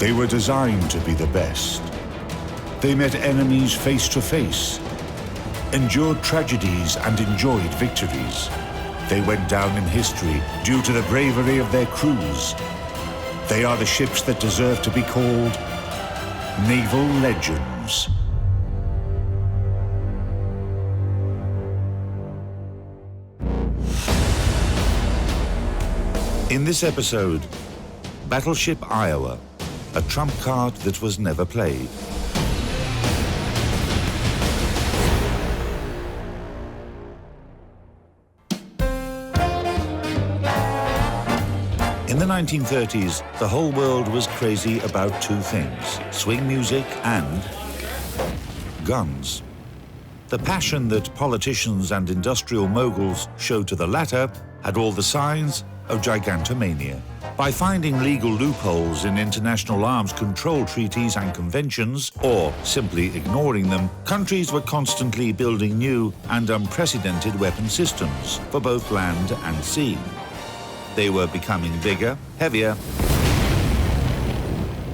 They were designed to be the best. They met enemies face to face, endured tragedies and enjoyed victories. They went down in history due to the bravery of their crews. They are the ships that deserve to be called Naval Legends. In this episode, Battleship Iowa, a trump card that was never played. In the 1930s, the whole world was crazy about two things: swing music and guns. The passion that politicians and industrial moguls showed to the latter had all the signs of gigantomania. By finding legal loopholes in international arms control treaties and conventions, or simply ignoring them, countries were constantly building new and unprecedented weapon systems for both land and sea. They were becoming bigger, heavier,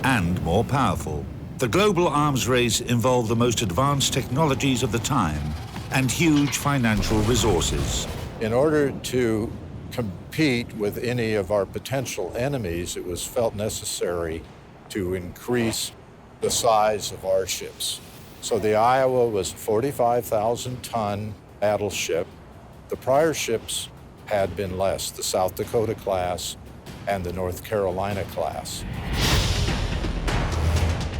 and more powerful. The global arms race involved the most advanced technologies of the time and huge financial resources. In order to compete with any of our potential enemies, it was felt necessary to increase the size of our ships. So the Iowa was a 45,000-ton battleship. The prior ships had been less, the South Dakota class and the North Carolina class.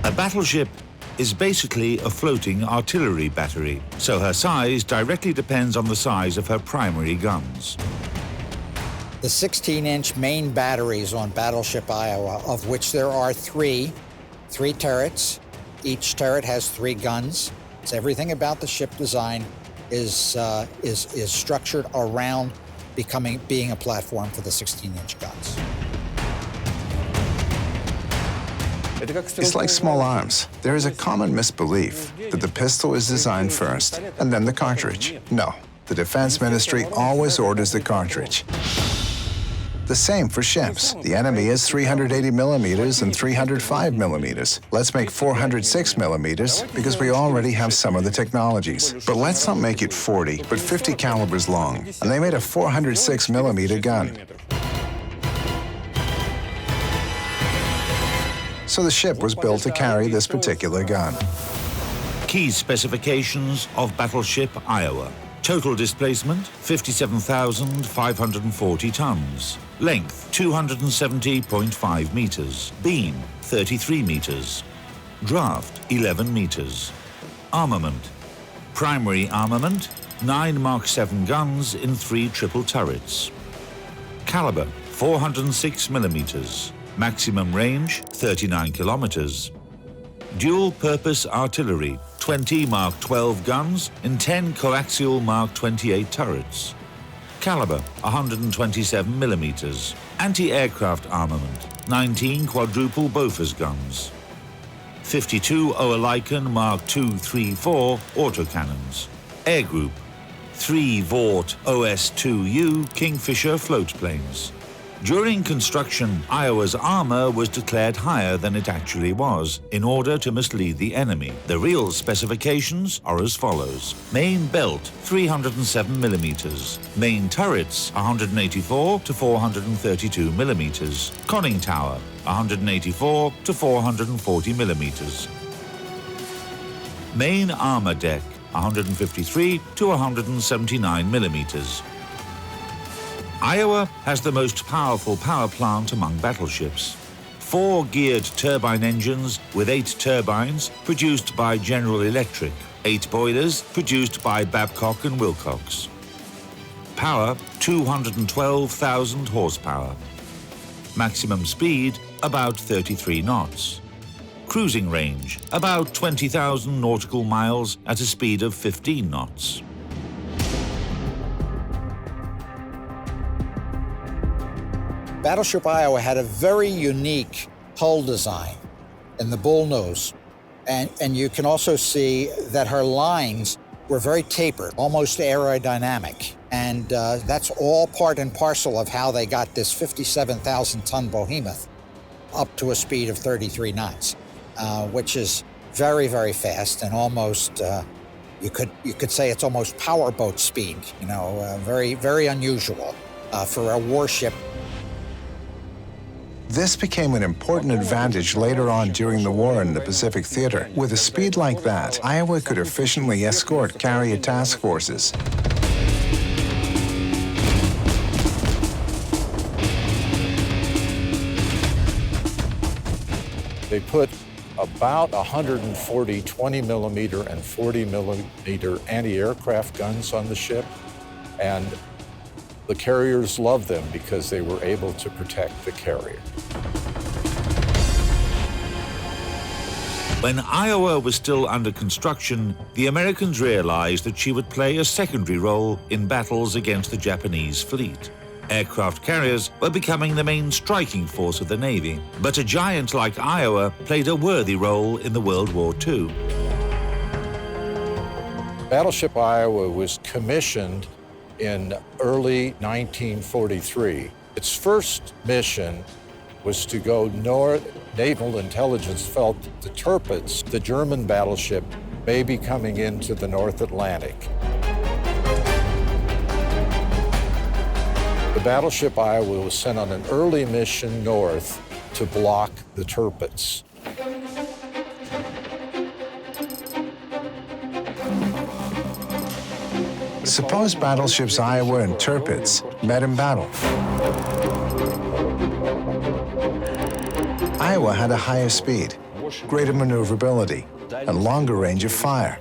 A battleship is basically a floating artillery battery, so her size directly depends on the size of her primary guns. The 16-inch main batteries on Battleship Iowa, of which there are three turrets. Each turret has 3 guns. So everything about the ship design is structured around being a platform for the 16-inch guns. It's like small arms. There is a common misbelief that the pistol is designed first and then the cartridge. No, the Defense Ministry always orders the cartridge. The same for ships. The enemy is 380 millimeters and 305 millimeters. Let's make 406 millimeters because we already have some of the technologies. But let's not make it 40, but 50 calibers long. And they made a 406 millimeter gun. So the ship was built to carry this particular gun. Key specifications of Battleship Iowa. Total displacement, 57,540 tons. Length, 270.5 meters. Beam, 33 meters. Draft, 11 meters. Armament. Primary armament, 9 Mark 7 guns in 3 triple turrets. Caliber, 406 millimeters. Maximum range, 39 kilometers. Dual-purpose artillery, 20 Mark 12 guns in 10 coaxial Mark 28 turrets. Caliber, 127 millimeters. Anti-aircraft armament, 19 quadruple Bofors guns. 52 Oerlikon Mark 234 autocannons. Air group, 3 Vought OS-2U Kingfisher floatplanes. During construction, Iowa's armor was declared higher than it actually was in order to mislead the enemy. The real specifications are as follows. Main belt, 307 millimeters. Main turrets, 184 to 432 millimeters. Conning tower, 184 to 440 millimeters. Main armor deck, 153 to 179 millimeters. Iowa has the most powerful power plant among battleships. 4 geared turbine engines with 8 turbines produced by General Electric, 8 boilers produced by Babcock and Wilcox. Power, 212,000 horsepower. Maximum speed, about 33 knots. Cruising range, about 20,000 nautical miles at a speed of 15 knots. Battleship Iowa had a very unique hull design in the bullnose. And you can also see that her lines were very tapered, almost aerodynamic. And that's all part and parcel of how they got this 57,000-ton behemoth up to a speed of 33 knots, which is very, very fast and almost, you could say it's almost powerboat speed, very, very unusual for a warship. This became an important advantage later on during the war in the Pacific Theater. With a speed like that, Iowa could efficiently escort carrier task forces. They put about 140 20-millimeter and 40-millimeter anti-aircraft guns on the ship, and the carriers loved them because they were able to protect the carrier. When Iowa was still under construction, the Americans realized that she would play a secondary role in battles against the Japanese fleet. Aircraft carriers were becoming the main striking force of the Navy, but a giant like Iowa played a worthy role in the World War II. Battleship Iowa was commissioned in early 1943. Its first mission was to go north. Naval intelligence felt that the Tirpitz, the German battleship, may be coming into the North Atlantic. The battleship Iowa was sent on an early mission north to block the Tirpitz. Suppose battleships Iowa and Tirpitz met in battle. Iowa had a higher speed, greater maneuverability, and longer range of fire.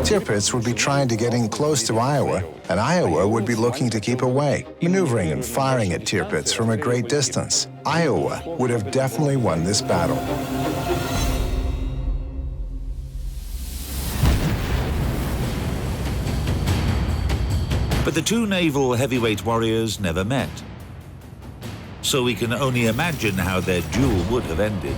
Tirpitz would be trying to get in close to Iowa, and Iowa would be looking to keep away, maneuvering and firing at Tirpitz from a great distance. Iowa would have definitely won this battle. But the two naval heavyweight warriors never met. So we can only imagine how their duel would have ended.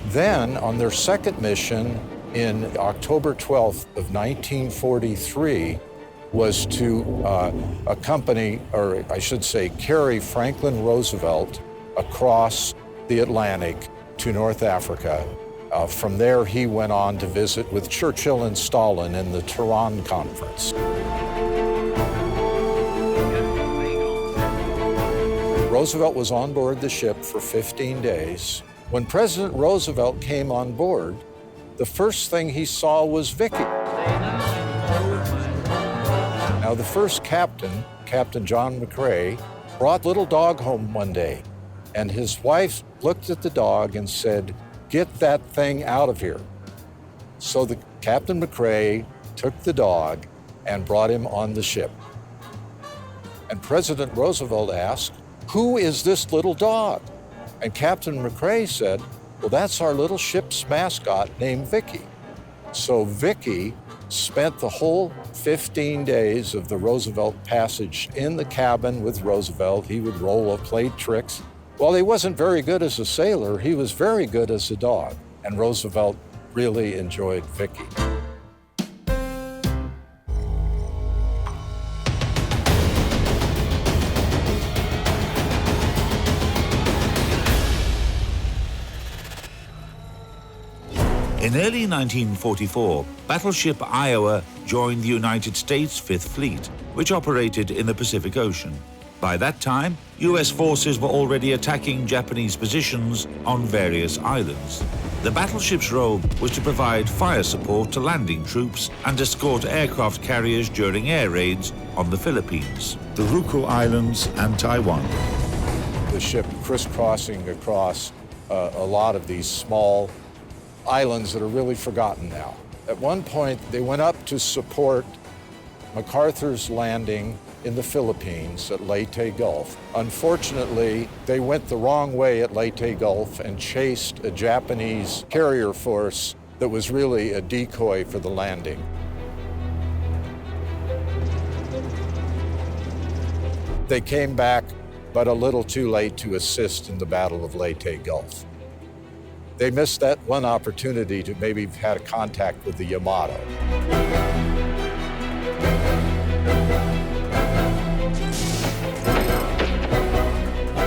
Then, on their second mission in October 12th of 1943, was to accompany, or I should say, carry Franklin Roosevelt across the Atlantic to North Africa. From there, he went on to visit with Churchill and Stalin in the Tehran Conference. Roosevelt was on board the ship for 15 days. When President Roosevelt came on board, the first thing he saw was Vicky. Now, the first captain, Captain John McCrae, brought little dog home one day, and his wife looked at the dog and said, "Get that thing out of here." So the Captain McCrae took the dog and brought him on the ship. And President Roosevelt asked, "Who is this little dog?" And Captain McCrae said, "Well, that's our little ship's mascot named Vicky." So Vicky spent the whole 15 days of the Roosevelt passage in the cabin with Roosevelt. He would roll play tricks. While he wasn't very good as a sailor, he was very good as a dog. And Roosevelt really enjoyed Vicky. In early 1944, battleship Iowa joined the United States Fifth Fleet, which operated in the Pacific Ocean. By that time, US forces were already attacking Japanese positions on various islands. The battleship's role was to provide fire support to landing troops and escort aircraft carriers during air raids on the Philippines, the Ryukyu Islands, and Taiwan. The ship crisscrossing across a lot of these small islands that are really forgotten now. At one point, they went up to support MacArthur's landing in the Philippines at Leyte Gulf. Unfortunately, they went the wrong way at Leyte Gulf and chased a Japanese carrier force that was really a decoy for the landing. They came back, but a little too late to assist in the Battle of Leyte Gulf. They missed that one opportunity to maybe have had a contact with the Yamato.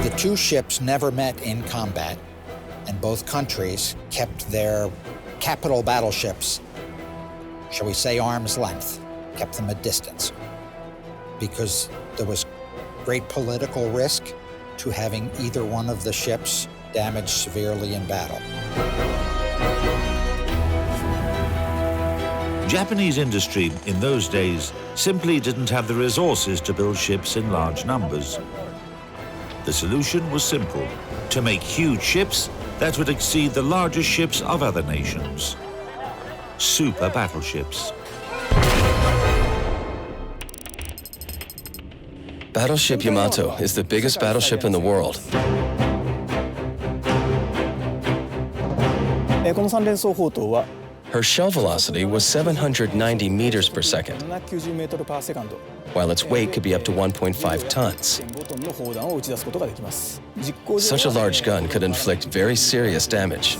The two ships never met in combat, and both countries kept their capital battleships, shall we say, arm's length, kept them at distance, because there was great political risk to having either one of the ships damaged severely in battle. Japanese industry in those days simply didn't have the resources to build ships in large numbers. The solution was simple: to make huge ships that would exceed the largest ships of other nations. Super battleships. Battleship Yamato is the biggest battleship in the world. Her shell velocity was 790 meters per second, while its weight could be up to 1.5 tons. Such a large gun could inflict very serious damage.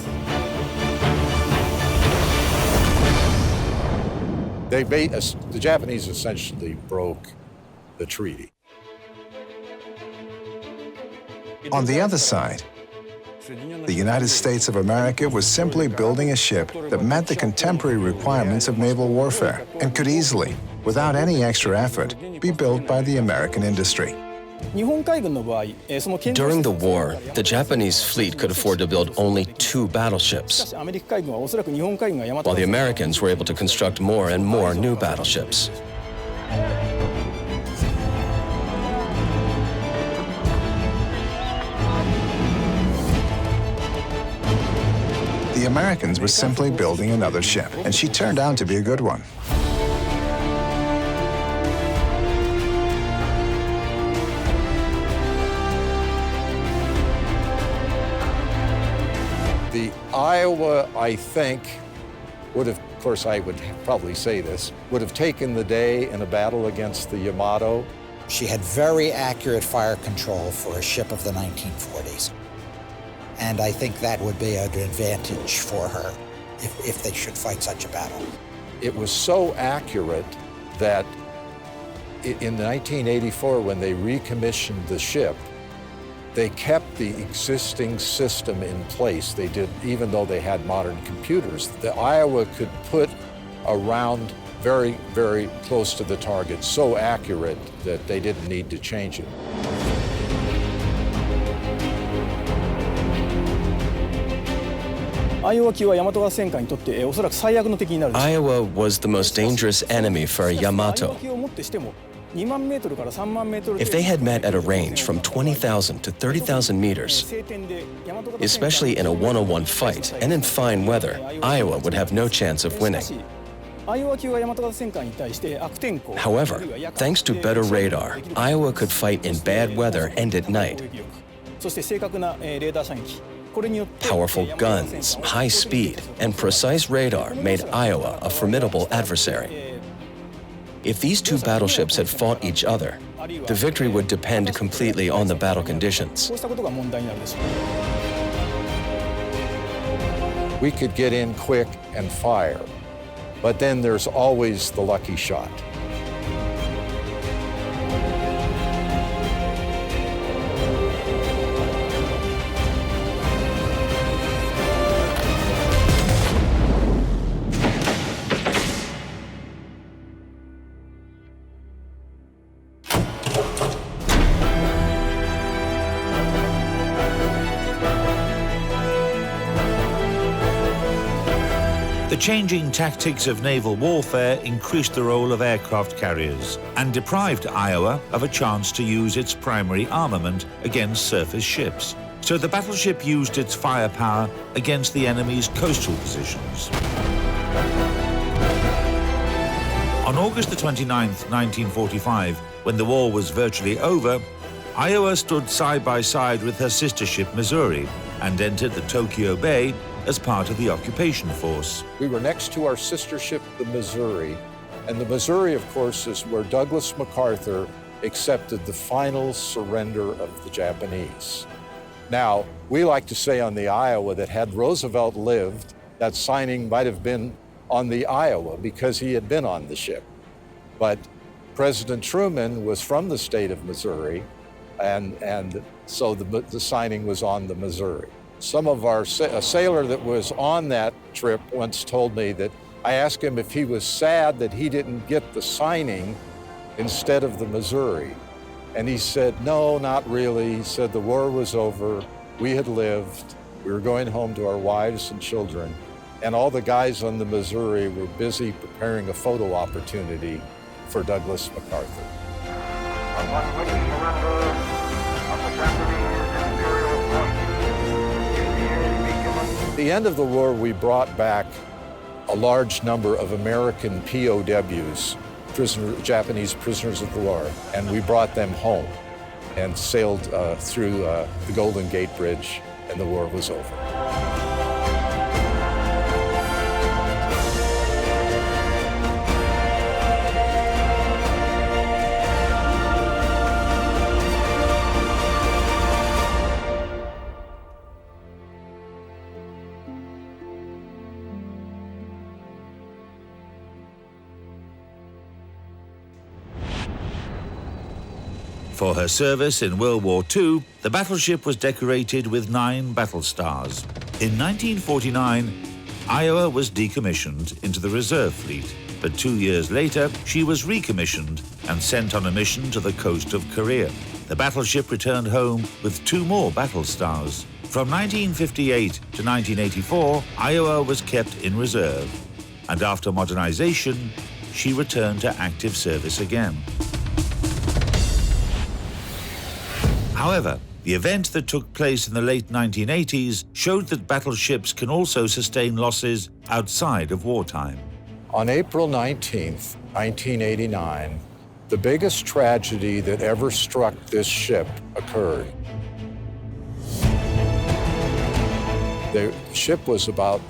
The Japanese essentially broke the treaty. On the other side, the United States of America was simply building a ship that met the contemporary requirements of naval warfare and could easily, without any extra effort, be built by the American industry. During the war, the Japanese fleet could afford to build only 2 battleships, while the Americans were able to construct more and more new battleships. The Americans were simply building another ship, and she turned out to be a good one. The Iowa, I think, would have, of course I would probably say this, would have taken the day in a battle against the Yamato. She had very accurate fire control for a ship of the 1940s. And I think that would be an advantage for her if they should fight such a battle. It was so accurate that in 1984, when they recommissioned the ship, they kept the existing system in place. They did, even though they had modern computers. The Iowa could put a round very, very close to the target, so accurate that they didn't need to change it. Iowa was the most dangerous enemy for Yamato. If they had met at a range from 20,000 to 30,000 meters, especially in a one-on-one fight and in fine weather, Iowa would have no chance of winning. However, thanks to better radar, Iowa could fight in bad weather and at night. Powerful guns, high speed, and precise radar made Iowa a formidable adversary. If these two battleships had fought each other, the victory would depend completely on the battle conditions. We could get in quick and fire, but then there's always the lucky shot. The changing tactics of naval warfare increased the role of aircraft carriers and deprived Iowa of a chance to use its primary armament against surface ships. So the battleship used its firepower against the enemy's coastal positions. On August the 29th, 1945, when the war was virtually over, Iowa stood side by side with her sister ship Missouri and entered the Tokyo Bay as part of the occupation force. We were next to our sister ship, the Missouri, and the Missouri, of course, is where Douglas MacArthur accepted the final surrender of the Japanese. Now, we like to say on the Iowa that had Roosevelt lived, that signing might have been on the Iowa because he had been on the ship. But President Truman was from the state of Missouri, and so the signing was on the Missouri. A sailor that was on that trip once told me that I asked him if he was sad that he didn't get the signing instead of the Missouri. And he said, no, not really. He said the war was over, we had lived, we were going home to our wives and children, and all the guys on the Missouri were busy preparing a photo opportunity for Douglas MacArthur. Upon witness surrender of the Japanese Imperial forces, in the air to be given. At the end of the war, we brought back a large number of American POWs, Japanese prisoners of war, and we brought them home and sailed through the Golden Gate Bridge, and the war was over. For her service in World War II, the battleship was decorated with 9 battle stars. In 1949, Iowa was decommissioned into the reserve fleet, but 2 years later, she was recommissioned and sent on a mission to the coast of Korea. The battleship returned home with 2 more battle stars. From 1958 to 1984, Iowa was kept in reserve, and after modernization, she returned to active service again. However, the event that took place in the late 1980s showed that battleships can also sustain losses outside of wartime. On April 19th, 1989, the biggest tragedy that ever struck this ship occurred. The ship was about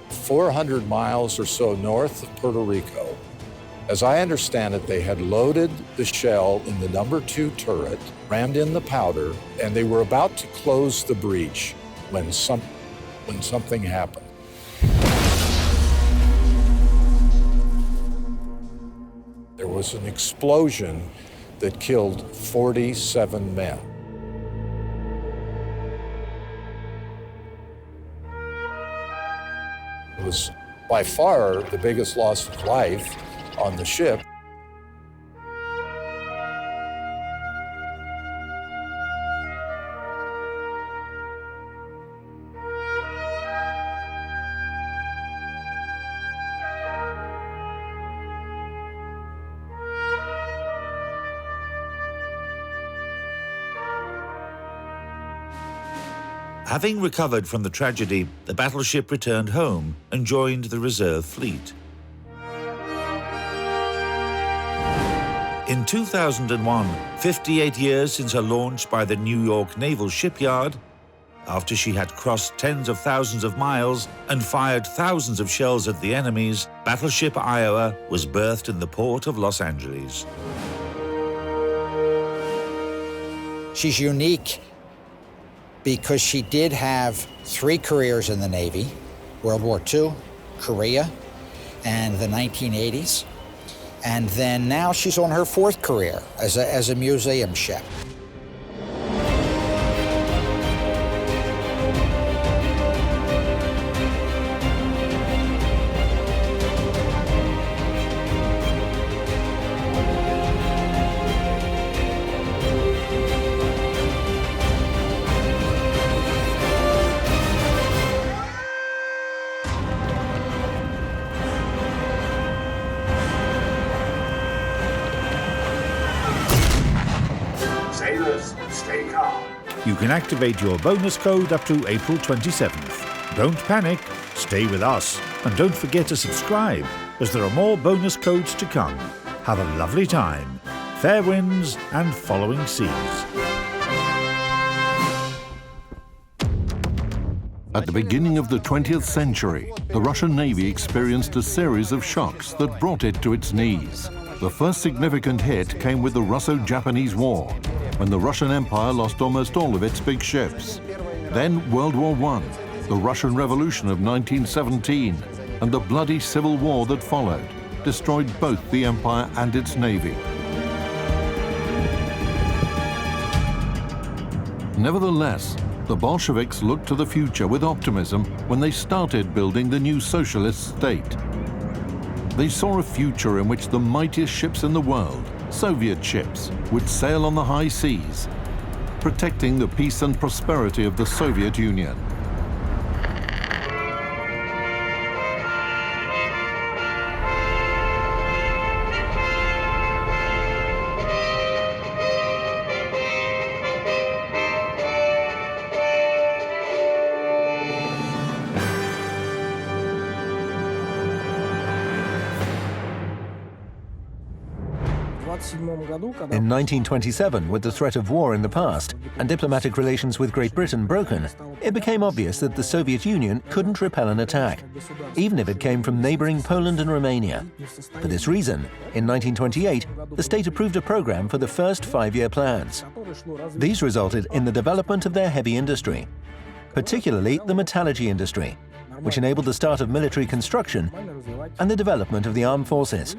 400 miles or so north of Puerto Rico. As I understand it, they had loaded the shell in the number 2 turret, rammed in the powder, and they were about to close the breach when something happened. There was an explosion that killed 47 men. It was by far the biggest loss of life on the ship. Having recovered from the tragedy, the battleship returned home and joined the reserve fleet. In 2001, 58 years since her launch by the New York Naval Shipyard, after she had crossed tens of thousands of miles and fired thousands of shells at the enemies, battleship Iowa was berthed in the port of Los Angeles. She's unique because she did have 3 careers in the Navy: World War II, Korea, and the 1980s. And then now she's on her 4th career as a museum ship. Sailors, stay calm. You can activate your bonus code up to April 27th. Don't panic, stay with us, and don't forget to subscribe, as there are more bonus codes to come. Have a lovely time. Fair winds and following seas. At the beginning of the 20th century, the Russian Navy experienced a series of shocks that brought it to its knees. The first significant hit came with the Russo-Japanese War, when the Russian Empire lost almost all of its big ships. Then World War I, the Russian Revolution of 1917, and the bloody civil war that followed destroyed both the empire and its navy. Nevertheless, the Bolsheviks looked to the future with optimism when they started building the new socialist state. They saw a future in which the mightiest ships in the world, Soviet ships, would sail on the high seas, protecting the peace and prosperity of the Soviet Union. In 1927, with the threat of war in the past and diplomatic relations with Great Britain broken, it became obvious that the Soviet Union couldn't repel an attack, even if it came from neighboring Poland and Romania. For this reason, in 1928, the state approved a program for the first 5-year plans. These resulted in the development of their heavy industry, particularly the metallurgy industry, which enabled the start of military construction and the development of the armed forces.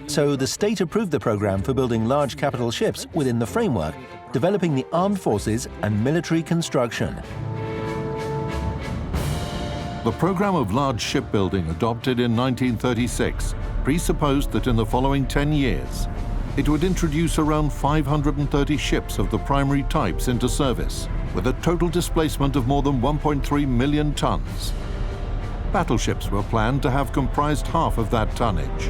So the state approved the program for building large capital ships within the framework, developing the armed forces and military construction. The program of large shipbuilding adopted in 1936 presupposed that in the following 10 years, it would introduce around 530 ships of the primary types into service, with a total displacement of more than 1.3 million tons. Battleships were planned to have comprised half of that tonnage.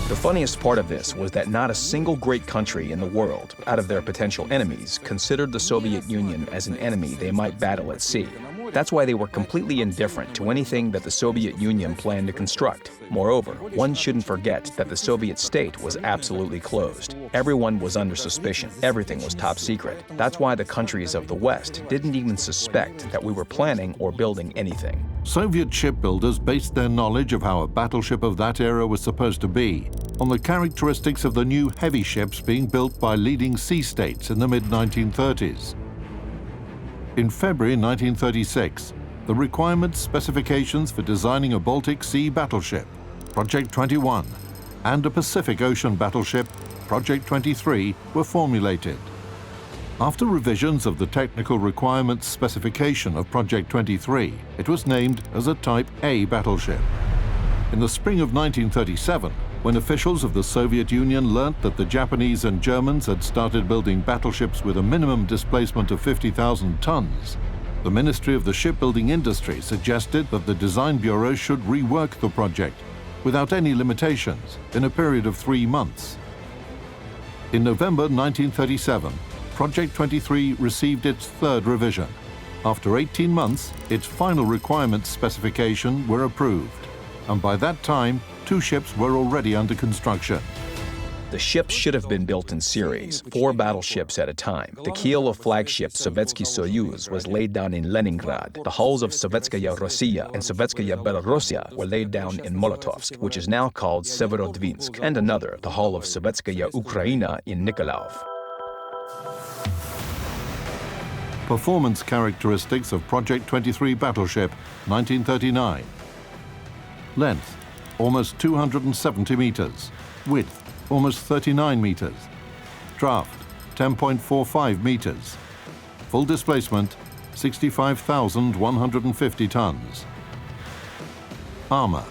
The funniest part of this was that not a single great country in the world, out of their potential enemies, considered the Soviet Union as an enemy they might battle at sea. That's why they were completely indifferent to anything that the Soviet Union planned to construct. Moreover, one shouldn't forget that the Soviet state was absolutely closed. Everyone was under suspicion. Everything was top secret. That's why the countries of the West didn't even suspect that we were planning or building anything. Soviet shipbuilders based their knowledge of how a battleship of that era was supposed to be on the characteristics of the new heavy ships being built by leading sea states in the mid-1930s. In February 1936, the requirements specifications for designing a Baltic Sea battleship, Project 21, and a Pacific Ocean battleship, Project 23, were formulated. After revisions of the technical requirements specification of Project 23, it was named as a Type A battleship. In the spring of 1937, when officials of the Soviet Union learnt that the Japanese and Germans had started building battleships with a minimum displacement of 50,000 tons, the Ministry of the Shipbuilding Industry suggested that the Design Bureau should rework the project without any limitations in a period of 3 months. In November 1937, Project 23 received its third revision. After 18 months, its final requirements specification were approved, and by that time, 2 ships were already under construction. The ships should have been built in series, 4 battleships at a time. The keel of flagship Sovetskiy Soyuz was laid down in Leningrad. The hulls of Sovetskaya Rossiya and Sovetskaya Belorussia were laid down in Molotovsk, which is now called Severodvinsk, and another, the hull of Sovetskaya Ukraina in Nikolaev. Performance characteristics of Project 23 battleship, 1939. Length, almost 270 meters. Width, almost 39 meters. Draft, 10.45 meters. Full displacement, 65,150 tons. Armor.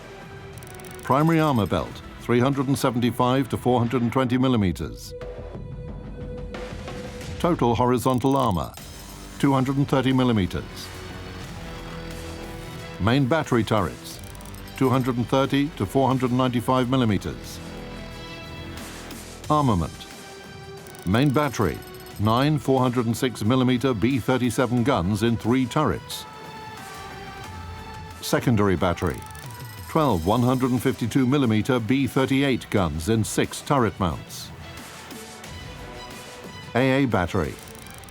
Primary armor belt, 375 to 420 millimeters. Total horizontal armor, 230 millimeters. Main battery turrets, 230 to 495 millimeters. Armament. Main battery, 9 406mm B-37 guns in 3 turrets. Secondary battery, 12 152mm B-38 guns in 6 turret mounts. AA battery,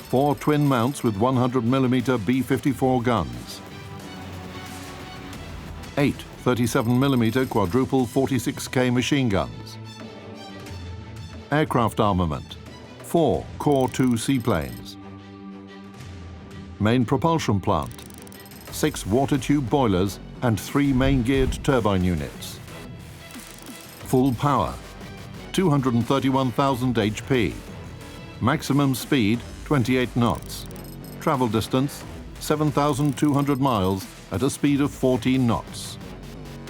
4 twin mounts with 100mm B-54 guns. 8 37mm quadruple 46K machine guns. Aircraft armament, 4 Core 2 seaplanes. Main propulsion plant, 6 water tube boilers and 3 main geared turbine units. Full power, 231,000 HP. Maximum speed, 28 knots. Travel distance, 7,200 miles at a speed of 14 knots.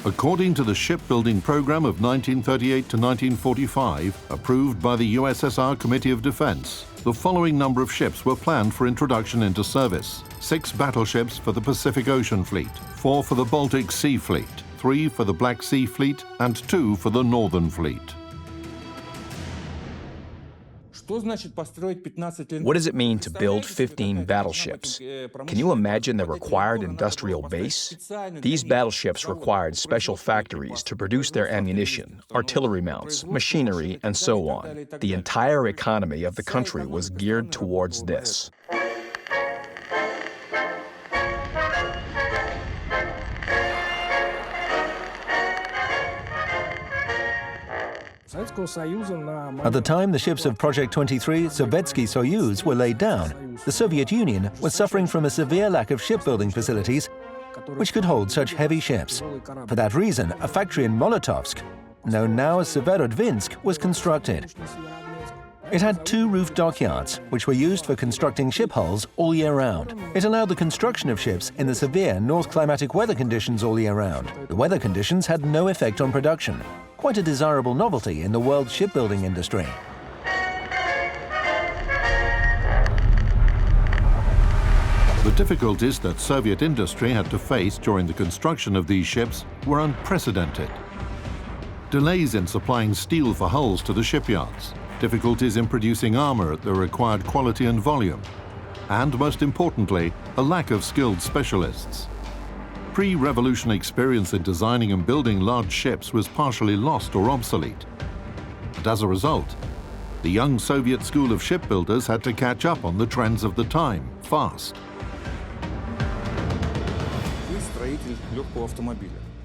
According to the shipbuilding program of 1938 to 1945, approved by the USSR Committee of Defense, the following number of ships were planned for introduction into service. 6 battleships for the Pacific Ocean Fleet, 4 for the Baltic Sea Fleet, 3 for the Black Sea Fleet, and 2 for the Northern Fleet. What does it mean to build 15 battleships? Can you imagine the required industrial base? These battleships required special factories to produce their ammunition, artillery mounts, machinery, and so on. The entire economy of the country was geared towards this. At the time the ships of Project 23, Sovetskiy Soyuz, were laid down, the Soviet Union was suffering from a severe lack of shipbuilding facilities which could hold such heavy ships. For that reason, a factory in Molotovsk, known now as Severodvinsk, was constructed. It had 2 roof dockyards, which were used for constructing ship hulls all year round. It allowed the construction of ships in the severe north climatic weather conditions all year round. The weather conditions had no effect on production. Quite a desirable novelty in the world shipbuilding industry. The difficulties that Soviet industry had to face during the construction of these ships were unprecedented. Delays in supplying steel for hulls to the shipyards, difficulties in producing armor at the required quality and volume, and most importantly, a lack of skilled specialists. Pre-revolution experience in designing and building large ships was partially lost or obsolete. And as a result, the young Soviet school of shipbuilders had to catch up on the trends of the time, fast.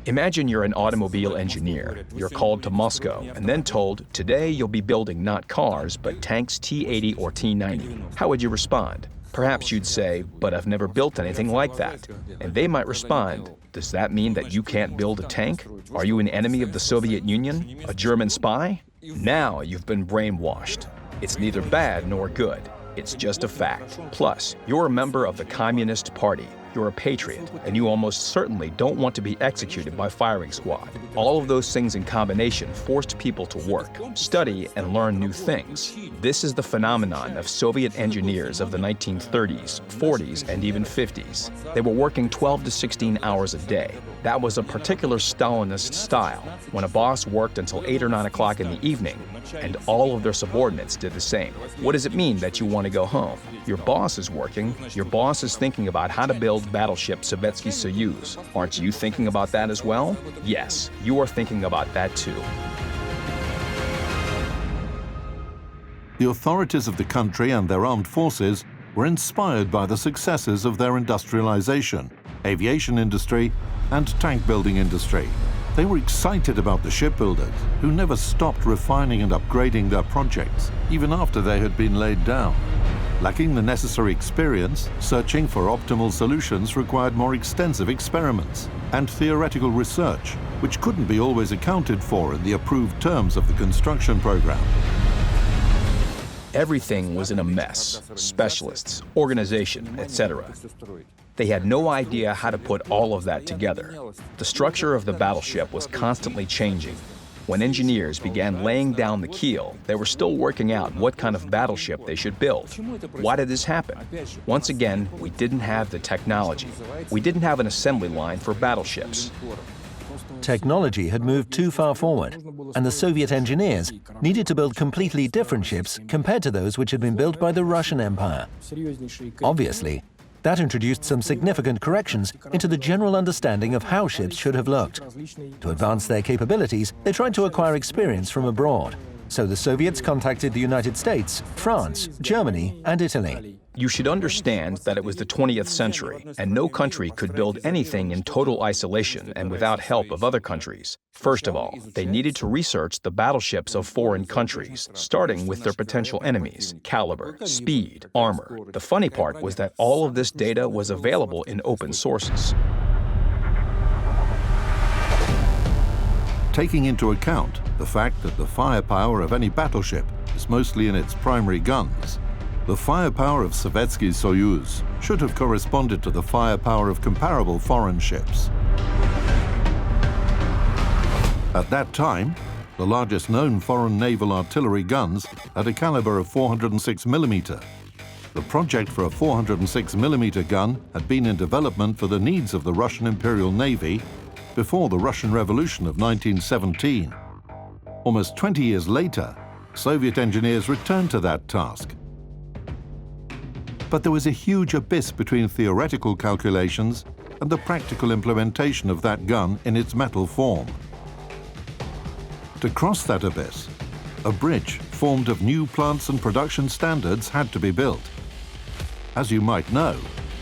Imagine you're an automobile engineer. You're called to Moscow and then told, today you'll be building not cars, but tanks T-80 or T-90. How would you respond? Perhaps you'd say, but I've never built anything like that. And they might respond, does that mean that you can't build a tank? Are you an enemy of the Soviet Union? A German spy? Now you've been brainwashed. It's neither bad nor good. It's just a fact. Plus, you're a member of the Communist Party. You're a patriot, and you almost certainly don't want to be executed by firing squad. All of those things in combination forced people to work, study, and learn new things. This is the phenomenon of Soviet engineers of the 1930s, 40s, and even 50s. They were working 12 to 16 hours a day. That was a particular Stalinist style, when a boss worked until 8 or 9 o'clock in the evening, and all of their subordinates did the same. What does it mean that you want to go home? Your boss is working. Your boss is thinking about how to build battleship Sovetskiy Soyuz. Aren't you thinking about that as well? Yes, you are thinking about that too. The authorities of the country and their armed forces were inspired by the successes of their industrialization, aviation industry, and tank building industry. They were excited about the shipbuilders, who never stopped refining and upgrading their projects, even after they had been laid down. Lacking the necessary experience, searching for optimal solutions required more extensive experiments and theoretical research, which couldn't be always accounted for in the approved terms of the construction program. Everything was in a mess. Specialists, organization, etc. They had no idea how to put all of that together. The structure of the battleship was constantly changing. When engineers began laying down the keel, they were still working out what kind of battleship they should build. Why did this happen? Once again, we didn't have the technology. We didn't have an assembly line for battleships. Technology had moved too far forward, and the Soviet engineers needed to build completely different ships compared to those which had been built by the Russian Empire. Obviously, that introduced some significant corrections into the general understanding of how ships should have looked. To advance their capabilities, they tried to acquire experience from abroad. So the Soviets contacted the United States, France, Germany, and Italy. You should understand that it was the 20th century, and no country could build anything in total isolation and without help of other countries. First of all, they needed to research the battleships of foreign countries, starting with their potential enemies, caliber, speed, armor. The funny part was that all of this data was available in open sources. Taking into account the fact that the firepower of any battleship is mostly in its primary guns, the firepower of Sovetskiy Soyuz should have corresponded to the firepower of comparable foreign ships. At that time, the largest known foreign naval artillery guns had a caliber of 406 mm. The project for a 406 mm gun had been in development for the needs of the Russian Imperial Navy before the Russian Revolution of 1917. Almost 20 years later, Soviet engineers returned to that task. But there was a huge abyss between theoretical calculations and the practical implementation of that gun in its metal form. To cross that abyss, a bridge formed of new plants and production standards had to be built. As you might know,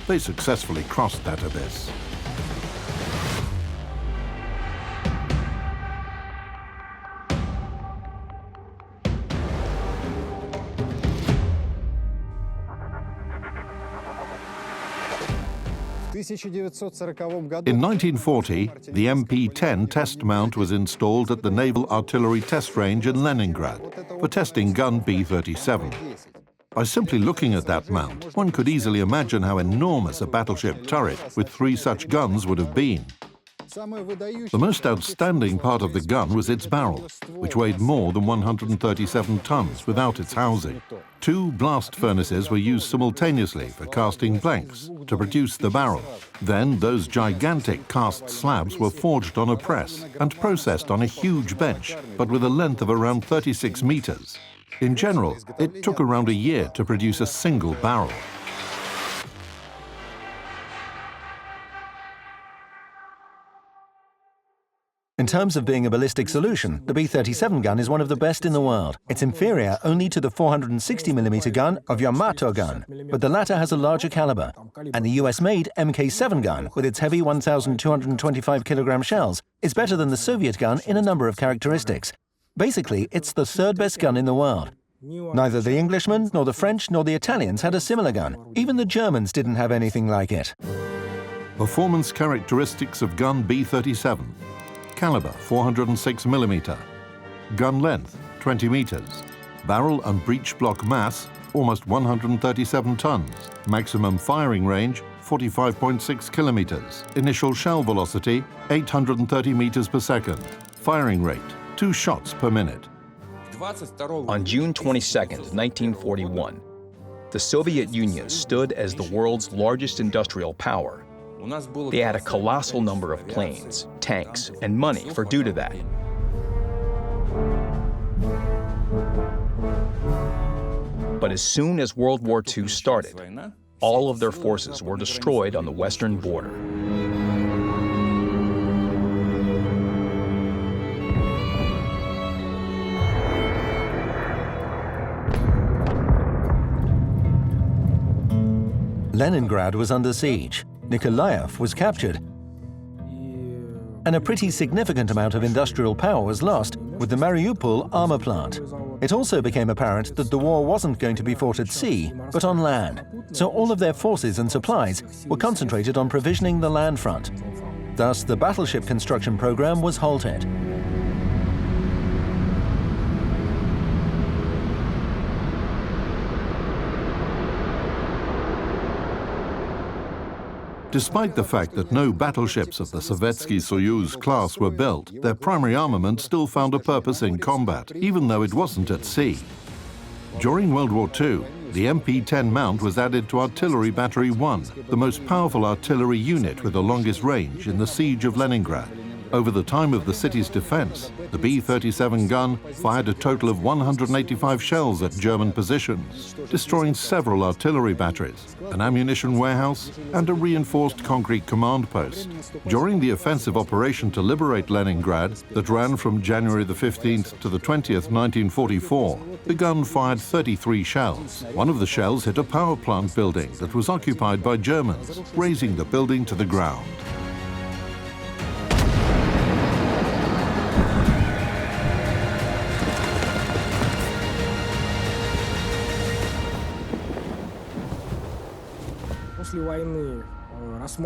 they successfully crossed that abyss. In 1940, the MP-10 test mount was installed at the Naval Artillery Test Range in Leningrad for testing gun B-37. By simply looking at that mount, one could easily imagine how enormous a battleship turret with 3 such guns would have been. The most outstanding part of the gun was its barrel, which weighed more than 137 tons without its housing. 2 blast furnaces were used simultaneously for casting blanks to produce the barrel. Then those gigantic cast slabs were forged on a press and processed on a huge bench, but with a length of around 36 meters. In general, it took around a year to produce a single barrel. In terms of being a ballistic solution, the B-37 gun is one of the best in the world. It's inferior only to the 460mm gun of Yamato gun, but the latter has a larger caliber. And the US-made Mk7 gun, with its heavy 1,225-kilogram shells, is better than the Soviet gun in a number of characteristics. Basically, it's the 3rd best gun in the world. Neither the Englishmen, nor the French, nor the Italians had a similar gun. Even the Germans didn't have anything like it. Performance characteristics of gun B-37. Caliber 406 mm. Gun length 20 meters. Barrel and breech block mass almost 137 tons. Maximum firing range 45.6 kilometers. Initial shell velocity 830 meters per second. Firing rate 2 shots per minute. On June 22, 1941, the Soviet Union stood as the world's largest industrial power. They had a colossal number of planes, tanks, and money for due to that. But as soon as World War II started, all of their forces were destroyed on the western border. Leningrad was under siege. Nikolaev was captured, and a pretty significant amount of industrial power was lost with the Mariupol armor plant. It also became apparent that the war wasn't going to be fought at sea, but on land, so all of their forces and supplies were concentrated on provisioning the land front. Thus, the battleship construction program was halted. Despite the fact that no battleships of the Sovetskiy Soyuz class were built, their primary armament still found a purpose in combat, even though it wasn't at sea. During World War II, the MP-10 mount was added to Artillery Battery 1, the most powerful artillery unit with the longest range in the siege of Leningrad. Over the time of the city's defense, The B-37 gun fired a total of 185 shells at German positions, destroying several artillery batteries, an ammunition warehouse, and a reinforced concrete command post. During the offensive operation to liberate Leningrad that ran from January the 15th to the 20th, 1944, the gun fired 33 shells. One of the shells hit a power plant building that was occupied by Germans, razing the building to the ground.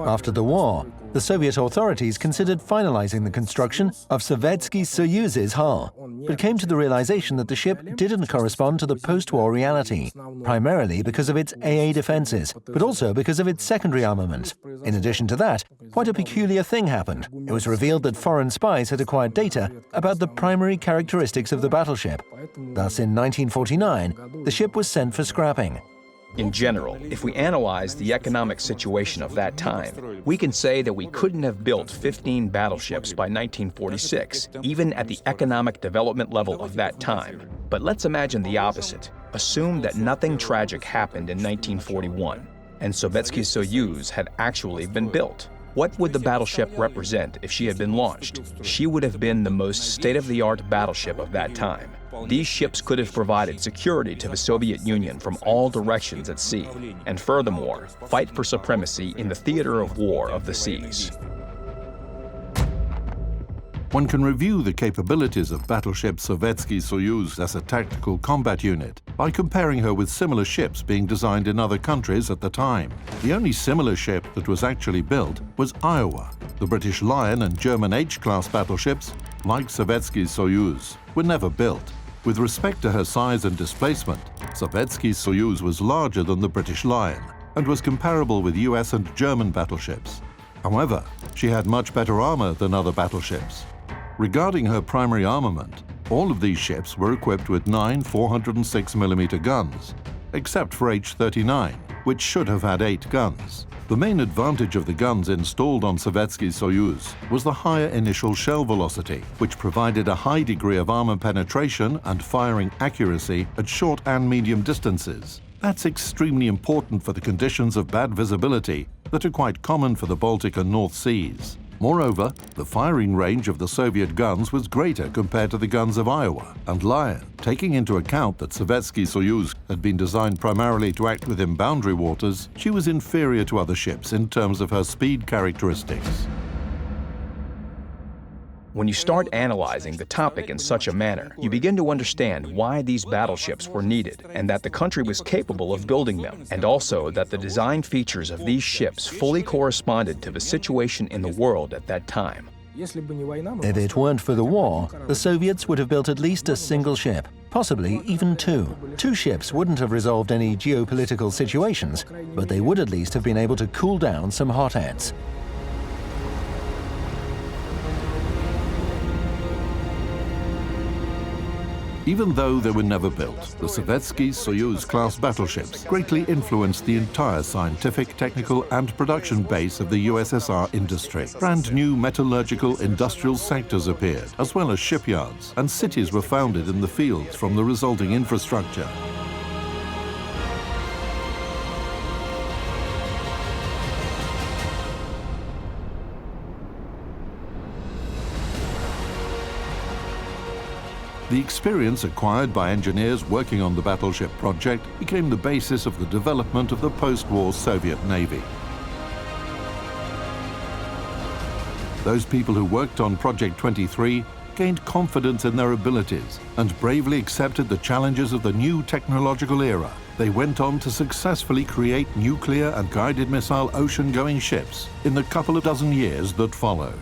After the war, the Soviet authorities considered finalizing the construction of Sovetskiy Soyuz's hull, but came to the realization that the ship didn't correspond to the post-war reality, primarily because of its AA defenses, but also because of its secondary armament. In addition to that, quite a peculiar thing happened. It was revealed that foreign spies had acquired data about the primary characteristics of the battleship. Thus, in 1949, the ship was sent for scrapping. In general, if we analyze the economic situation of that time, we can say that we couldn't have built 15 battleships by 1946, even at the economic development level of that time. But let's imagine the opposite. Assume that nothing tragic happened in 1941, and Sovetskiy Soyuz had actually been built. What would the battleship represent if she had been launched? She would have been the most state-of-the-art battleship of that time. These ships could have provided security to the Soviet Union from all directions at sea, and furthermore, fight for supremacy in the theater of war of the seas. One can review the capabilities of battleship Sovetskiy Soyuz as a tactical combat unit by comparing her with similar ships being designed in other countries at the time. The only similar ship that was actually built was Iowa. The British Lion and German H-class battleships, like Sovetskiy Soyuz, were never built. With respect to her size and displacement, Sovetskiy Soyuz was larger than the British Lion and was comparable with US and German battleships. However, she had much better armor than other battleships. Regarding her primary armament, all of these ships were equipped with 9 406mm guns, except for H-39, which should have had 8 guns. The main advantage of the guns installed on Sovetskiy Soyuz was the higher initial shell velocity, which provided a high degree of armor penetration and firing accuracy at short and medium distances. That's extremely important for the conditions of bad visibility that are quite common for the Baltic and North Seas. Moreover, the firing range of the Soviet guns was greater compared to the guns of Iowa and Lion. Taking into account that Sovetskiy Soyuz had been designed primarily to act within boundary waters, she was inferior to other ships in terms of her speed characteristics. When you start analyzing the topic in such a manner, you begin to understand why these battleships were needed and that the country was capable of building them, and also that the design features of these ships fully corresponded to the situation in the world at that time. If it weren't for the war, the Soviets would have built at least a single ship, possibly even 2. 2 ships wouldn't have resolved any geopolitical situations, but they would at least have been able to cool down some hotheads. Even though they were never built, the Sovetskiy Soyuz-class battleships greatly influenced the entire scientific, technical, and production base of the USSR industry. Brand new metallurgical industrial sectors appeared, as well as shipyards, and cities were founded in the fields from the resulting infrastructure. The experience acquired by engineers working on the battleship project became the basis of the development of the post-war Soviet Navy. Those people who worked on Project 23 gained confidence in their abilities and bravely accepted the challenges of the new technological era. They went on to successfully create nuclear and guided missile ocean-going ships in the couple of dozen years that followed.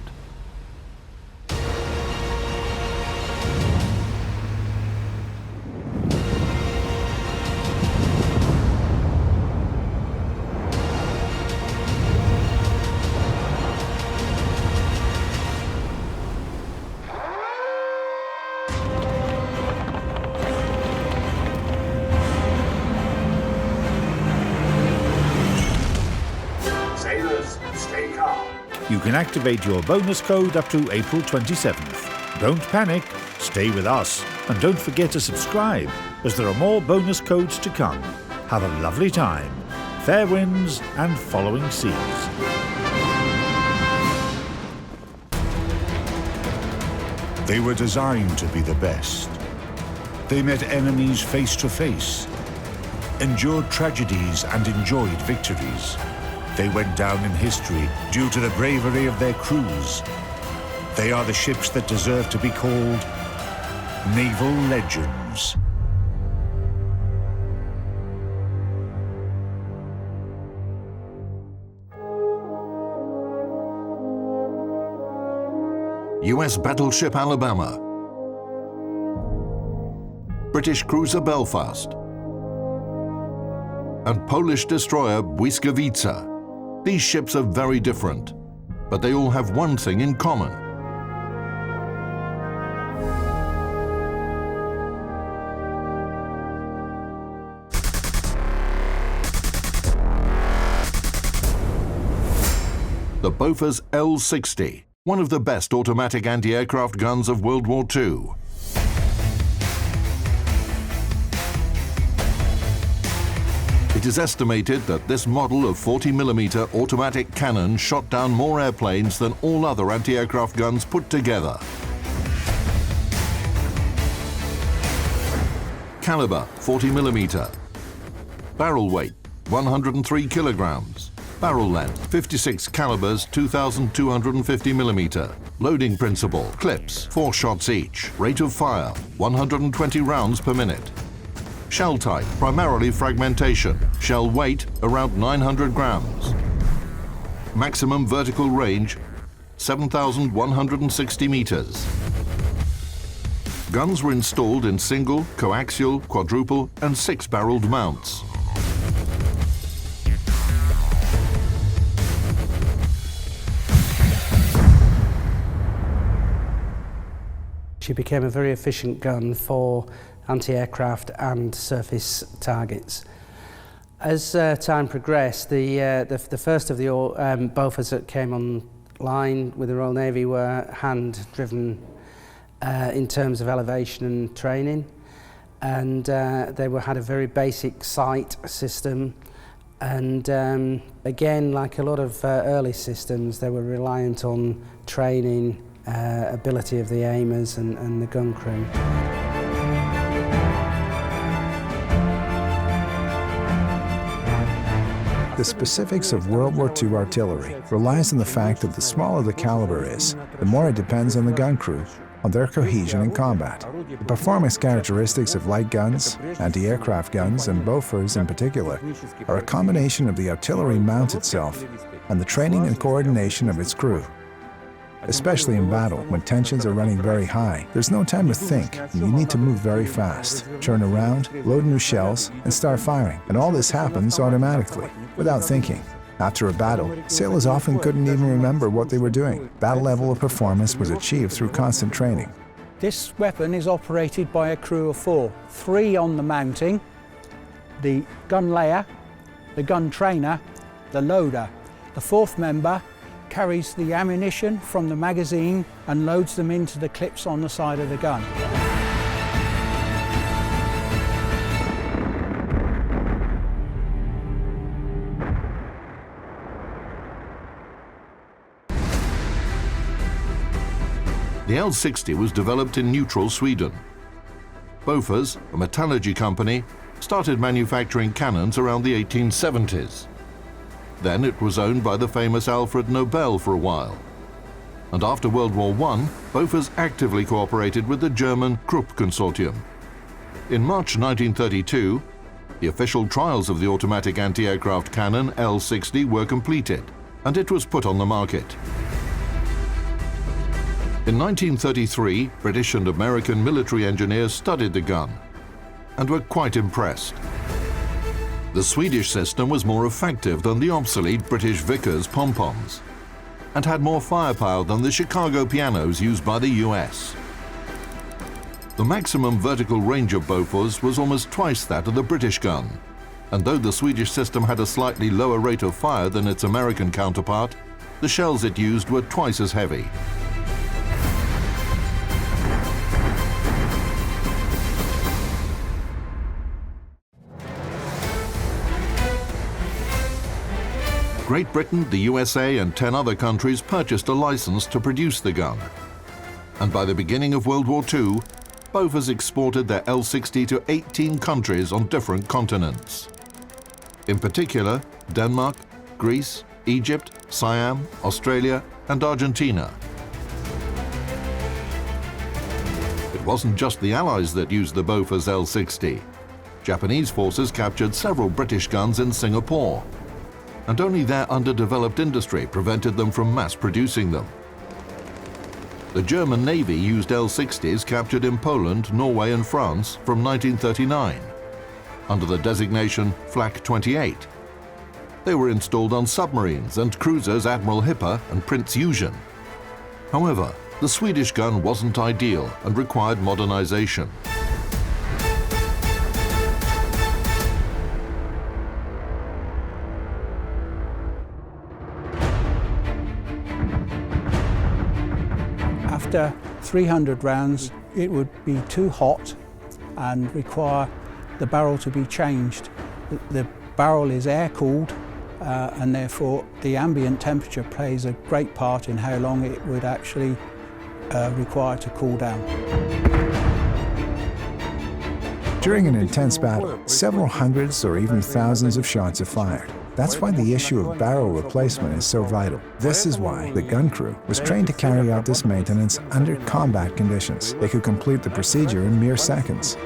You can activate your bonus code up to April 27th. Don't panic, stay with us, and don't forget to subscribe, as there are more bonus codes to come. Have a lovely time, fair winds and following seas. They were designed to be the best. They met enemies face to face, endured tragedies and enjoyed victories. They went down in history due to the bravery of their crews. They are the ships that deserve to be called Naval Legends. US battleship Alabama, British cruiser Belfast, and Polish destroyer Błyskawica. These ships are very different, but they all have one thing in common. The Bofors L-60, one of the best automatic anti-aircraft guns of World War II. It is estimated that this model of 40mm automatic cannon shot down more airplanes than all other anti-aircraft guns put together. Caliber, 40mm. Barrel weight, 103 kilograms. Barrel length, 56 calibers, 2,250mm. Loading principle, clips, 4 shots each. Rate of fire, 120 rounds per minute. Shell type, primarily fragmentation. Shell weight, around 900 grams. Maximum vertical range, 7,160 meters. Guns were installed in single, coaxial, quadruple, and 6-barreled mounts. She became a very efficient gun for anti-aircraft and surface targets. As time progressed, the first of the Bofors that came online with the Royal Navy were hand-driven in terms of elevation and training, and they had a very basic sight system, and again, like a lot of early systems, they were reliant on training, ability of the aimers and the gun crew. The specifics of World War II artillery relies on the fact that the smaller the caliber is, the more it depends on the gun crew, on their cohesion in combat. The performance characteristics of light guns, anti-aircraft guns, and Bofors in particular, are a combination of the artillery mount itself and the training and coordination of its crew. Especially in battle, when tensions are running very high, there's no time to think, and you need to move very fast, turn around, load new shells, and start firing. And all this happens automatically, without thinking. After a battle, sailors often couldn't even remember what they were doing. That level of performance was achieved through constant training. This weapon is operated by a crew of 4. 3 on the mounting, the gun layer, the gun trainer, the loader. The 4th member carries the ammunition from the magazine and loads them into the clips on the side of the gun. The L-60 was developed in neutral Sweden. Bofors, a metallurgy company, started manufacturing cannons around the 1870s. Then it was owned by the famous Alfred Nobel for a while. And after World War I, Bofors actively cooperated with the German Krupp Consortium. In March 1932, the official trials of the automatic anti-aircraft cannon L-60 were completed, and it was put on the market. In 1933, British and American military engineers studied the gun and were quite impressed. The Swedish system was more effective than the obsolete British Vickers pom-poms and had more firepower than the Chicago pianos used by the US. The maximum vertical range of Bofors was almost twice that of the British gun, and though the Swedish system had a slightly lower rate of fire than its American counterpart, the shells it used were twice as heavy. Great Britain, the USA, and 10 other countries purchased a license to produce the gun. And by the beginning of World War II, Bofors exported their L-60 to 18 countries on different continents. In particular, Denmark, Greece, Egypt, Siam, Australia, and Argentina. It wasn't just the Allies that used the Bofors L-60. Japanese forces captured several British guns in Singapore, and only their underdeveloped industry prevented them from mass producing them. The German Navy used L-60s captured in Poland, Norway, and France from 1939, under the designation Flak 28. They were installed on submarines and cruisers Admiral Hipper and Prince Eugen. However, the Swedish gun wasn't ideal and required modernization. After 300 rounds, it would be too hot and require the barrel to be changed. The barrel is air-cooled, and therefore the ambient temperature plays a great part in how long it would actually require to cool down. During an intense battle, several hundreds or even thousands of shots are fired. That's why the issue of barrel replacement is so vital. This is why the gun crew was trained to carry out this maintenance under combat conditions. They could complete the procedure in mere seconds.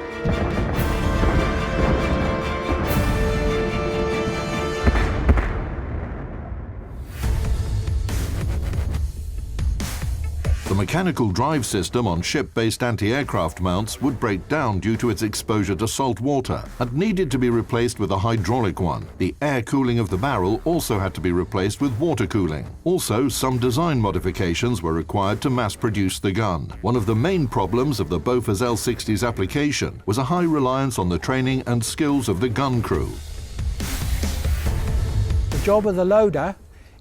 The mechanical drive system on ship-based anti-aircraft mounts would break down due to its exposure to salt water and needed to be replaced with a hydraulic one. The air cooling of the barrel also had to be replaced with water cooling. Also, some design modifications were required to mass-produce the gun. One of the main problems of the Bofors L-60's application was a high reliance on the training and skills of the gun crew. The job of the loader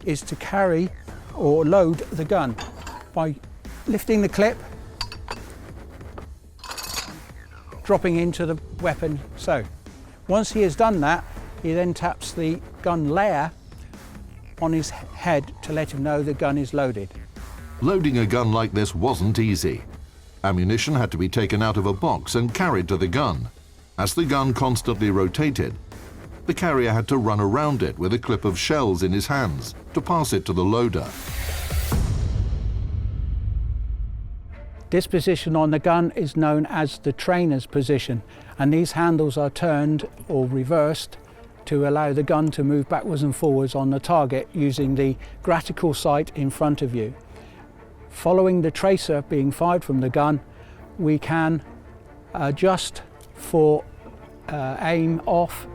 is to carry or load the gun by lifting the clip, dropping into the weapon. So once he has done that, he then taps the gun layer on his head to let him know the gun is loaded. Loading a gun like this wasn't easy. Ammunition had to be taken out of a box and carried to the gun. As the gun constantly rotated, the carrier had to run around it with a clip of shells in his hands to pass it to the loader. This position on the gun is known as the trainer's position, and these handles are turned or reversed to allow the gun to move backwards and forwards on the target using the gratical sight in front of you. Following the tracer being fired from the gun, we can adjust for aim off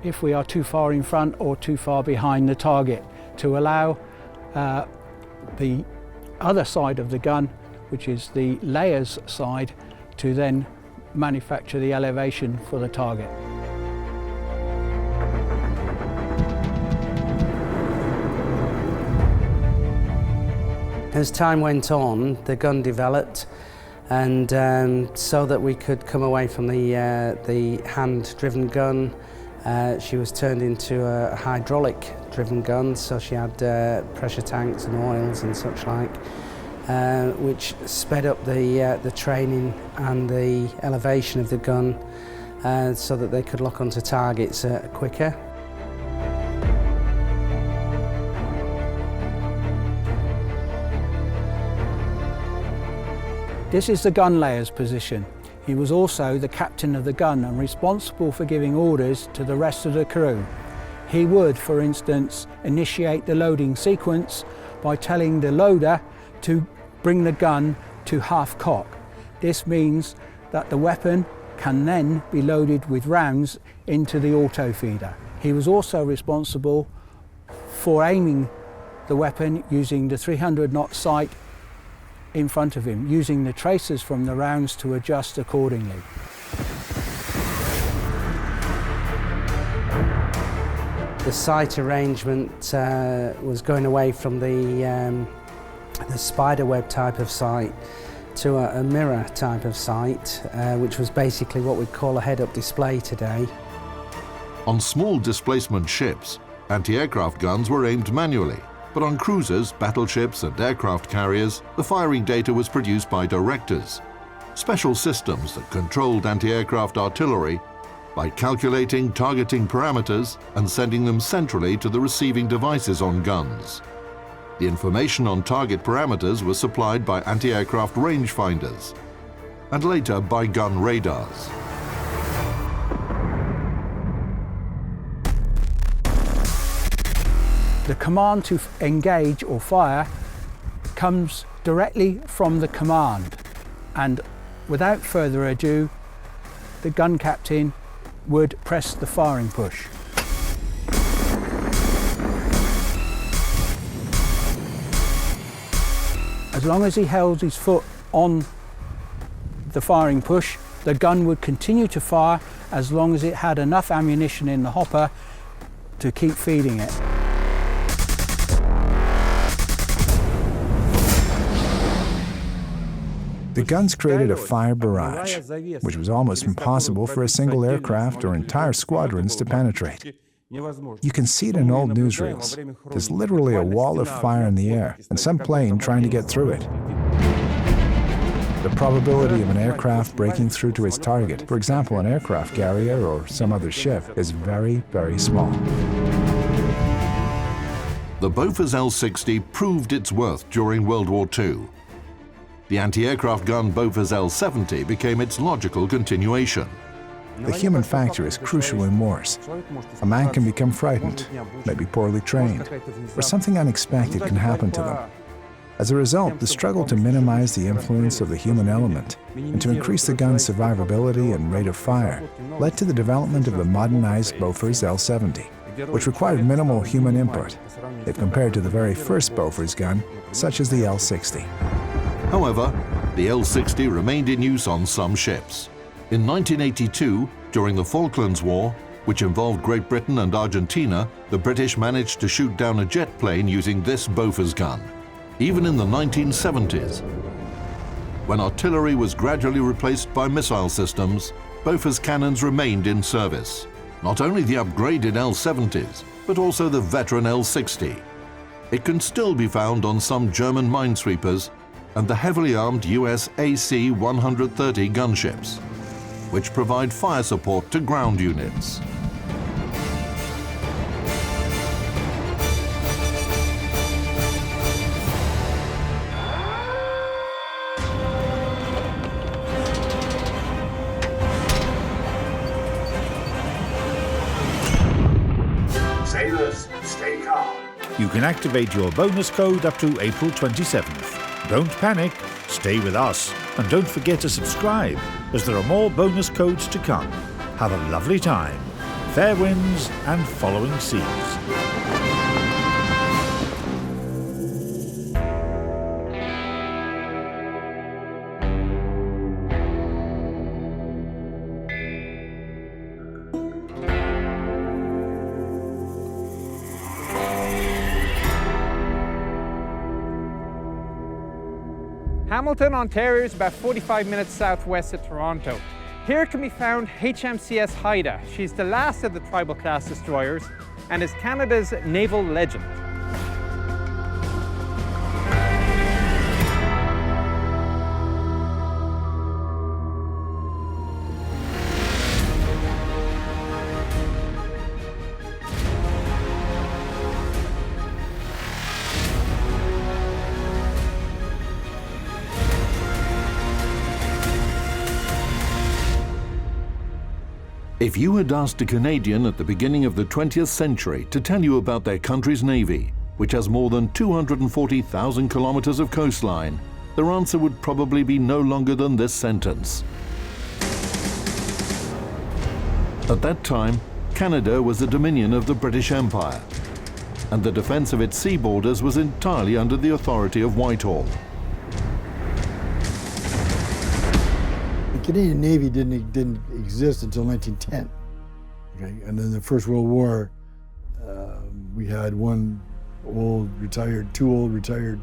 if we are too far in front or too far behind the target, to allow the other side of the gun, which is the layers side, to then manufacture the elevation for the target. As time went on, the gun developed, and so that we could come away from the hand-driven gun, she was turned into a hydraulic-driven gun, so she had pressure tanks and oils and such like. Which sped up the training and the elevation of the gun so that they could lock onto targets quicker. This is the gun layer's position. He was also the captain of the gun and responsible for giving orders to the rest of the crew. He would, for instance, initiate the loading sequence by telling the loader to bring the gun to half cock. This means that the weapon can then be loaded with rounds into the auto feeder. He was also responsible for aiming the weapon using the 300-knot sight in front of him, using the tracers from the rounds to adjust accordingly. The sight arrangement was going away from the spiderweb type of sight to a mirror type of sight, which was basically what we'd call a head-up display today. On small displacement ships, Anti-aircraft guns were aimed manually, but on cruisers, battleships and aircraft carriers, the firing data was produced by directors, special systems that controlled anti-aircraft artillery by calculating targeting parameters and sending them centrally to the receiving devices on guns. The information on target parameters was supplied by anti-aircraft rangefinders and later by gun radars. The command to engage or fire comes directly from the command, and without further ado, the gun captain would press the firing push. As long as he held his foot on the firing push, the gun would continue to fire as long as it had enough ammunition in the hopper to keep feeding it. The guns created a fire barrage, which was almost impossible for a single aircraft or entire squadrons to penetrate. You can see it in old newsreels. There's literally a wall of fire in the air, and some plane trying to get through it. The probability of an aircraft breaking through to its target, for example an aircraft carrier or some other ship, is very, very small. The Bofors L-60 proved its worth during World War II. The anti-aircraft gun Bofors L-70 became its logical continuation. The human factor is crucial in wars. A man can become frightened, maybe poorly trained, or something unexpected can happen to them. As a result, the struggle to minimize the influence of the human element and to increase the gun's survivability and rate of fire led to the development of the modernized Bofors L-70, which required minimal human input if compared to the very first Bofors gun, such as the L-60. However, the L-60 remained in use on some ships. In 1982, during the Falklands War, which involved Great Britain and Argentina, the British managed to shoot down a jet plane using this Bofors gun. Even in the 1970s, when artillery was gradually replaced by missile systems, Bofors cannons remained in service. Not only the upgraded L-70s, but also the veteran L-60. It can still be found on some German minesweepers and the heavily armed US AC-130 gunships, which provide fire support to ground units. Sailors, stay calm. You can activate your bonus code up to April 27th. Don't panic, stay with us, and don't forget to subscribe, as there are more bonus codes to come. Have a lovely time. Fair winds and following seas. Hamilton, Ontario is about 45 minutes southwest of Toronto. Here can be found HMCS Haida. She's the last of the tribal class destroyers and is Canada's Naval Legend. If you had asked a Canadian at the beginning of the 20th century to tell you about their country's navy, which has more than 240,000 kilometers of coastline, their answer would probably be no longer than this sentence. At that time, Canada was the dominion of the British Empire, and the defense of its sea borders was entirely under the authority of Whitehall. The Canadian Navy didn't exist until 1910. Okay, and then the First World War, we had two old retired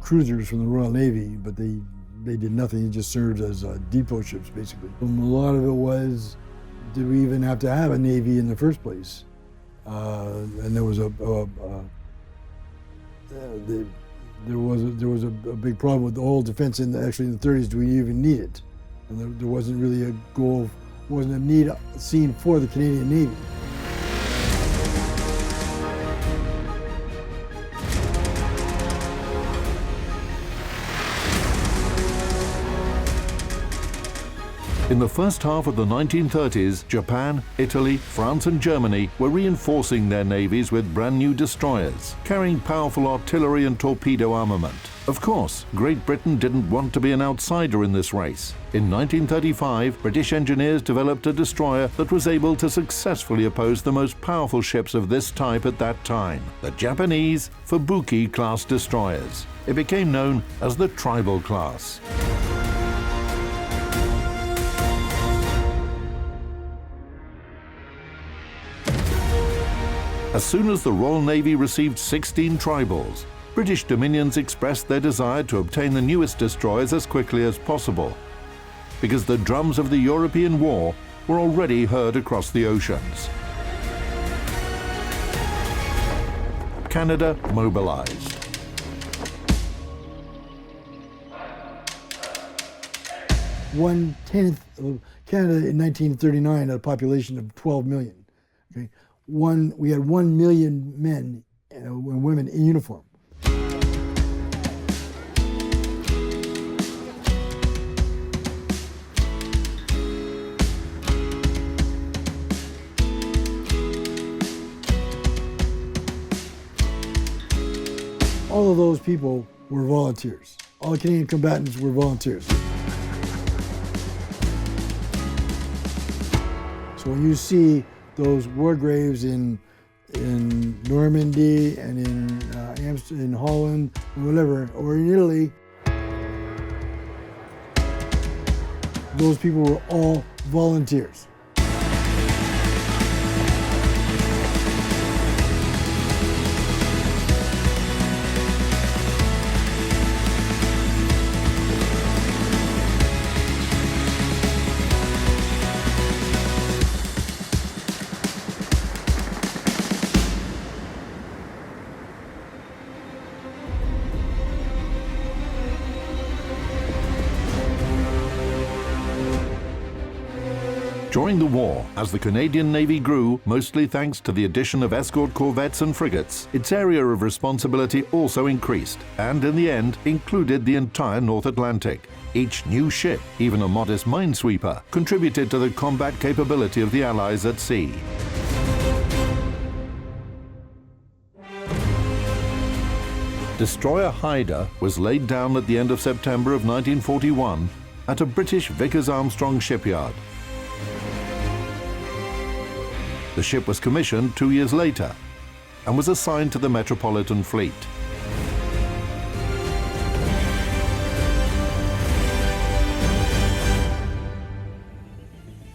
cruisers from the Royal Navy, but they did nothing. It just served as depot ships, basically. And a lot of it was, did we even have to have a Navy in the first place? and there was a big problem with the whole defense actually in the 30s. Do we even need it? And there wasn't really a goal, wasn't a need seen for the Canadian Navy. In the first half of the 1930s, Japan, Italy, France and Germany were reinforcing their navies with brand new destroyers, carrying powerful artillery and torpedo armament. Of course, Great Britain didn't want to be an outsider in this race. In 1935, British engineers developed a destroyer that was able to successfully oppose the most powerful ships of this type at that time, the Japanese Fubuki-class destroyers. It became known as the Tribal class. As soon as the Royal Navy received 16 tribals, British dominions expressed their desire to obtain the newest destroyers as quickly as possible, because the drums of the European war were already heard across the oceans. Canada mobilized. One-tenth of Canada in 1939 had a population of 12 million. Okay? We had 1 million men and women in uniform. All of those people were volunteers. All the Canadian combatants were volunteers. So when you see those war graves in Normandy and in Amsterdam, in Holland, or whatever, or in Italy, those people were all volunteers. During the war, as the Canadian Navy grew, mostly thanks to the addition of escort corvettes and frigates, its area of responsibility also increased, and in the end included the entire North Atlantic. Each new ship, even a modest minesweeper, contributed to the combat capability of the Allies at sea. Destroyer Haida was laid down at the end of September of 1941 at a British Vickers Armstrong shipyard. The ship was commissioned 2 years later and was assigned to the Metropolitan Fleet.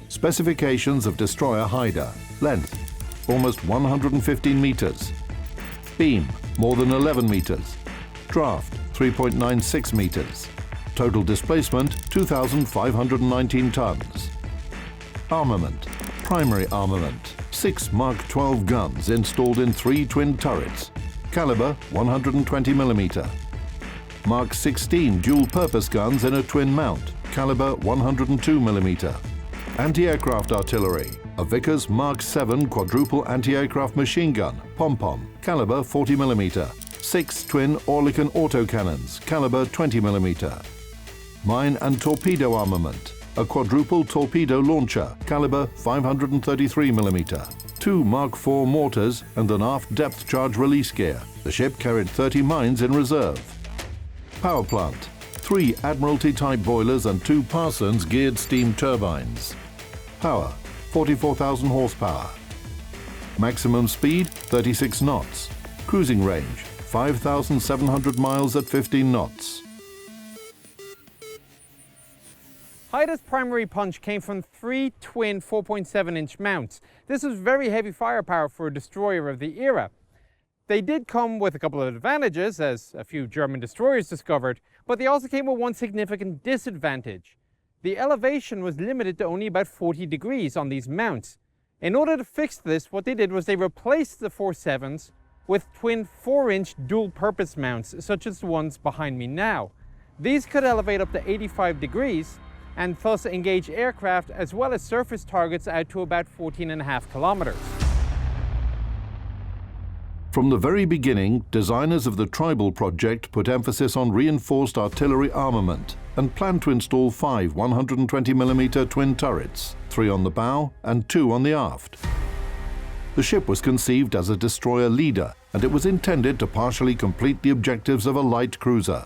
Specifications of destroyer Haida: length, almost 115 meters. Beam, more than 11 meters. Draft, 3.96 meters. Total displacement, 2,519 tons. Armament: primary armament, 6 Mark 12 guns installed in 3 twin turrets, caliber 120 mm. Mark 16 dual-purpose guns in a twin mount, caliber 102 mm. Anti-aircraft artillery, a Vickers Mark 7 quadruple anti-aircraft machine gun, pom-pom, caliber 40 mm. 6 twin Oerlikon autocannons, caliber 20 mm. Mine and torpedo armament, a quadruple torpedo launcher, caliber 533 mm. 2 Mark IV mortars and an aft depth charge release gear. The ship carried 30 mines in reserve. Power plant: 3 Admiralty-type boilers and 2 Parsons geared steam turbines. Power: 44,000 horsepower. Maximum speed: 36 knots. Cruising range: 5,700 miles at 15 knots. Haida's primary punch came from 3 twin 4.7-inch mounts. This was very heavy firepower for a destroyer of the era. They did come with a couple of advantages, as a few German destroyers discovered, but they also came with one significant disadvantage. The elevation was limited to only about 40 degrees on these mounts. In order to fix this, what they did was they replaced the 47s with twin 4-inch dual-purpose mounts, such as the ones behind me now. These could elevate up to 85 degrees and thus engage aircraft as well as surface targets out to about 14.5 kilometers. From the very beginning, designers of the Tribal project put emphasis on reinforced artillery armament and planned to install 5 120mm twin turrets, 3 on the bow and 2 on the aft. The ship was conceived as a destroyer leader, and it was intended to partially complete the objectives of a light cruiser,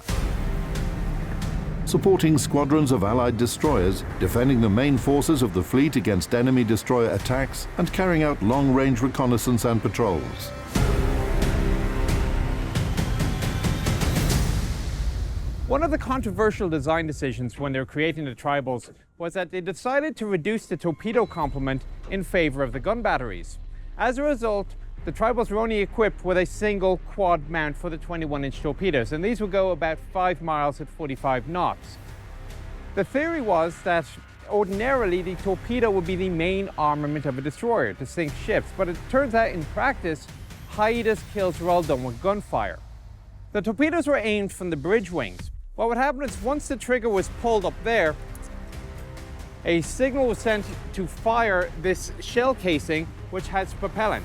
supporting squadrons of Allied destroyers, defending the main forces of the fleet against enemy destroyer attacks, and carrying out long-range reconnaissance and patrols. One of the controversial design decisions when they were creating the Tribals was that they decided to reduce the torpedo complement in favor of the gun batteries. As a result, the Tribals were only equipped with a single quad mount for the 21-inch torpedoes, and these would go about 5 miles at 45 knots. The theory was that ordinarily the torpedo would be the main armament of a destroyer to sink ships, but it turns out in practice, Haida's kills were all done with gunfire. The torpedoes were aimed from the bridge wings. What would happen is once the trigger was pulled up there, a signal was sent to fire this shell casing, which has propellant.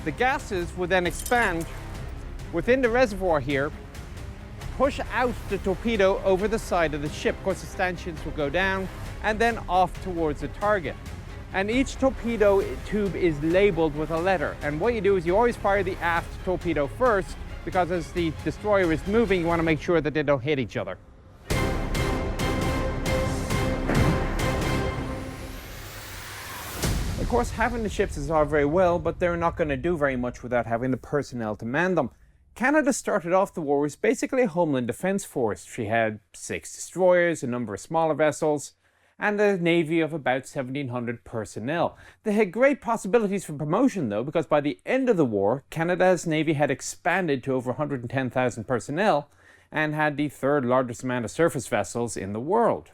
The gases would then expand within the reservoir here, push out the torpedo over the side of the ship. Of course, the stanchions will go down and then off towards the target. And each torpedo tube is labeled with a letter. And what you do is you always fire the aft torpedo first, because as the destroyer is moving, you want to make sure that they don't hit each other. Of course, having the ships is all very well, but they're not going to do very much without having the personnel to man them. Canada started off the war as basically a homeland defense force. She had 6 destroyers, a number of smaller vessels, and a navy of about 1,700 personnel. They had great possibilities for promotion though, because by the end of the war, Canada's navy had expanded to over 110,000 personnel and had the 3rd largest amount of surface vessels in the world.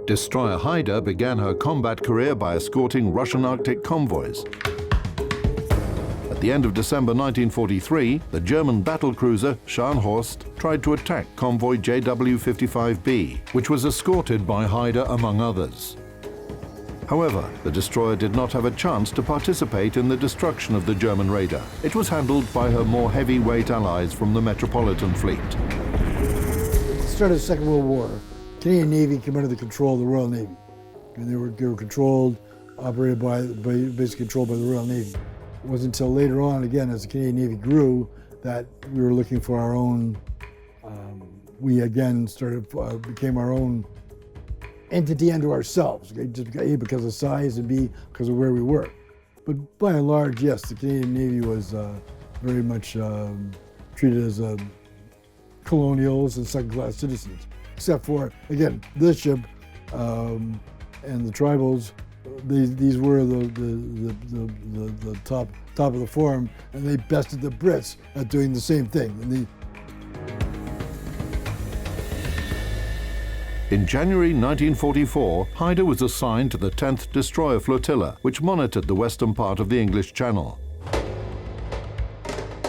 Destroyer Haida began her combat career by escorting Russian Arctic convoys. At the end of December 1943, the German battlecruiser Scharnhorst tried to attack convoy JW-55B, which was escorted by Haida among others. However, the destroyer did not have a chance to participate in the destruction of the German raider. It was handled by her more heavyweight allies from the Metropolitan Fleet. At the start of the Second World War, the Canadian Navy came under the control of the Royal Navy. And they were controlled, operated basically controlled by the Royal Navy. It wasn't until later on, again, as the Canadian Navy grew, that we were looking for our own, we again became our own entity unto ourselves, okay? Just A, because of size, and B, because of where we were. But by and large, yes, the Canadian Navy was very much treated as colonials and second-class citizens, except for, again, this ship and the Tribals. These were the top of the form, and they bested the Brits at doing the same thing. In January 1944, Haida was assigned to the 10th Destroyer Flotilla, which monitored the western part of the English Channel.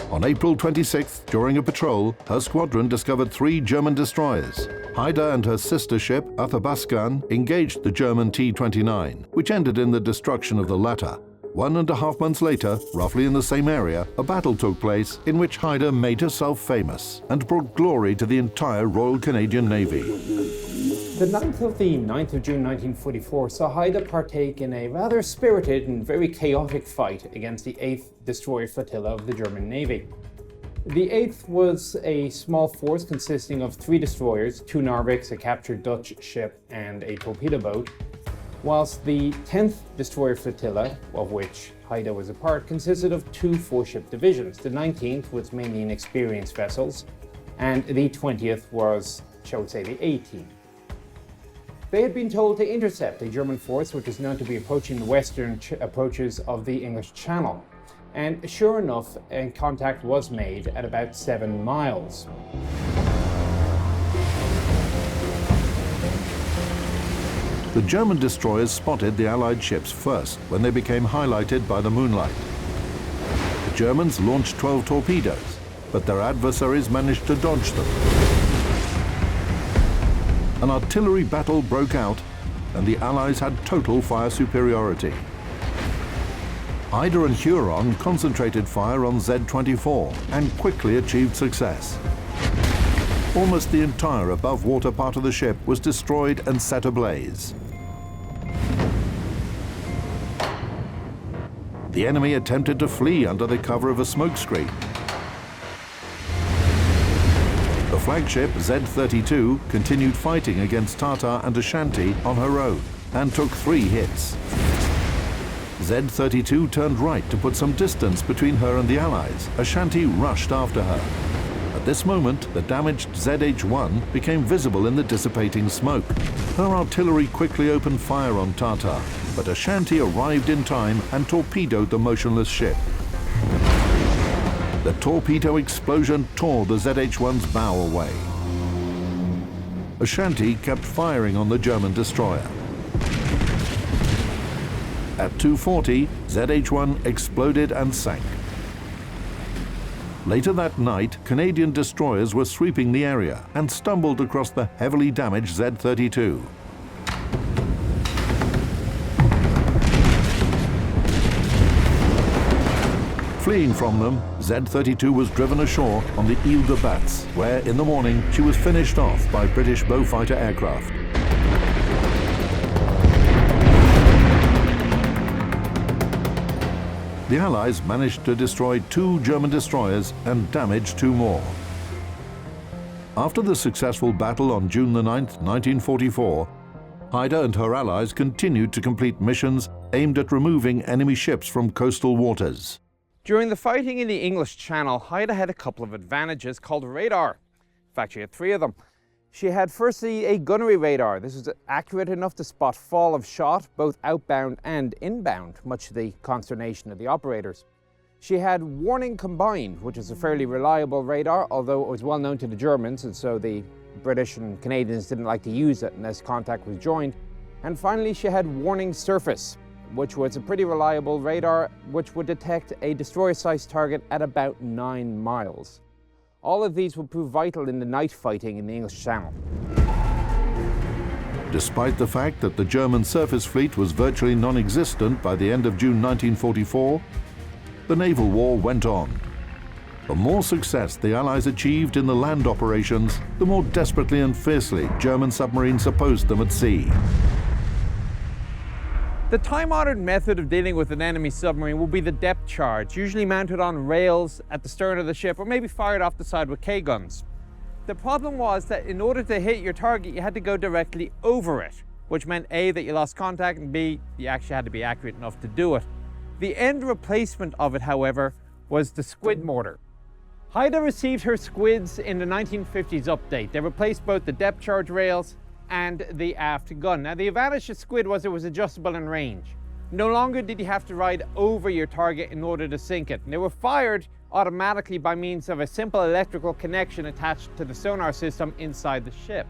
On April 26th, during a patrol, her squadron discovered 3 German destroyers. Haida and her sister ship, Athabaskan, engaged the German T-29, which ended in the destruction of the latter. 1.5 months later, roughly in the same area, a battle took place in which Haida made herself famous and brought glory to the entire Royal Canadian Navy. The 9th of June 1944 saw Haida partake in a rather spirited and very chaotic fight against the 8th Destroyer Flotilla of the German Navy. The 8th was a small force consisting of 3 destroyers, 2 Narviks, a captured Dutch ship, and a torpedo boat, whilst the 10th Destroyer Flotilla, of which Haida was a part, consisted of 2 4-ship divisions. The 19th was mainly inexperienced vessels, and the 20th was, shall we say, the 18th. They had been told to intercept a German force which was known to be approaching the western approaches of the English Channel. And sure enough, contact was made at about 7 miles. The The German destroyers spotted the Allied ships first when they became highlighted by the moonlight. The Germans launched 12 torpedoes, but their adversaries managed to dodge them. An artillery battle broke out, and the Allies had total fire superiority. Haida and Huron concentrated fire on Z-24 and quickly achieved success. Almost the entire above-water part of the ship was destroyed and set ablaze. The enemy attempted to flee under the cover of a smokescreen. The flagship Z-32 continued fighting against Tartar and Ashanti on her own and took 3 hits. Z-32 turned right to put some distance between her and the Allies. Ashanti rushed after her. At this moment, the damaged ZH-1 became visible in the dissipating smoke. Her artillery quickly opened fire on Tartar, but Ashanti arrived in time and torpedoed the motionless ship. The torpedo explosion tore the ZH-1's bow away. Ashanti kept firing on the German destroyer. At 2:40, ZH-1 exploded and sank. Later that night, Canadian destroyers were sweeping the area and stumbled across the heavily damaged Z-32. Fleeing from them, Z-32 was driven ashore on the Ile de Batz, where in the morning she was finished off by British Beaufighter aircraft. The Allies managed to destroy 2 German destroyers and damage 2 more. After the successful battle on June 9, 1944, Haida and her allies continued to complete missions aimed at removing enemy ships from coastal waters. During the fighting in the English Channel, Haida had a couple of advantages called radar. In fact, she had 3 of them. She had firstly a gunnery radar. This was accurate enough to spot fall of shot, both outbound and inbound, much to the consternation of the operators. She had warning combined, which is a fairly reliable radar, although it was well known to the Germans, and so the British and Canadians didn't like to use it unless contact was joined. And finally, she had warning surface, which was a pretty reliable radar which would detect a destroyer-sized target at about 9 miles. All of these would prove vital in the night fighting in the English Channel. Despite the fact that the German surface fleet was virtually non-existent by the end of June 1944, the naval war went on. The more success the Allies achieved in the land operations, the more desperately and fiercely German submarines opposed them at sea. The time-honored method of dealing with an enemy submarine will be the depth charge, usually mounted on rails at the stern of the ship or maybe fired off the side with K-guns. The problem was that in order to hit your target, you had to go directly over it, which meant A, that you lost contact, and B, you actually had to be accurate enough to do it. The end replacement of it, however, was the squid mortar. Haida received her squids in the 1950s update. They replaced both the depth charge rails and the aft gun. Now, the advantage of squid was it was adjustable in range. No longer did you have to ride over your target in order to sink it. And they were fired automatically by means of a simple electrical connection attached to the sonar system inside the ship.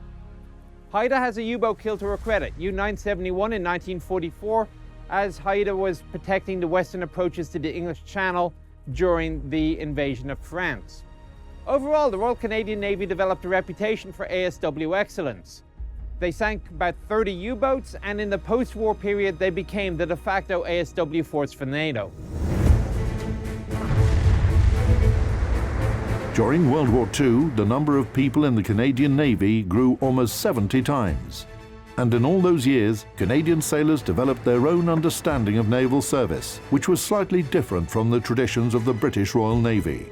Haida has a U-boat kill to her credit, U-971 in 1944, as Haida was protecting the western approaches to the English Channel during the invasion of France. Overall, the Royal Canadian Navy developed a reputation for ASW excellence. They sank about 30 U-boats, and in the post-war period, they became the de facto ASW force for NATO. During World War II, the number of people in the Canadian Navy grew almost 70 times. And in all those years, Canadian sailors developed their own understanding of naval service, which was slightly different from the traditions of the British Royal Navy.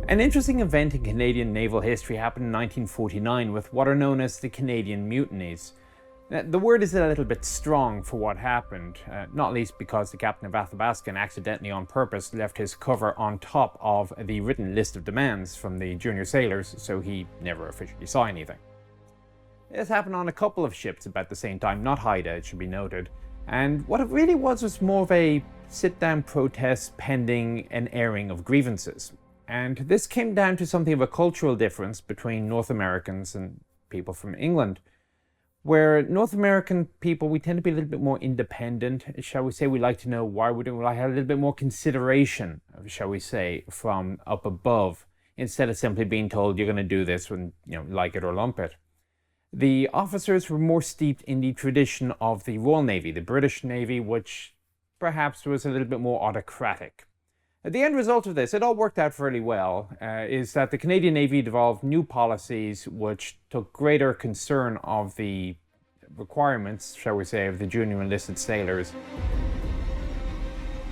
An interesting event in Canadian naval history happened in 1949 with what are known as the Canadian Mutinies. Now, the word is a little bit strong for what happened, not least because the captain of Athabaskan accidentally on purpose left his cover on top of the written list of demands from the junior sailors, so he never officially saw anything. This happened on a couple of ships about the same time, not Haida, it should be noted, and what it really was more of a sit-down protest pending an airing of grievances. And this came down to something of a cultural difference between North Americans and people from England. Where North American people, we tend to be a little bit more independent, shall we say. We like to know why we're doing it. We like to have a little bit more consideration, shall we say, from up above, instead of simply being told you're going to do this when, like it or lump it. The officers were more steeped in the tradition of the Royal Navy, the British Navy, which perhaps was a little bit more autocratic. The end result of this, it all worked out fairly well, is that the Canadian Navy developed new policies which took greater concern of the requirements, shall we say, of the junior enlisted sailors.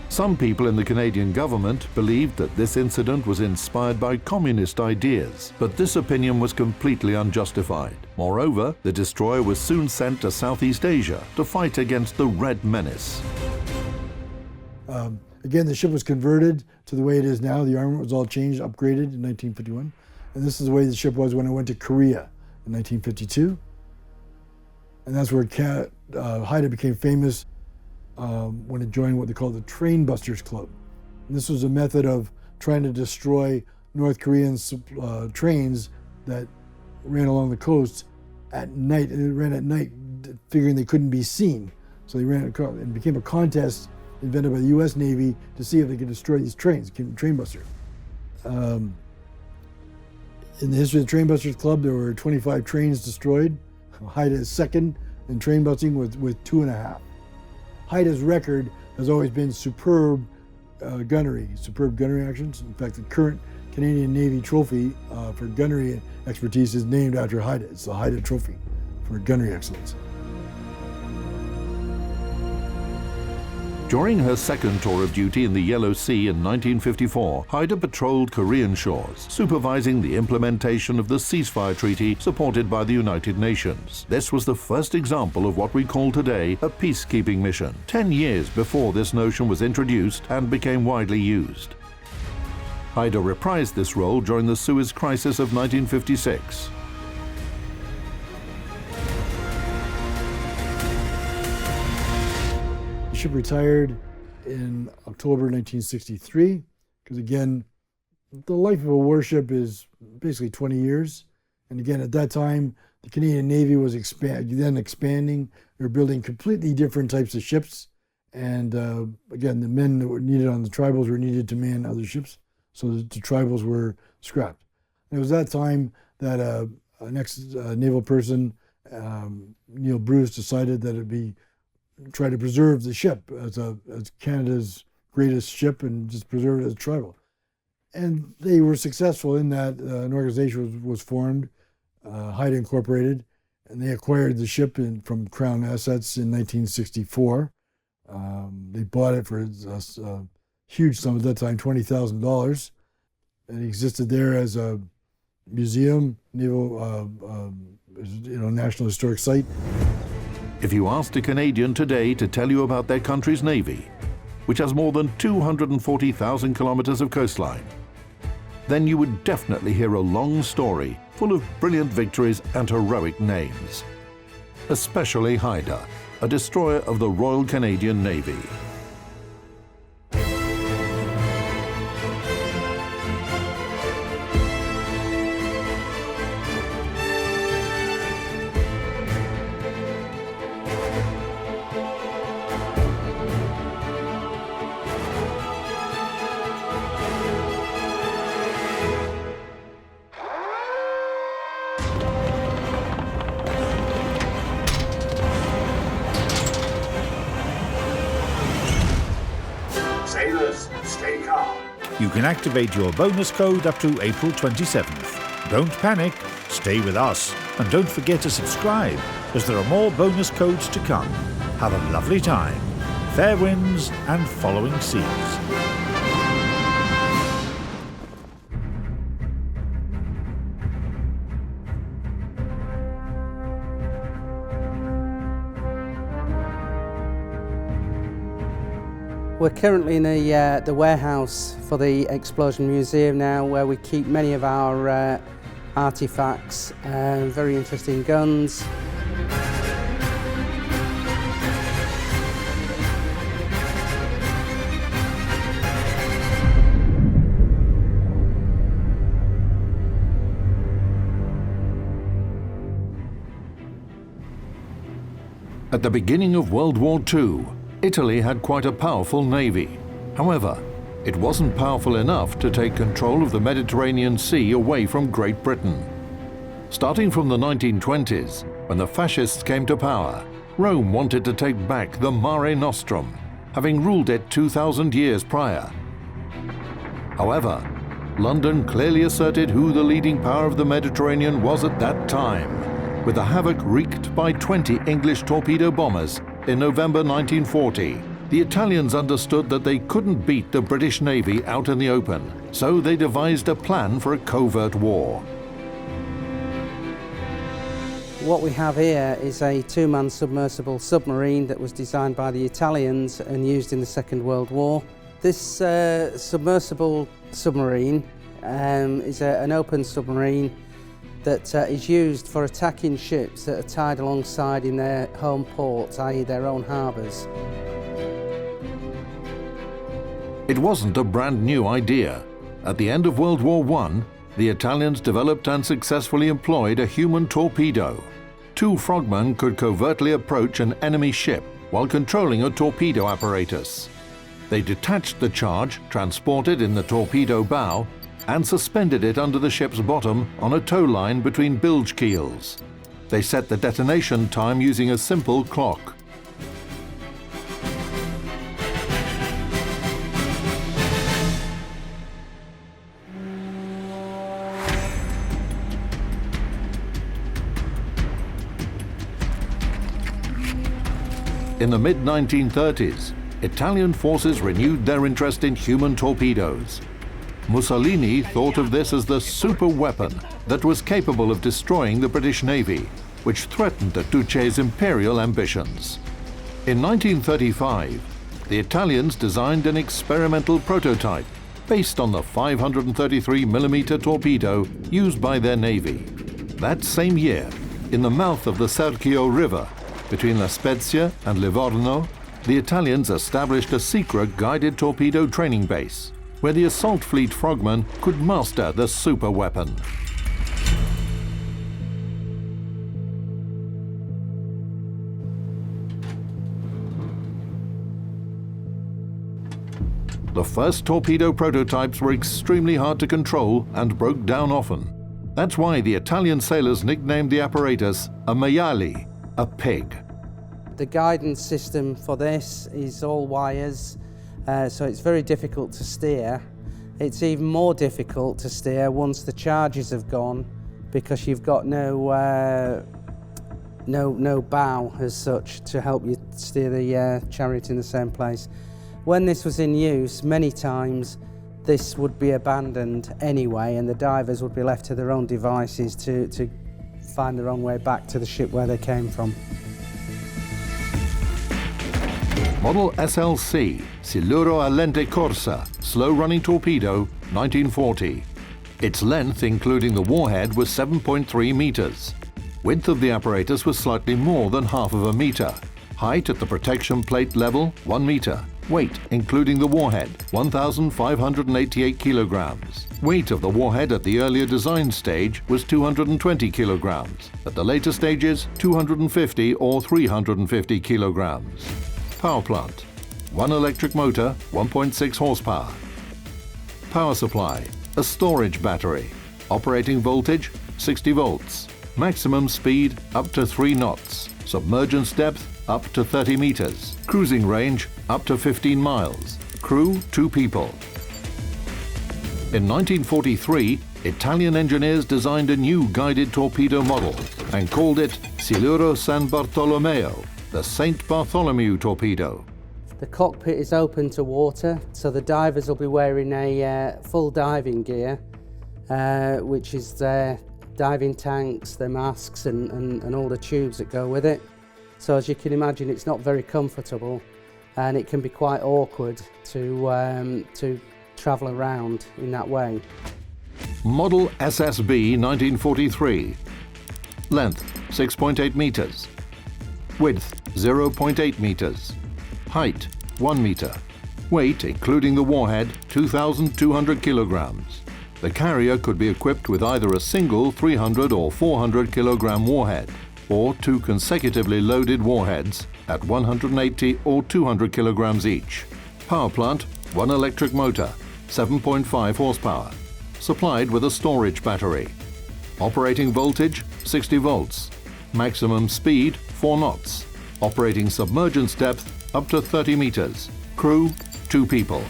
Some people in the Canadian government believed that this incident was inspired by communist ideas, but this opinion was completely unjustified. Moreover, the destroyer was soon sent to Southeast Asia to fight against the Red Menace. Again, the ship was converted to the way it is now. The armament was all changed, upgraded in 1951. And this is the way the ship was when it went to Korea in 1952. And that's where Haida became famous when it joined what they call the Train Busters Club. And this was a method of trying to destroy North Korean trains that ran along the coast at night. And it ran at night, figuring they couldn't be seen. So they ran it became a contest invented by the U.S. Navy to see if they could destroy these trains, train busters. In the history of the Train Busters Club, there were 25 trains destroyed. Haida is second in train busting with 2.5. Haida's record has always been superb gunnery actions. In fact, the current Canadian Navy trophy for gunnery expertise is named after Haida. It's the Haida Trophy for gunnery excellence. During her second tour of duty in the Yellow Sea in 1954, Haida patrolled Korean shores, supervising the implementation of the ceasefire treaty supported by the United Nations. This was the first example of what we call today a peacekeeping mission, 10 years before this notion was introduced and became widely used. Haida reprised this role during the Suez Crisis of 1956. The ship retired in October 1963, because again, the life of a warship is basically 20 years. And again, at that time, the Canadian Navy was expanding. They were building completely different types of ships. And again, the men that were needed on the tribals were needed to man other ships. So the tribals were scrapped. And it was that time that an ex-naval person, Neil Bruce, decided that it'd be try to preserve the ship as Canada's greatest ship and just preserve it as a tribal. And they were successful in that. An organization was formed, Haida Incorporated, and they acquired the ship from Crown Assets in 1964. They bought it for a huge sum at that time, $20,000. And it existed there as a museum, naval, National Historic Site. If you asked a Canadian today to tell you about their country's Navy, which has more than 240,000 kilometers of coastline, then you would definitely hear a long story full of brilliant victories and heroic names. Especially Haida, a destroyer of the Royal Canadian Navy. Sailors, stay calm. You can activate your bonus code up to April 27th. Don't panic, stay with us, and don't forget to subscribe, as there are more bonus codes to come. Have a lovely time. Fair winds and following seas. We're currently in the warehouse for the Explosion Museum now, where we keep many of our artifacts, very interesting guns. At the beginning of World War II, Italy had quite a powerful navy. However, it wasn't powerful enough to take control of the Mediterranean Sea away from Great Britain. Starting from the 1920s, when the fascists came to power, Rome wanted to take back the Mare Nostrum, having ruled it 2,000 years prior. However, London clearly asserted who the leading power of the Mediterranean was at that time, with the havoc wreaked by 20 English torpedo bombers in November 1940. The Italians understood that they couldn't beat the British Navy out in the open, so they devised a plan for a covert war. What we have here is a two-man submersible submarine that was designed by the Italians and used in the Second World War. This submersible submarine is an open submarine that is used for attacking ships that are tied alongside in their home ports, i.e. their own harbours. It wasn't a brand new idea. At the end of World War I, the Italians developed and successfully employed a human torpedo. Two frogmen could covertly approach an enemy ship while controlling a torpedo apparatus. They detached the charge, transported in the torpedo bow, and suspended it under the ship's bottom on a tow line between bilge keels. They set the detonation time using a simple clock. In the mid-1930s, Italian forces renewed their interest in human torpedoes. Mussolini thought of this as the super weapon that was capable of destroying the British Navy, which threatened the Duce's imperial ambitions. In 1935, the Italians designed an experimental prototype based on the 533mm torpedo used by their navy. That same year, in the mouth of the Serchio River, between La Spezia and Livorno, the Italians established a secret guided torpedo training base, where the assault fleet frogmen could master the super weapon. The first torpedo prototypes were extremely hard to control and broke down often. That's why the Italian sailors nicknamed the apparatus a Maiale, a pig. The guidance system for this is all wires, so it's very difficult to steer. It's even more difficult to steer once the charges have gone, because you've got no bow as such to help you steer the chariot in the same place. When this was in use, many times this would be abandoned anyway, and the divers would be left to their own devices to find their own way back to the ship where they came from. Model SLC, Siluro a lente corsa, slow-running torpedo, 1940. Its length, including the warhead, was 7.3 meters. Width of the apparatus was slightly more than half of a meter. Height at the protection plate level, 1 meter. Weight, including the warhead, 1,588 kilograms. Weight of the warhead at the earlier design stage was 220 kilograms. At the later stages, 250 or 350 kilograms. Power plant, 1 electric motor, 1.6 horsepower. Power supply, a storage battery. Operating voltage, 60 volts. Maximum speed, up to 3 knots. Submergence depth, up to 30 meters. Cruising range, up to 15 miles. Crew, 2 people. In 1943, Italian engineers designed a new guided torpedo model and called it Siluro San Bartolomeo, the St. Bartholomew torpedo. The cockpit is open to water, so the divers will be wearing a full diving gear, which is their diving tanks, their masks and all the tubes that go with it. So as you can imagine, it's not very comfortable, and it can be quite awkward to travel around in that way. Model SSB 1943. Length, 6.8 meters. Width, 0.8 meters. Height, 1 meter. Weight, including the warhead, 2,200 kilograms. The carrier could be equipped with either a single 300 or 400 kilogram warhead. or 2 consecutively loaded warheads at 180 or 200 kilograms each. Power plant, 1 electric motor, 7.5 horsepower, supplied with a storage battery. Operating voltage, 60 volts. Maximum speed, 4 knots. Operating submergence depth, up to 30 meters. Crew, 2 people.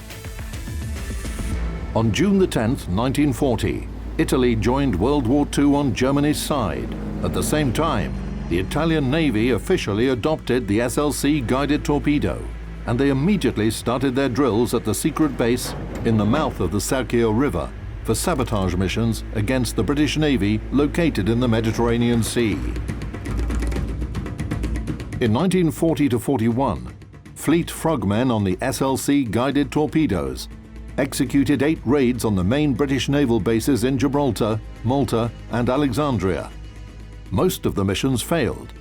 On June the 10th, 1940, Italy joined World War II on Germany's side. At the same time, the Italian Navy officially adopted the SLC guided torpedo, and they immediately started their drills at the secret base in the mouth of the Serchio River for sabotage missions against the British Navy located in the Mediterranean Sea. In 1940 to 41, fleet frogmen on the SLC guided torpedoes executed 8 raids on the main British naval bases in Gibraltar, Malta, and Alexandria. Most of the missions failed,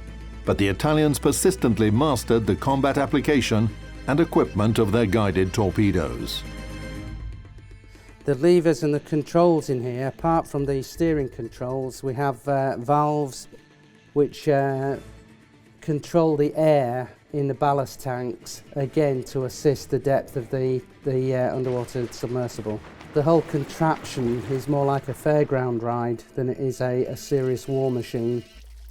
but the Italians persistently mastered the combat application and equipment of their guided torpedoes. The levers and the controls in here, apart from the steering controls, we have valves which control the air in the ballast tanks, again to assist the depth of the underwater submersible. The whole contraption is more like a fairground ride than it is a serious war machine.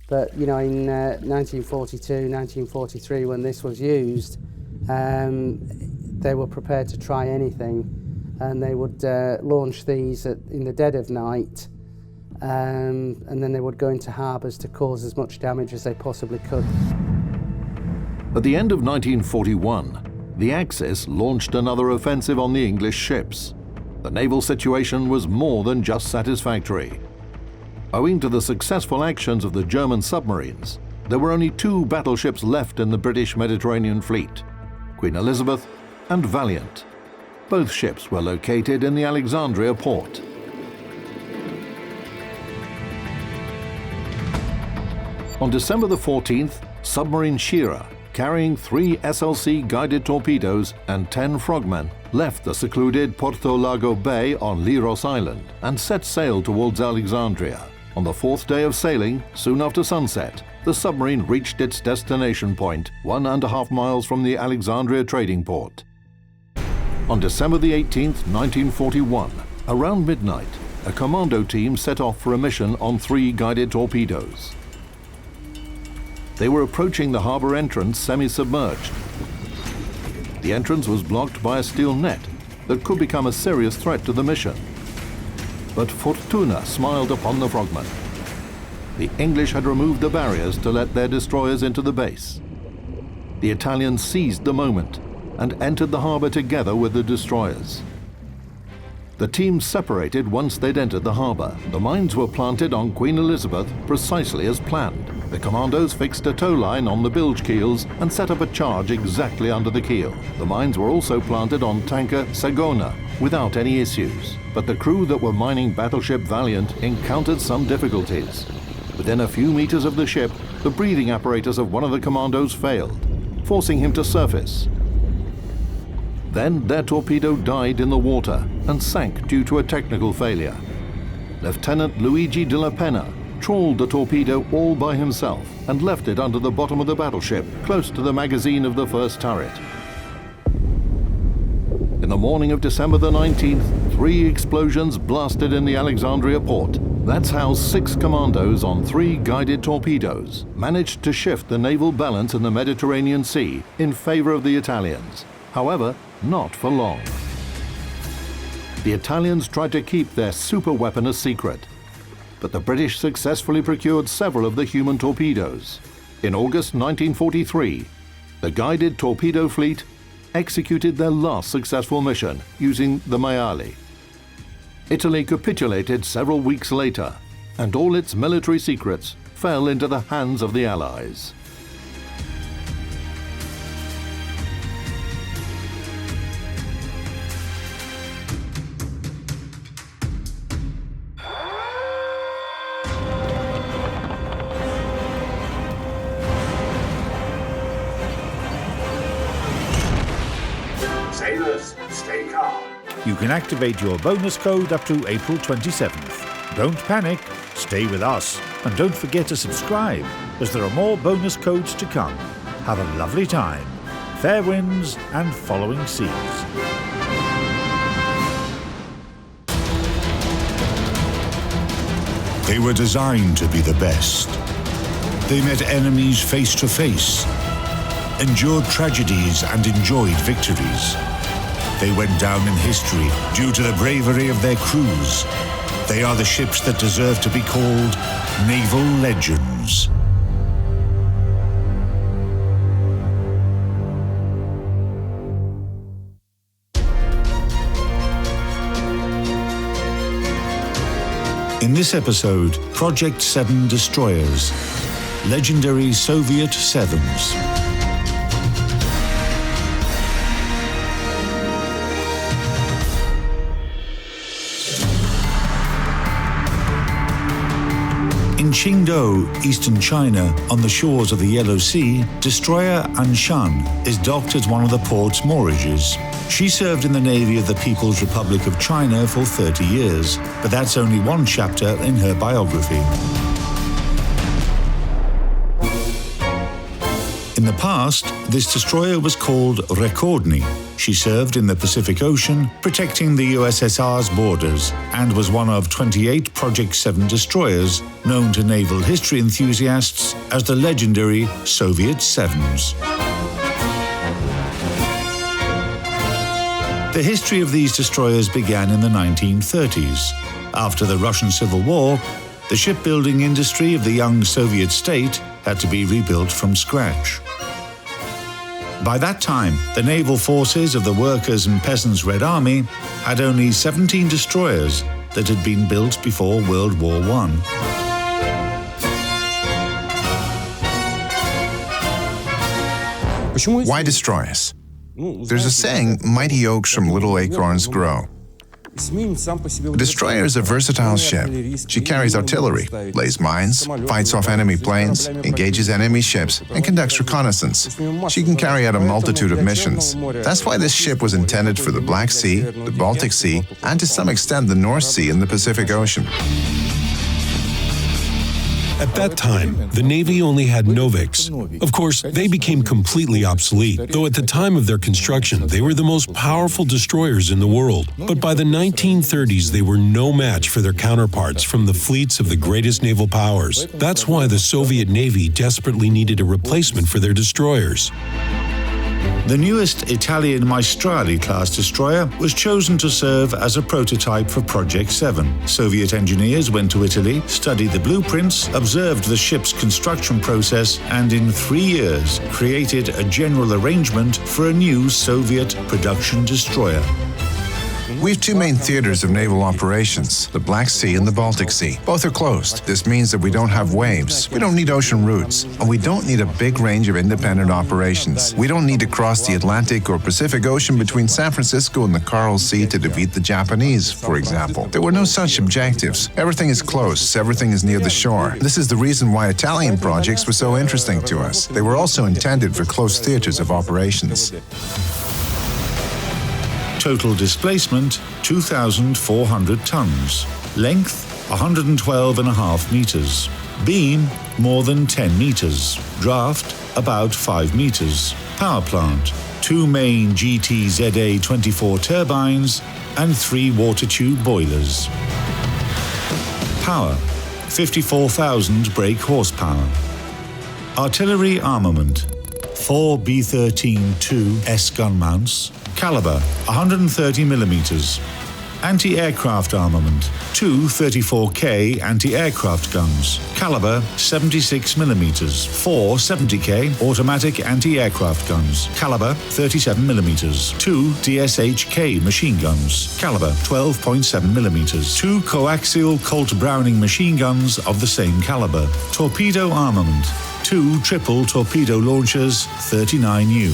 But you know, in 1942, 1943, when this was used, they were prepared to try anything, and they would launch these in the dead of night, and then they would go into harbours to cause as much damage as they possibly could. At the end of 1941, the Axis launched another offensive on the English ships. The naval situation was more than just satisfactory. Owing to the successful actions of the German submarines, there were only 2 battleships left in the British Mediterranean fleet, Queen Elizabeth and Valiant. Both ships were located in the Alexandria port. On December the 14th, submarine Shira, carrying 3 SLC guided torpedoes and 10 frogmen, left the secluded Porto Lago Bay on Liros Island and set sail towards Alexandria. On the 4th day of sailing, soon after sunset, the submarine reached its destination point, 1.5 miles from the Alexandria trading port. On December the 18th, 1941, around midnight, a commando team set off for a mission on 3 guided torpedoes. They were approaching the harbor entrance semi-submerged. The entrance was blocked by a steel net that could become a serious threat to the mission. But Fortuna smiled upon the frogmen. The English had removed the barriers to let their destroyers into the base. The Italians seized the moment and entered the harbor together with the destroyers. The teams separated once they'd entered the harbor. The mines were planted on Queen Elizabeth precisely as planned. The commandos fixed a tow line on the bilge keels and set up a charge exactly under the keel. The mines were also planted on tanker Sagona without any issues. But the crew that were mining battleship Valiant encountered some difficulties. Within a few meters of the ship, the breathing apparatus of one of the commandos failed, forcing him to surface. Then their torpedo died in the water and sank due to a technical failure. Lieutenant Luigi de la Penna trawled the torpedo all by himself and left it under the bottom of the battleship, close to the magazine of the first turret. In the morning of December the 19th, 3 explosions blasted in the Alexandria port. That's how 6 commandos on 3 guided torpedoes managed to shift the naval balance in the Mediterranean Sea in favor of the Italians. However, not for long. The Italians tried to keep their superweapon a secret, but the British successfully procured several of the human torpedoes. In August 1943, the guided torpedo fleet executed their last successful mission using the Maiale. Italy capitulated several weeks later, and all its military secrets fell into the hands of the Allies. Sailors, stay calm. You can activate your bonus code up to April 27th. Don't panic, stay Stay with us and don't forget to subscribe, as there are more bonus codes to come. Have a lovely time. Fair winds and following seas. They were designed to be the best. They met enemies face to face, endured tragedies and enjoyed victories. They went down in history due to the bravery of their crews. They are the ships that deserve to be called Naval Legends. In this episode, Project 7 destroyers, legendary Soviet Sevens. In Qingdao, eastern China, on the shores of the Yellow Sea, destroyer Anshan is docked at one of the port's moorages. She served in the Navy of the People's Republic of China for 30 years, but that's only one chapter in her biography. In the past, this destroyer was called Rekordny. She served in the Pacific Ocean, protecting the USSR's borders, and was one of 28 Project 7 destroyers, known to naval history enthusiasts as the legendary Soviet Sevens. The history of these destroyers began in the 1930s. After the Russian Civil War, the shipbuilding industry of the young Soviet state had to be rebuilt from scratch. By that time, the naval forces of the Workers' and Peasants' Red Army had only 17 destroyers that had been built before World War I. Why destroyers? There's a saying, mighty oaks from little acorns grow. A destroyer is a versatile ship. She carries artillery, lays mines, fights off enemy planes, engages enemy ships, and conducts reconnaissance. She can carry out a multitude of missions. That's why this ship was intended for the Black Sea, the Baltic Sea, and to some extent the North Sea and the Pacific Ocean. At that time, the Navy only had Noviks. Of course, they became completely obsolete, though at the time of their construction, they were the most powerful destroyers in the world. But by the 1930s, they were no match for their counterparts from the fleets of the greatest naval powers. That's why the Soviet Navy desperately needed a replacement for their destroyers. The newest Italian Maiale-class destroyer was chosen to serve as a prototype for Project 7. Soviet engineers went to Italy, studied the blueprints, observed the ship's construction process, and in 3 years created a general arrangement for a new Soviet production destroyer. We have two main theaters of naval operations, the Black Sea and the Baltic Sea. Both are closed. This means that we don't have waves, we don't need ocean routes, and we don't need a big range of independent operations. We don't need to cross the Atlantic or Pacific Ocean between San Francisco and the Coral Sea to defeat the Japanese, for example. There were no such objectives. Everything is close, everything is near the shore. This is the reason why Italian projects were so interesting to us. They were also intended for close theaters of operations. Total displacement, 2,400 tons. Length, 112.5 meters. Beam, more than 10 meters. Draft, about 5 meters. Power plant, 2 main GTZA-24 turbines and 3 water tube boilers. Power, 54,000 brake horsepower. Artillery armament, 4 B-13-2S gun mounts. Caliber, 130 millimeters. Anti-aircraft armament, 2 34K anti-aircraft guns. Caliber, 76 millimeters. 4 70K automatic anti-aircraft guns. Caliber, 37 millimeters. 2 DSHK machine guns. Caliber, 12.7 millimeters. 2 coaxial Colt Browning machine guns of the same caliber. Torpedo armament, 2 triple torpedo launchers, 39U.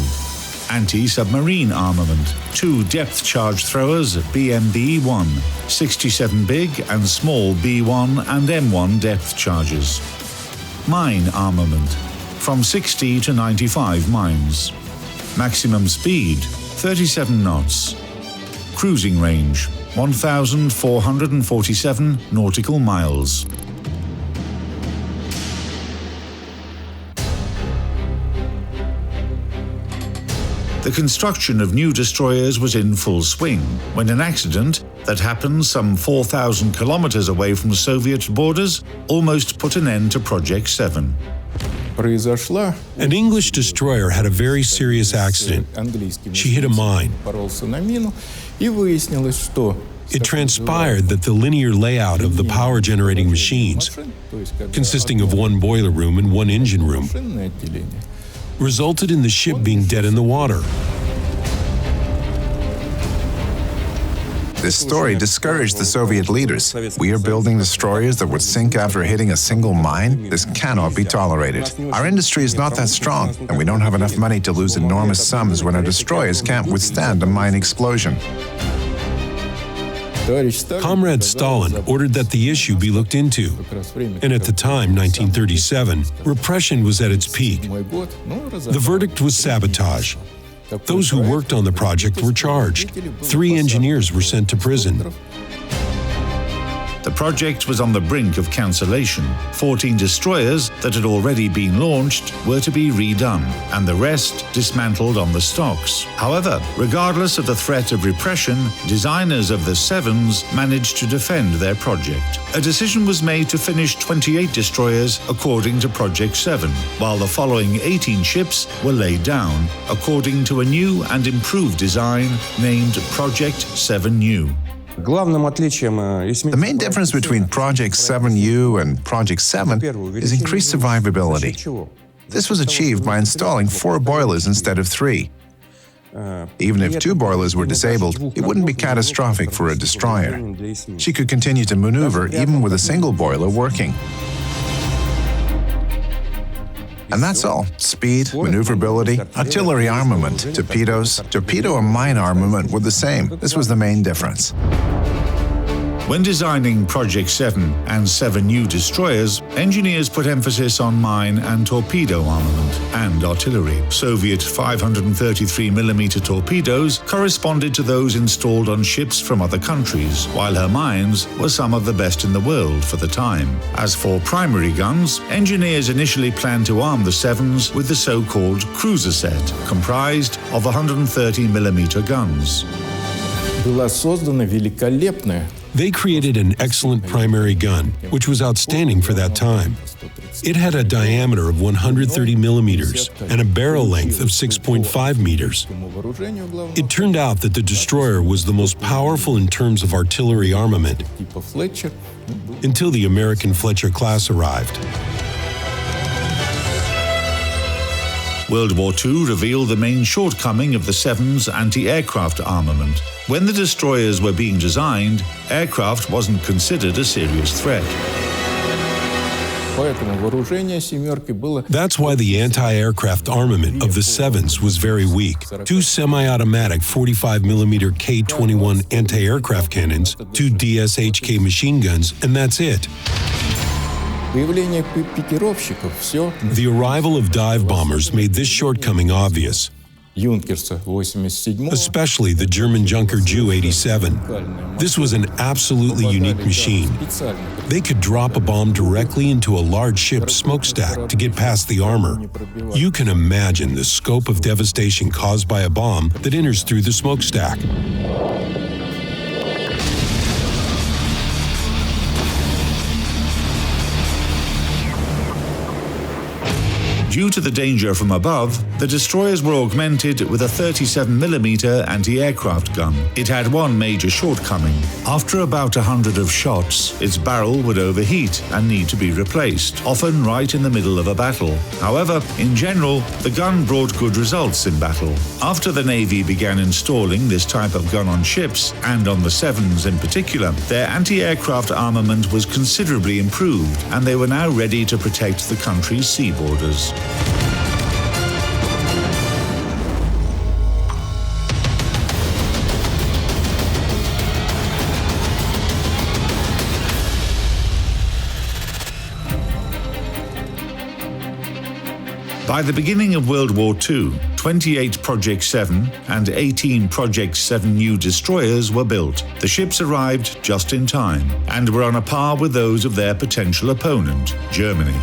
Anti-submarine armament, 2 depth charge throwers BMB-1, 67 big and small B-1 and M-1 depth charges. Mine armament, from 60 to 95 mines. Maximum speed, 37 knots. Cruising range, 1,447 nautical miles. the construction of new destroyers was in full swing when an accident that happened some 4,000 kilometers away from Soviet borders almost put an end to Project 7. An English destroyer had a very serious accident. She hit a mine. It transpired that the linear layout of the power generating machines, consisting of one boiler room and one engine room, resulted in the ship being dead in the water. This story discouraged the Soviet leaders. We are building destroyers that would sink after hitting a single mine? This cannot be tolerated. Our industry is not that strong, and we don't have enough money to lose enormous sums when our destroyers can't withstand a mine explosion. Comrade Stalin ordered that the issue be looked into. And at the time, 1937, repression was at its peak. The verdict was sabotage. Those who worked on the project were charged. 3 engineers were sent to prison. The project was on the brink of cancellation. 14 destroyers that had already been launched were to be redone, and the rest dismantled on the stocks. However, regardless of the threat of repression, designers of the Sevens managed to defend their project. A decision was made to finish 28 destroyers according to Project 7, while the following 18 ships were laid down according to a new and improved design named Project 7 New. The main difference between Project 7U and Project 7 is increased survivability. This was achieved by installing 4 boilers instead of 3. Even if 2 boilers were disabled, it wouldn't be catastrophic for a destroyer. She could continue to maneuver even with a single boiler working. And that's all. Speed, maneuverability, artillery armament, torpedoes, torpedo and mine armament were the same. This was the main difference. When designing Project 7 and 7 new destroyers, engineers put emphasis on mine and torpedo armament and artillery. Soviet 533mm torpedoes corresponded to those installed on ships from other countries, while her mines were some of the best in the world for the time. As for primary guns, engineers initially planned to arm the Sevens with the so-called cruiser set, comprised of 130mm guns. They created an excellent primary gun, which was outstanding for that time. It had a diameter of 130 millimeters and a barrel length of 6.5 meters. It turned out that the destroyer was the most powerful in terms of artillery armament until the American Fletcher class arrived. World War II revealed the main shortcoming of the Seven's anti-aircraft armament. When the destroyers were being designed, aircraft wasn't considered a serious threat. That's why the anti-aircraft armament of the Sevens was very weak. 2 semi-automatic 45mm K-21 anti-aircraft cannons, 2 DSHK machine guns, and that's it. The arrival of dive bombers made this shortcoming obvious, especially the German Junker Ju-87. This was an absolutely unique machine. They could drop a bomb directly into a large ship's smokestack to get past the armor. You can imagine the scope of devastation caused by a bomb that enters through the smokestack. Due to the danger from above, the destroyers were augmented with a 37mm anti-aircraft gun. It had one major shortcoming. After about 100 of shots, its barrel would overheat and need to be replaced, often right in the middle of a battle. However, in general, the gun brought good results in battle. After the Navy began installing this type of gun on ships, and on the Sevens in particular, their anti-aircraft armament was considerably improved, and they were now ready to protect the country's sea borders. By the beginning of World War II, 28 Project 7 and 18 Project 7 new destroyers were built. The ships arrived just in time and were on a par with those of their potential opponent, Germany.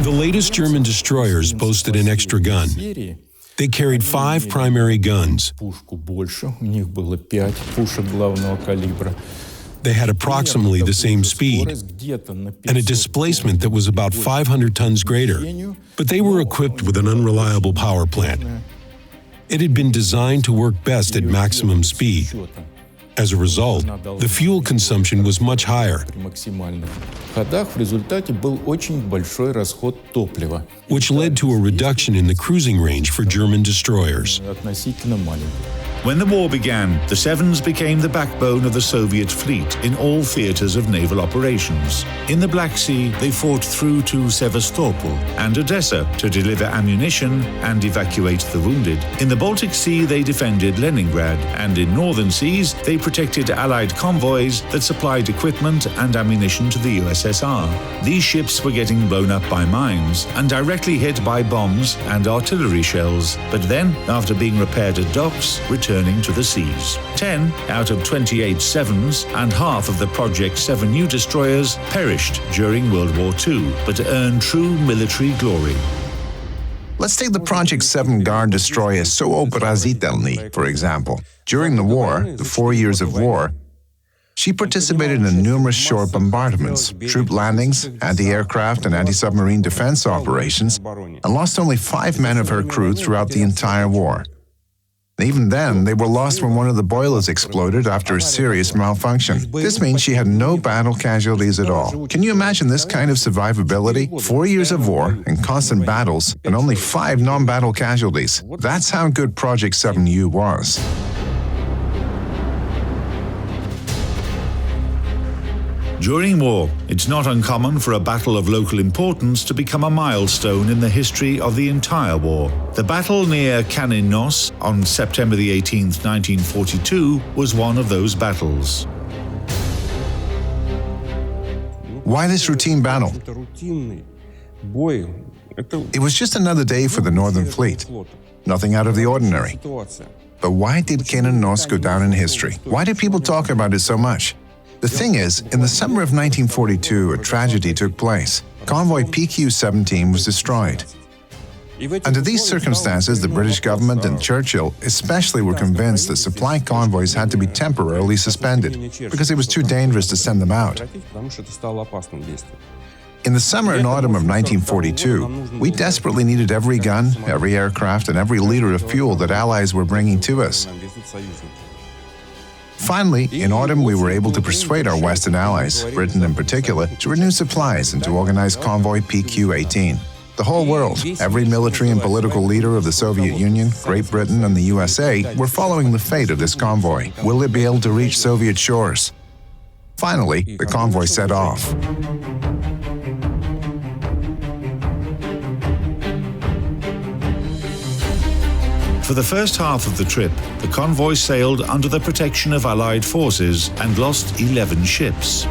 The latest German destroyers boasted an extra gun. They carried 5 primary guns. They had approximately the same speed and a displacement that was about 500 tons greater, but they were equipped with an unreliable power plant. It had been designed to work best at maximum speed. As a result, the fuel consumption was much higher, which led to a reduction in the cruising range for German destroyers. When the war began, the Sevens became the backbone of the Soviet fleet in all theaters of naval operations. In the Black Sea, they fought through to Sevastopol and Odessa to deliver ammunition and evacuate the wounded. In the Baltic Sea, they defended Leningrad, and in northern seas, they protected Allied convoys that supplied equipment and ammunition to the USSR. These ships were getting blown up by mines and directly hit by bombs and artillery shells, but then, after being repaired at docks, returning to the seas. 10 out of 28 Sevens and half of the Project 7U destroyers perished during World War II, but earned true military glory. Let's take the Project 7 Guard destroyer Sovetskiy, for example. During the war, the 4 years of war, she participated in numerous shore bombardments, troop landings, anti-aircraft and anti-submarine defense operations, and lost only 5 men of her crew throughout the entire war. Even then, they were lost when one of the boilers exploded after a serious malfunction. This means she had no battle casualties at all. Can you imagine this kind of survivability? 4 years of war and constant battles, and only 5 non-battle casualties. That's how good Project 7U was. During war, it's not uncommon for a battle of local importance to become a milestone in the history of the entire war. The battle near Kaninos on September the 18th, 1942 was one of those battles. Why this routine battle? It was just another day for the Northern Fleet. Nothing out of the ordinary. But why did Kaninos go down in history? Why do people talk about it so much? The thing is, in the summer of 1942, a tragedy took place. Convoy PQ-17 was destroyed. Under these circumstances, the British government and Churchill especially were convinced that supply convoys had to be temporarily suspended because it was too dangerous to send them out. In the summer and autumn of 1942, we desperately needed every gun, every aircraft, and every liter of fuel that Allies were bringing to us. Finally, in autumn, we were able to persuade our Western allies, Britain in particular, to renew supplies and to organize Convoy PQ-18. The whole world, every military and political leader of the Soviet Union, Great Britain, and the USA were following the fate of this convoy. Will it be able to reach Soviet shores? Finally, the convoy set off. For the first half of the trip, the convoy sailed under the protection of Allied forces and lost 11 ships.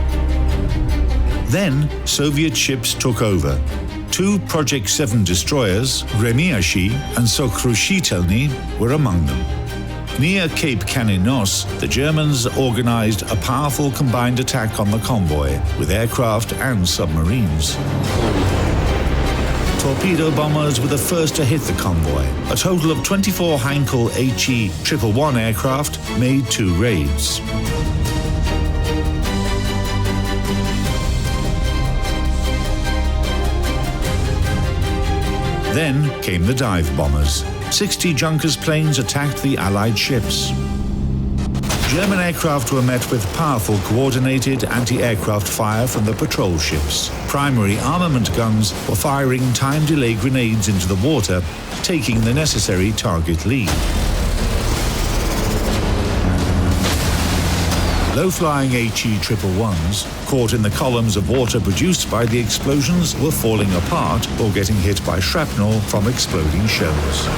Then, Soviet ships took over. 2 Project 7 destroyers, Gremyashi and Sokrushitelny, were among them. Near Cape Kaninos, the Germans organized a powerful combined attack on the convoy with aircraft and submarines. Torpedo bombers were the first to hit the convoy. A total of 24 Heinkel HE-111 aircraft made 2 raids. Then came the dive bombers. 60 Junkers planes attacked the Allied ships. German aircraft were met with powerful coordinated anti-aircraft fire from the patrol ships. Primary armament guns were firing time-delay grenades into the water, taking the necessary target lead. Low-flying HE-111s, caught in the columns of water produced by the explosions, were falling apart or getting hit by shrapnel from exploding shells.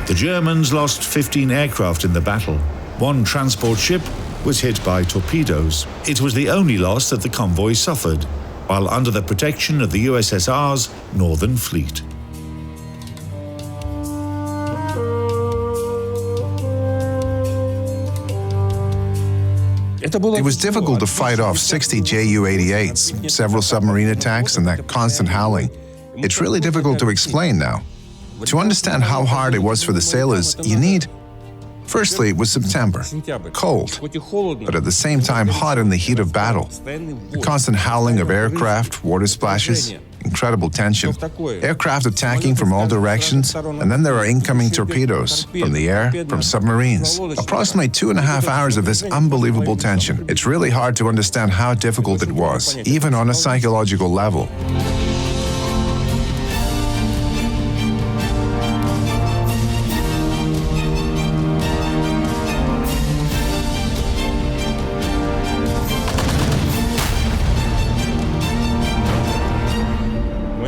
The Germans lost 15 aircraft in the battle. 1 transport ship was hit by torpedoes. It was the only loss that the convoy suffered, while under the protection of the USSR's Northern Fleet. It was difficult to fight off 60 Ju-88s, several submarine attacks, and that constant howling. It's really difficult to explain now. To understand how hard it was for the sailors, you need... Firstly, it was September, cold, but at the same time hot in the heat of battle. The constant howling of aircraft, water splashes, incredible tension. Aircraft attacking from all directions, and then there are incoming torpedoes, from the air, from submarines. Approximately 2.5 hours of this unbelievable tension. It's really hard to understand how difficult it was, even on a psychological level.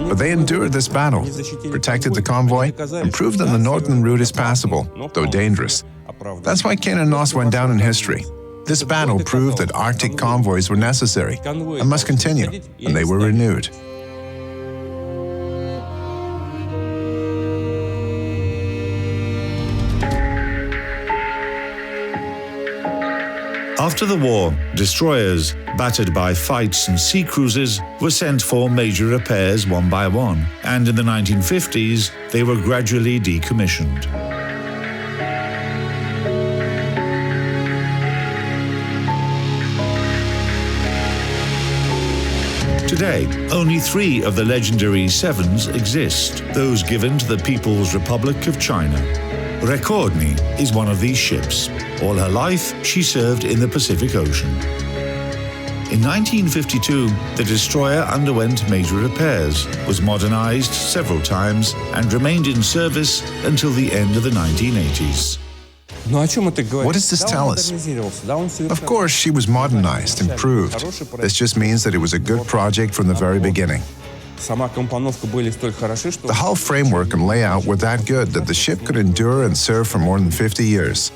But they endured this battle, protected the convoy, and proved that the northern route is passable, though dangerous. That's why Cain and Nos went down in history. This battle proved that Arctic convoys were necessary and must continue, and they were renewed. After the war, destroyers, battered by fights and sea cruises, were sent for major repairs one by one, and in the 1950s, they were gradually decommissioned. Today, only 3 of the legendary Sevens exist, those given to the People's Republic of China. Rekordny is one of these ships. All her life, she served in the Pacific Ocean. In 1952, the destroyer underwent major repairs, was modernized several times, and remained in service until the end of the 1980s. What does this tell us? Of course, she was modernized, improved. This just means that it was a good project from the very beginning. The hull framework and layout were that good that the ship could endure and serve for more than 50 years.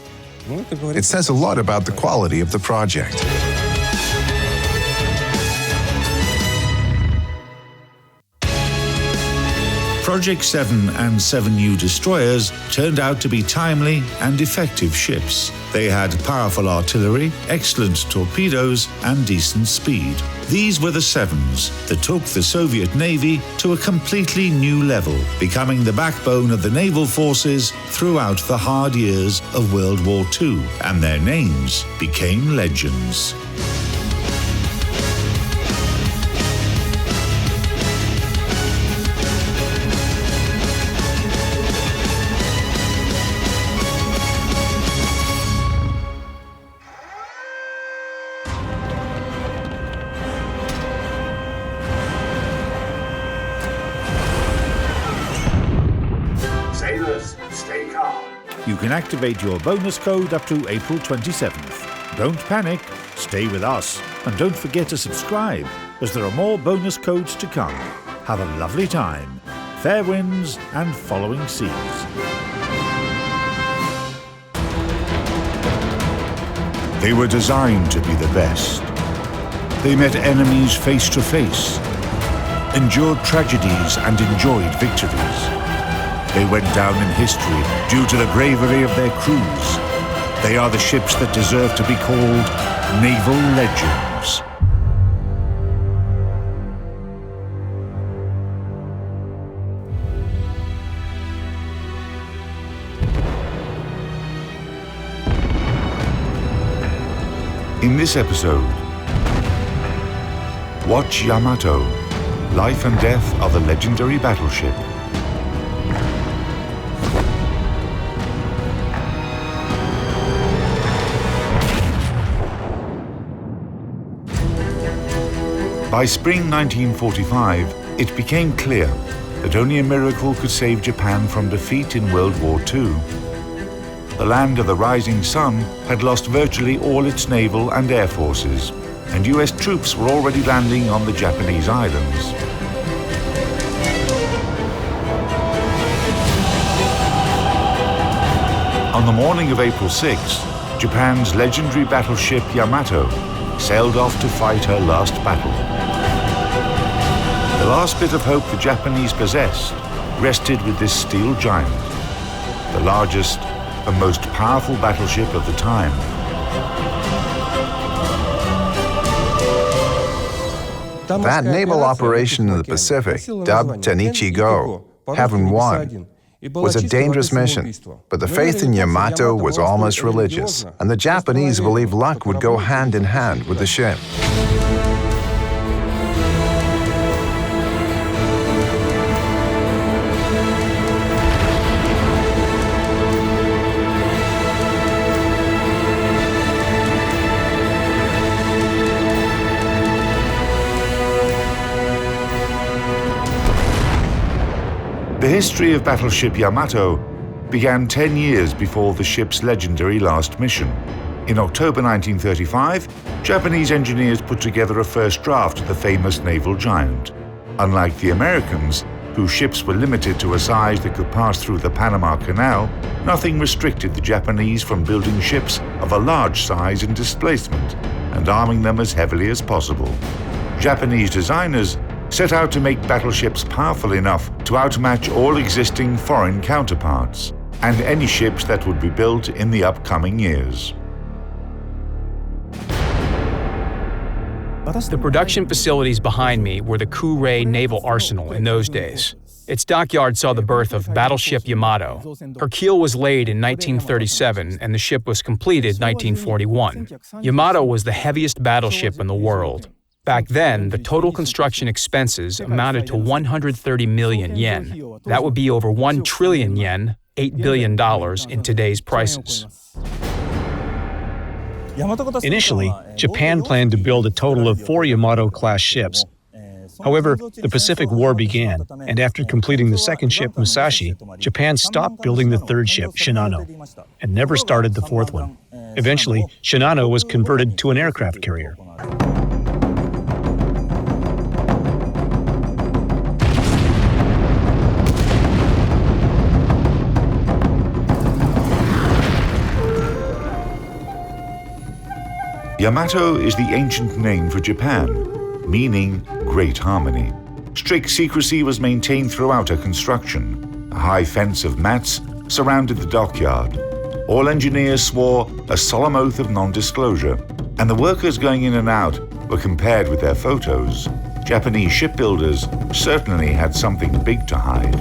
It says a lot about the quality of the project. Project 7 and 7 new destroyers turned out to be timely and effective ships. They had powerful artillery, excellent torpedoes, and decent speed. These were the Sevens that took the Soviet Navy to a completely new level, becoming the backbone of the naval forces throughout the hard years of World War II, and their names became legends. Sailors, stay calm. You can activate your bonus code up to April 27th. Don't panic, stay with us, and don't forget to subscribe, as there are more bonus codes to come. Have a lovely time. Fair winds and following seas. They were designed to be the best. They met enemies face to face, endured tragedies and enjoyed victories. They went down in history due to the bravery of their crews. They are the ships that deserve to be called Naval Legends. In this episode, watch Yamato, life and death of the legendary battleship. By spring 1945, it became clear that only a miracle could save Japan from defeat in World War II. The land of the rising sun had lost virtually all its naval and air forces, and US troops were already landing on the Japanese islands. On the morning of April 6, Japan's legendary battleship Yamato sailed off to fight her last battle. The last bit of hope the Japanese possessed rested with this steel giant, the largest and most powerful battleship of the time. That naval operation in the Pacific, dubbed Tenichi-go, Heaven Won, was a dangerous mission, but the faith in Yamato was almost religious, and the Japanese believed luck would go hand in hand with the ship. The history of battleship Yamato began 10 years before the ship's legendary last mission. In October 1935, Japanese engineers put together a first draft of the famous naval giant. Unlike the Americans, whose ships were limited to a size that could pass through the Panama Canal, nothing restricted the Japanese from building ships of a large size and displacement and arming them as heavily as possible. Japanese designers set out to make battleships powerful enough to outmatch all existing foreign counterparts and any ships that would be built in the upcoming years. The production facilities behind me were the Kure Naval Arsenal in those days. Its dockyard saw the birth of battleship Yamato. Her keel was laid in 1937 and the ship was completed 1941. Yamato was the heaviest battleship in the world. Back then, the total construction expenses amounted to 130 million yen. That would be over 1 trillion yen, $8 billion in today's prices. Initially, Japan planned to build a total of 4 Yamato-class ships. However, the Pacific War began, and after completing the second ship, Musashi, Japan stopped building the third ship, Shinano, and never started the fourth one. Eventually, Shinano was converted to an aircraft carrier. Yamato is the ancient name for Japan, meaning Great Harmony. Strict secrecy was maintained throughout her construction. A high fence of mats surrounded the dockyard. All engineers swore a solemn oath of non-disclosure, and the workers going in and out were compared with their photos. Japanese shipbuilders certainly had something big to hide.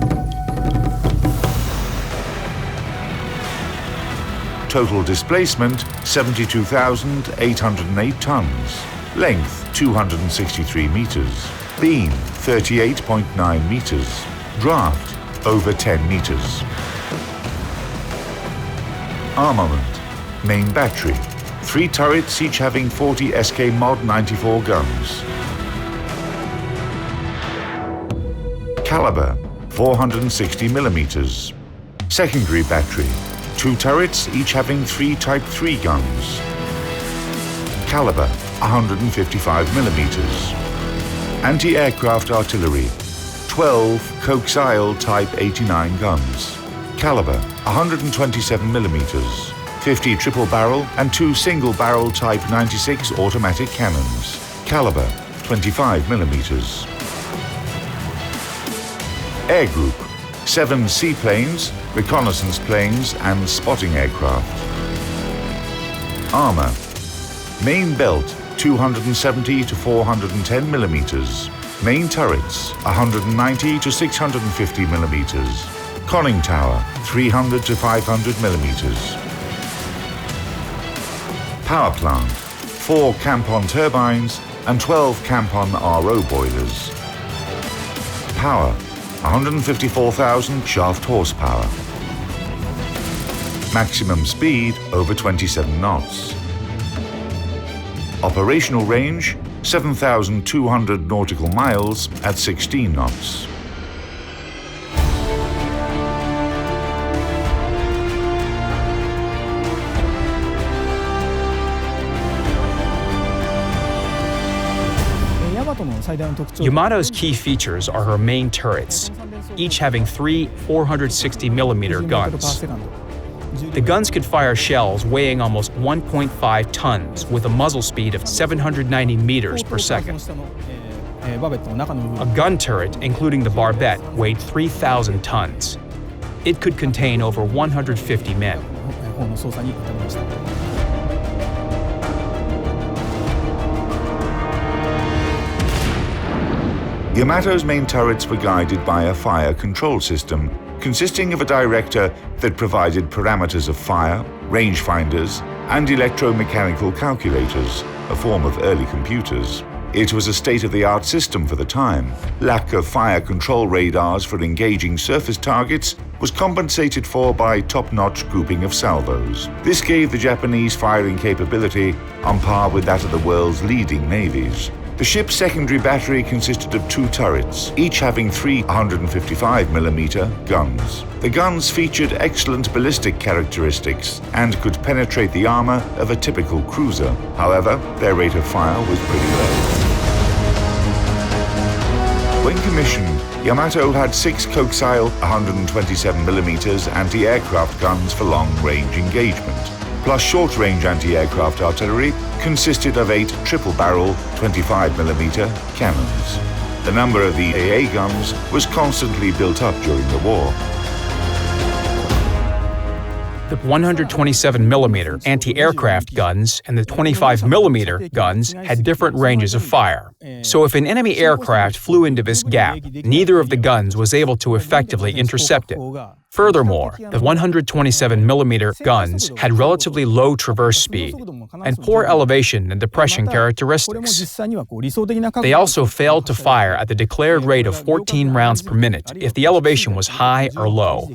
Total displacement, 72,808 tons. Length, 263 meters. Beam, 38.9 meters. Draft, over 10 meters. Armament, main battery. 3 turrets, each having 40 SK Mod 94 guns. Caliber, 460 millimeters. Secondary battery. 2 turrets, each having 3 Type 3 guns. Caliber, 155 millimeters. Anti-aircraft artillery, 12 coaxial Type 89 guns. Caliber, 127 millimeters. 50 triple barrel and 2 single barrel Type 96 automatic cannons. Caliber, 25 millimeters. Air group, 7 seaplanes, reconnaissance planes and spotting aircraft. Armor. Main belt, 270 to 410 millimeters. Main turrets, 190 to 650 millimeters. Conning tower, 300 to 500 millimeters. Power plant, 4 Campon turbines and 12 Campon RO boilers. Power, 154,000 shaft horsepower. Maximum speed over 27 knots. Operational range 7,200 nautical miles at 16 knots. Yamato's key features are her main turrets, each having 3 460mm guns. The guns could fire shells weighing almost 1.5 tons with a muzzle speed of 790 meters per second. A gun turret, including the barbette, weighed 3,000 tons. It could contain over 150 men. Yamato's main turrets were guided by a fire control system consisting of a director that provided parameters of fire, rangefinders, and electromechanical calculators, a form of early computers. It was a state-of-the-art system for the time. Lack of fire control radars for engaging surface targets was compensated for by top-notch grouping of salvos. This gave the Japanese firing capability on par with that of the world's leading navies. The ship's secondary battery consisted of 2 turrets, each having 3 155mm guns. The guns featured excellent ballistic characteristics and could penetrate the armor of a typical cruiser. However, their rate of fire was pretty low. When commissioned, Yamato had 6 coaxial 127mm anti-aircraft guns for long-range engagement, plus short-range anti-aircraft artillery consisted of 8 triple-barrel 25mm cannons. The number of the AA guns was constantly built up during the war. The 127mm anti-aircraft guns and the 25mm guns had different ranges of fire. So if an enemy aircraft flew into this gap, neither of the guns was able to effectively intercept it. Furthermore, the 127mm guns had relatively low traverse speed and poor elevation and depression characteristics. They also failed to fire at the declared rate of 14 rounds per minute if the elevation was high or low.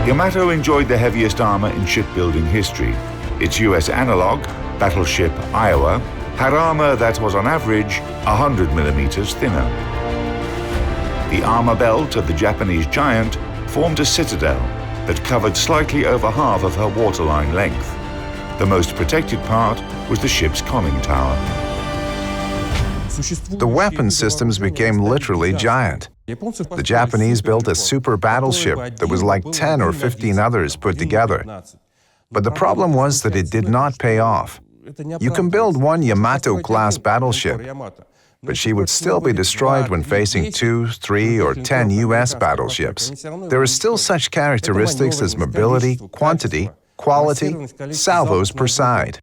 Yamato enjoyed the heaviest armor in shipbuilding history. Its US analog, battleship Iowa, had armor that was on average 100mm thinner. The armor belt of the Japanese Giant formed a citadel that covered slightly over half of her waterline length. The most protected part was the ship's conning tower. The weapon systems became literally giant. The Japanese built a super battleship that was like 10 or 15 others put together. But the problem was that it did not pay off. You can build one Yamato-class battleship, but she would still be destroyed when facing 2, 3, or 10 US battleships. There are still such characteristics as mobility, quantity, quality, salvos per side.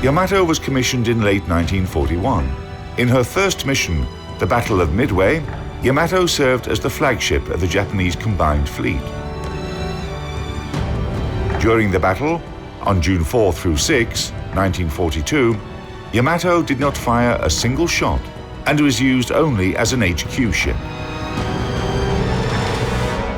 Yamato was commissioned in late 1941. In her first mission, the Battle of Midway, Yamato served as the flagship of the Japanese combined fleet. During the battle, on June 4 through 6, 1942, Yamato did not fire a single shot and was used only as an HQ ship.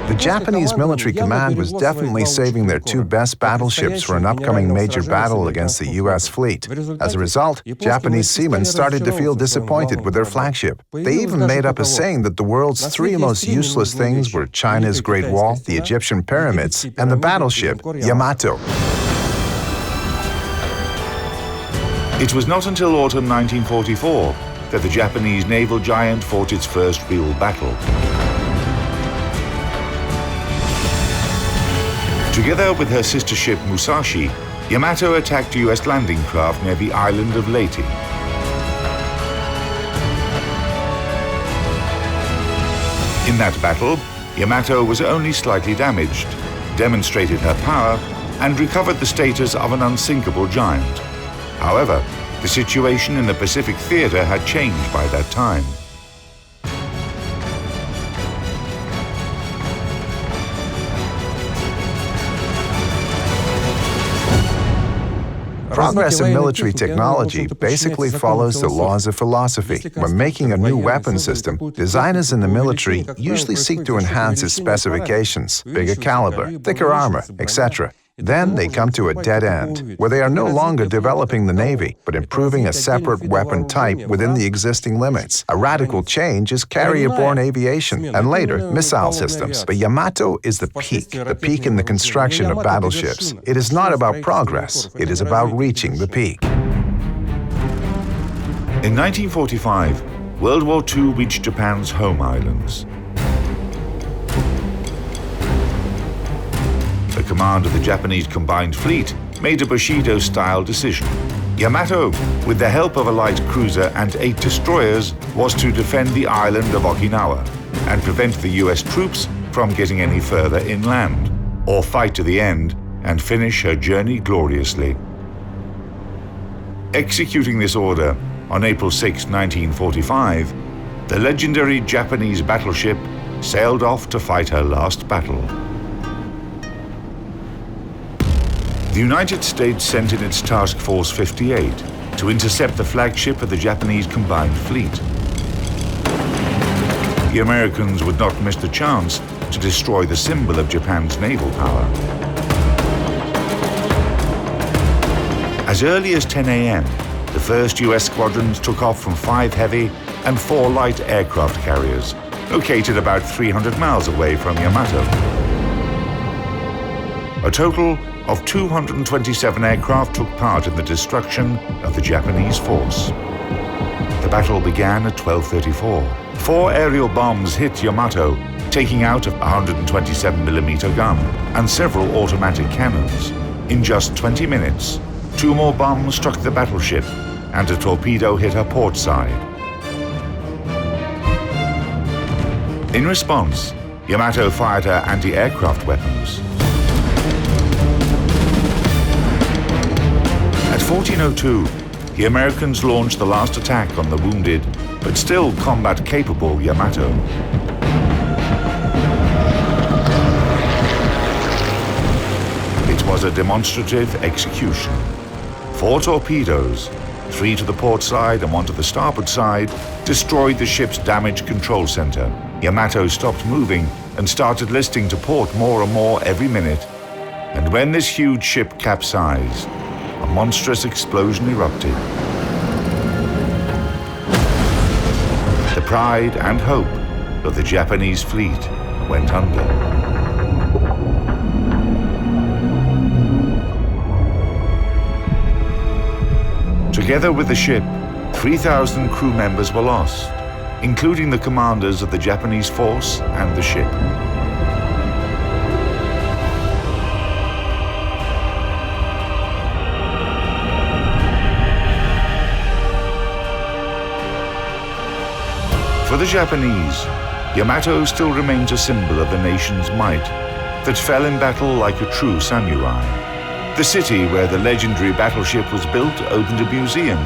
The Japanese military command was definitely saving their 2 best battleships for an upcoming major battle against the US fleet. As a result, Japanese seamen started to feel disappointed with their flagship. They even made up a saying that the world's 3 most useless things were China's Great Wall, the Egyptian pyramids, and the battleship Yamato. It was not until autumn 1944 that the Japanese naval giant fought its first real battle. Together with her sister ship Musashi, Yamato attacked US landing craft near the island of Leyte. In that battle, Yamato was only slightly damaged, demonstrated her power, and recovered the status of an unsinkable giant. However, the situation in the Pacific theater had changed by that time. Progress in military technology basically follows the laws of philosophy. When making a new weapon system, designers in the military usually seek to enhance its specifications, bigger caliber, thicker armor, etc. Then they come to a dead end, where they are no longer developing the Navy, but improving a separate weapon type within the existing limits. A radical change is carrier-borne aviation, and later, missile systems. But Yamato is the peak in the construction of battleships. It is not about progress, it is about reaching the peak. In 1945, World War II reached Japan's home islands. The command of the Japanese combined fleet made a Bushido-style decision. Yamato, with the help of a light cruiser and 8 destroyers, was to defend the island of Okinawa and prevent the US troops from getting any further inland, or fight to the end and finish her journey gloriously. Executing this order on April 6, 1945, the legendary Japanese battleship sailed off to fight her last battle. The United States sent in its Task Force 58 to intercept the flagship of the Japanese combined fleet. The Americans would not miss the chance to destroy the symbol of Japan's naval power. As early as 10 a.m., the first US squadrons took off from 5 heavy and 4 light aircraft carriers, located about 300 miles away from Yamato. A total of 227 aircraft took part in the destruction of the Japanese force. The battle began at 12:34. 4 aerial bombs hit Yamato, taking out a 127mm gun and several automatic cannons. In just 20 minutes, 2 more bombs struck the battleship and a torpedo hit her port side. In response, Yamato fired her anti-aircraft weapons. At 14:02, the Americans launched the last attack on the wounded, but still combat-capable Yamato. It was a demonstrative execution. 4 torpedoes, 3 to the port side and 1 to the starboard side, destroyed the ship's damage control center. Yamato stopped moving and started listing to port more and more every minute. And when this huge ship capsized, a monstrous explosion erupted. The pride and hope of the Japanese fleet went under. Together with the ship, 3,000 crew members were lost, including the commanders of the Japanese force and the ship. For the Japanese, Yamato still remains a symbol of the nation's might that fell in battle like a true samurai. The city where the legendary battleship was built opened a museum,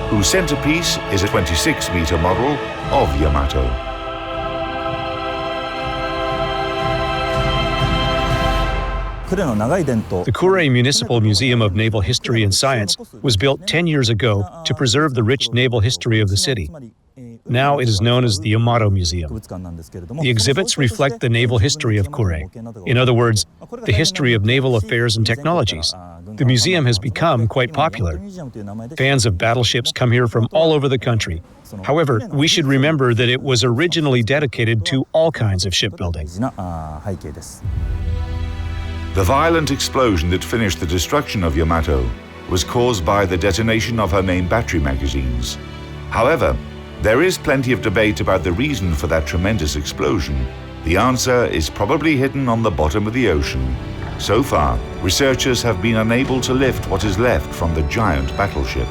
whose centerpiece is a 26-meter model of Yamato. The Kure Municipal Museum of Naval History and Science was built 10 years ago to preserve the rich naval history of the city. Now it is known as the Yamato Museum. The exhibits reflect the naval history of Kure. In other words, the history of naval affairs and technologies. The museum has become quite popular. Fans of battleships come here from all over the country. However, we should remember that it was originally dedicated to all kinds of shipbuilding. The violent explosion that finished the destruction of Yamato was caused by the detonation of her main battery magazines. However, there is plenty of debate about the reason for that tremendous explosion. The answer is probably hidden on the bottom of the ocean. So far, researchers have been unable to lift what is left from the giant battleship.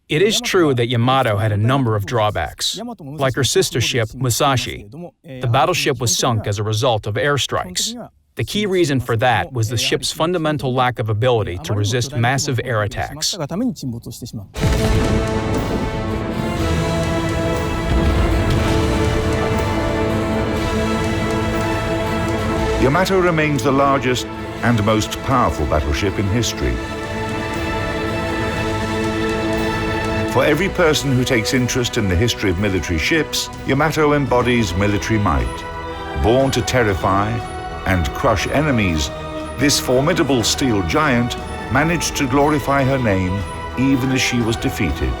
It is true that Yamato had a number of drawbacks. Like her sister ship, Musashi, the battleship was sunk as a result of airstrikes. The key reason for that was the ship's fundamental lack of ability to resist massive air attacks. Yamato remains the largest and most powerful battleship in history. For every person who takes interest in the history of military ships, Yamato embodies military might. Born to terrify and crush enemies, this formidable steel giant managed to glorify her name even as she was defeated.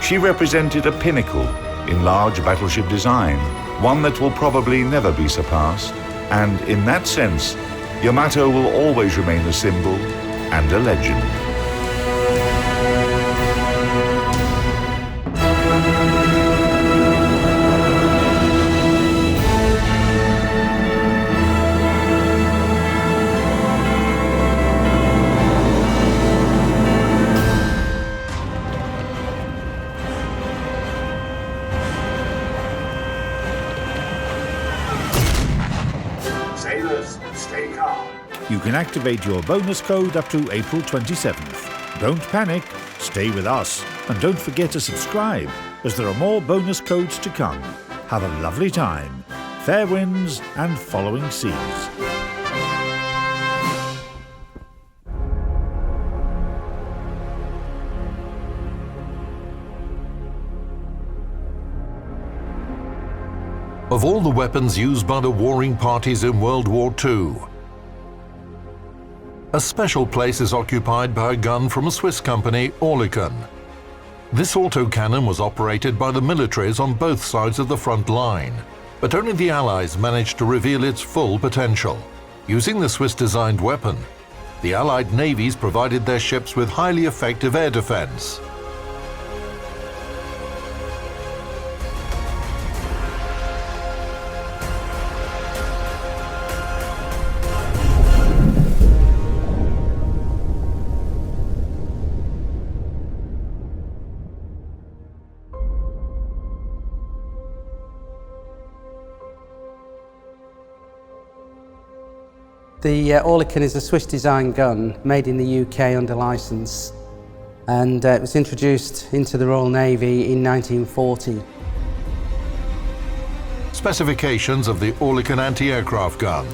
She represented a pinnacle in large battleship design, one that will probably never be surpassed, and in that sense, Yamato will always remain a symbol and a legend. Sailors, stay calm. You can activate your bonus code up to April 27th. Don't panic, stay with us, and don't forget to subscribe, as there are more bonus codes to come. Have a lovely time, fair winds and following seas. Of all the weapons used by the warring parties in World War II, a special place is occupied by a gun from a Swiss company, Oerlikon. This autocannon was operated by the militaries on both sides of the front line, but only the Allies managed to reveal its full potential. Using the Swiss-designed weapon, the Allied navies provided their ships with highly effective air defense. The Oerlikon is a Swiss-designed gun made in the UK under licence, and it was introduced into the Royal Navy in 1940. Specifications of the Oerlikon anti-aircraft gun.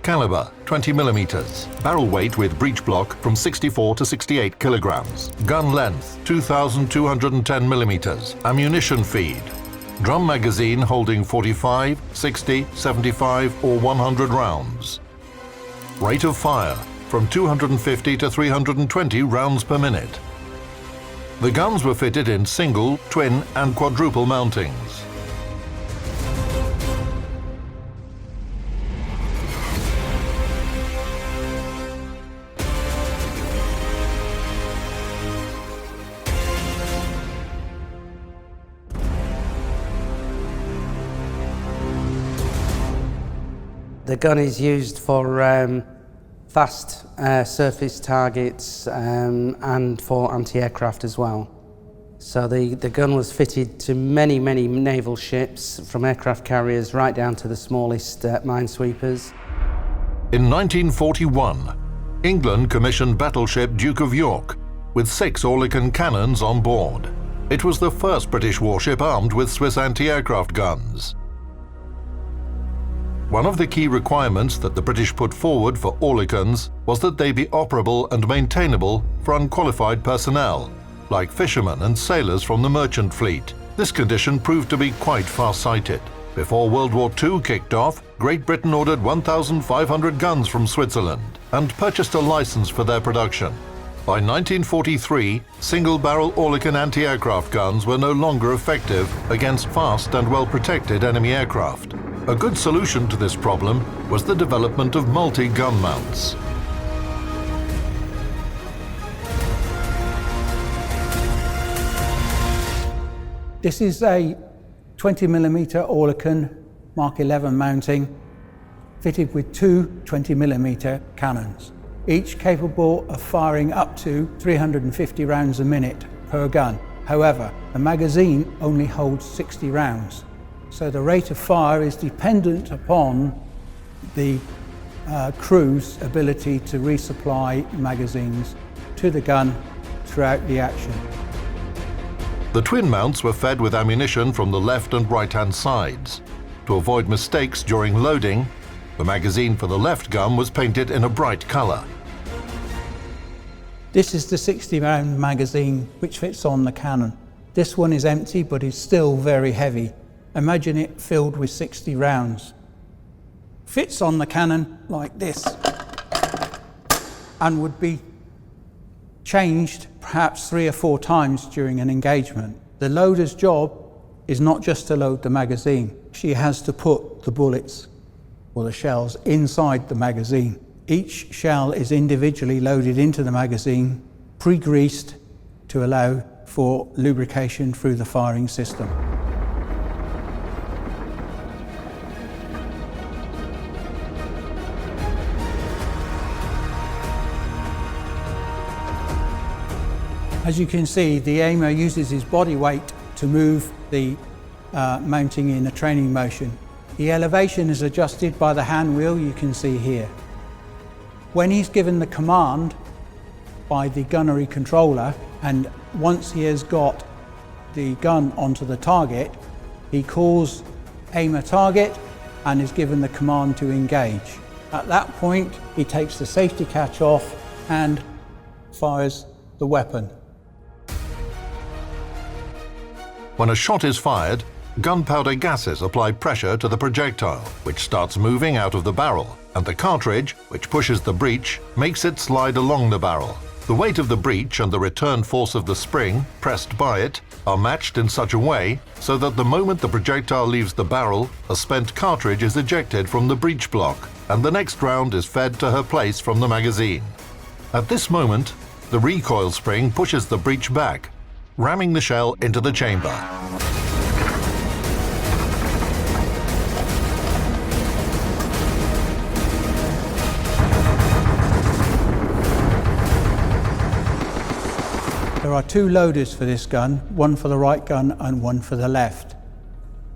Caliber 20mm, barrel weight with breech block from 64 to 68 kilograms. Gun length 2,210mm, ammunition feed. Drum magazine holding 45, 60, 75 or 100 rounds. Rate of fire from 250 to 320 rounds per minute. The guns were fitted in single, twin and quadruple mountings. The gun is used for fast surface targets and for anti-aircraft as well. So the gun was fitted to many naval ships, from aircraft carriers right down to the smallest minesweepers. In 1941, England commissioned battleship Duke of York with 6 Oerlikon cannons on board. It was the first British warship armed with Swiss anti-aircraft guns. One of the key requirements that the British put forward for Oerlikons was that they be operable and maintainable for unqualified personnel, like fishermen and sailors from the merchant fleet. This condition proved to be quite far-sighted. Before World War II kicked off, Great Britain ordered 1,500 guns from Switzerland and purchased a license for their production. By 1943, single-barrel Oerlikon anti-aircraft guns were no longer effective against fast and well-protected enemy aircraft. A good solution to this problem was the development of multi-gun mounts. This is a 20mm Oerlikon Mark 11 mounting, fitted with 2 20mm cannons, each capable of firing up to 350 rounds a minute per gun. However, the magazine only holds 60 rounds. So the rate of fire is dependent upon the crew's ability to resupply magazines to the gun throughout the action. The twin mounts were fed with ammunition from the left and right-hand sides. To avoid mistakes during loading, the magazine for the left gun was painted in a bright color. This is the 60-round magazine which fits on the cannon. This one is empty but is still very heavy. Imagine it filled with 60 rounds. Fits on the cannon like this and would be changed perhaps 3 or 4 times during an engagement. The loader's job is not just to load the magazine. She has to put the bullets or the shells, inside the magazine. Each shell is individually loaded into the magazine, pre-greased to allow for lubrication through the firing system. As you can see, the aimer uses his body weight to move the mounting in a training motion. The elevation is adjusted by the hand wheel you can see here. When he's given the command by the gunnery controller, and once he has got the gun onto the target, he calls aimer target and is given the command to engage. At that point, he takes the safety catch off and fires the weapon. When a shot is fired, gunpowder gases apply pressure to the projectile, which starts moving out of the barrel, and the cartridge, which pushes the breech, makes it slide along the barrel. The weight of the breech and the return force of the spring, pressed by it, are matched in such a way so that the moment the projectile leaves the barrel, a spent cartridge is ejected from the breech block, and the next round is fed to her place from the magazine. At this moment, the recoil spring pushes the breech back, ramming the shell into the chamber. There are two loaders for this gun, one for the right gun and one for the left.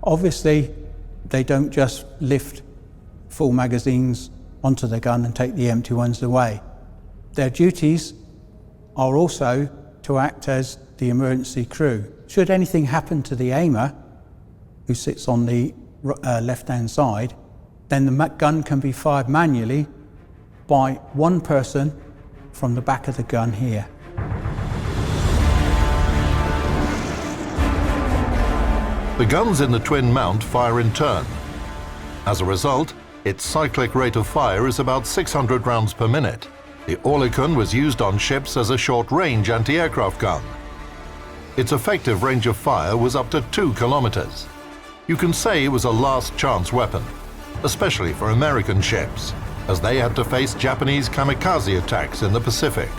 Obviously, they don't just lift full magazines onto the gun and take the empty ones away. Their duties are also to act as the emergency crew. Should anything happen to the aimer, who sits on the left-hand side, then the gun can be fired manually by one person from the back of the gun here. The guns in the twin mount fire in turn. As a result, its cyclic rate of fire is about 600 rounds per minute. The Oerlikon was used on ships as a short-range anti-aircraft gun. Its effective range of fire was up to 2 kilometers. You can say it was a last-chance weapon, especially for American ships, as they had to face Japanese kamikaze attacks in the Pacific.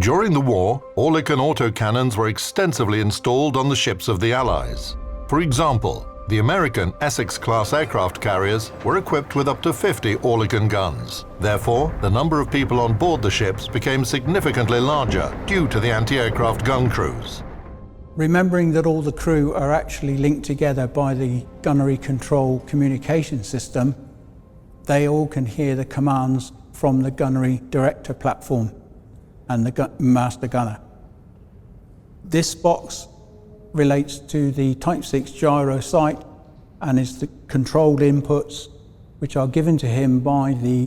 During the war, Oerlikon autocannons were extensively installed on the ships of the Allies. For example, the American Essex-class aircraft carriers were equipped with up to 50 Oerlikon guns. Therefore, the number of people on board the ships became significantly larger due to the anti-aircraft gun crews. Remembering that all the crew are actually linked together by the gunnery control communication system, they all can hear the commands from the gunnery director platform and the master gunner. This box relates to the Type 6 gyro sight and is the controlled inputs which are given to him by the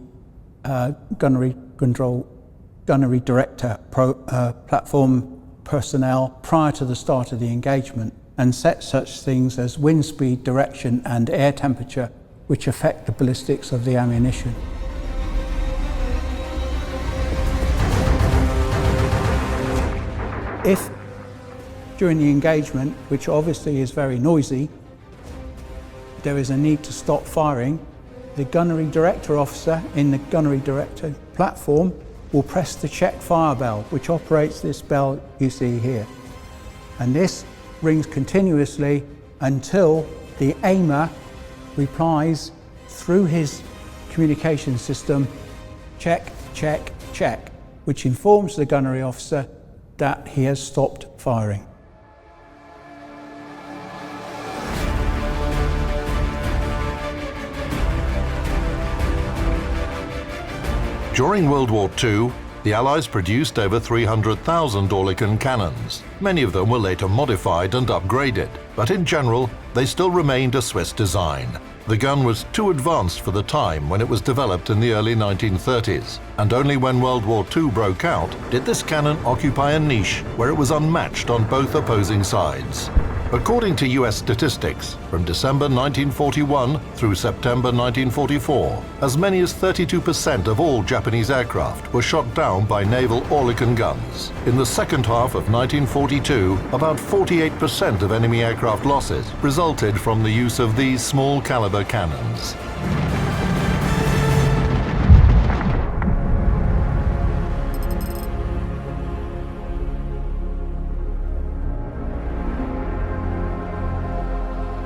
gunnery director platform personnel prior to the start of the engagement, and set such things as wind speed, direction and air temperature, which affect the ballistics of the ammunition. If, during the engagement, which obviously is very noisy, there is a need to stop firing, the gunnery director officer in the gunnery director platform will press the check fire bell, which operates this bell you see here. And this rings continuously until the aimer replies through his communication system, check, check, check, which informs the gunnery officer that he has stopped firing. During World War II, the Allies produced over 300,000 Oerlikon cannons. Many of them were later modified and upgraded, but in general, they still remained a Swiss design. The gun was too advanced for the time when it was developed in the early 1930s, and only when World War II broke out did this cannon occupy a niche where it was unmatched on both opposing sides. According to US statistics, from December 1941 through September 1944, as many as 32% of all Japanese aircraft were shot down by naval Oerlikon guns. In the second half of 1942, about 48% of enemy aircraft losses resulted from the use of these small caliber cannons.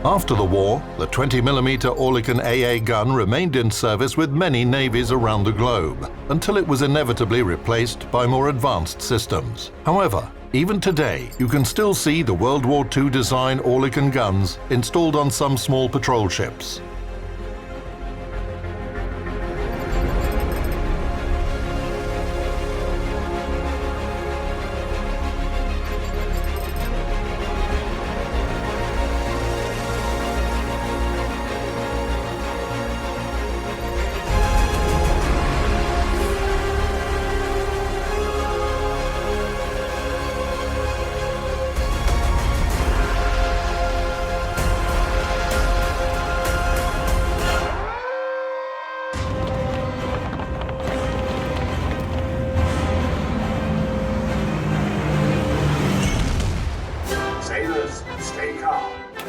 After the war, the 20mm Oerlikon AA gun remained in service with many navies around the globe, until it was inevitably replaced by more advanced systems. However, even today, you can still see the World War II design Oerlikon guns installed on some small patrol ships.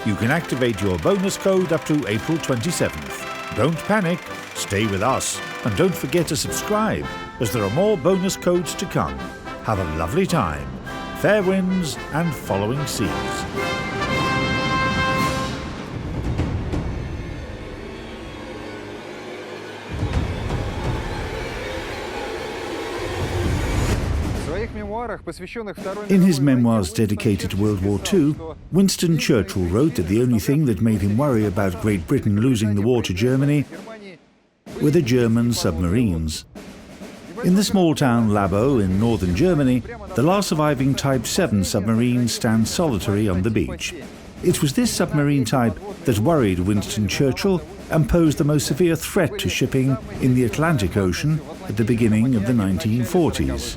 You can activate your bonus code up to April 27th. Don't panic, stay with us, and don't forget to subscribe, as there are more bonus codes to come. Have a lovely time, fair winds and following seas. In his memoirs dedicated to World War II, Winston Churchill wrote that the only thing that made him worry about Great Britain losing the war to Germany were the German submarines. In the small town Labo in northern Germany, the last surviving Type 7 submarine stands solitary on the beach. It was this submarine type that worried Winston Churchill and posed the most severe threat to shipping in the Atlantic Ocean at the beginning of the 1940s.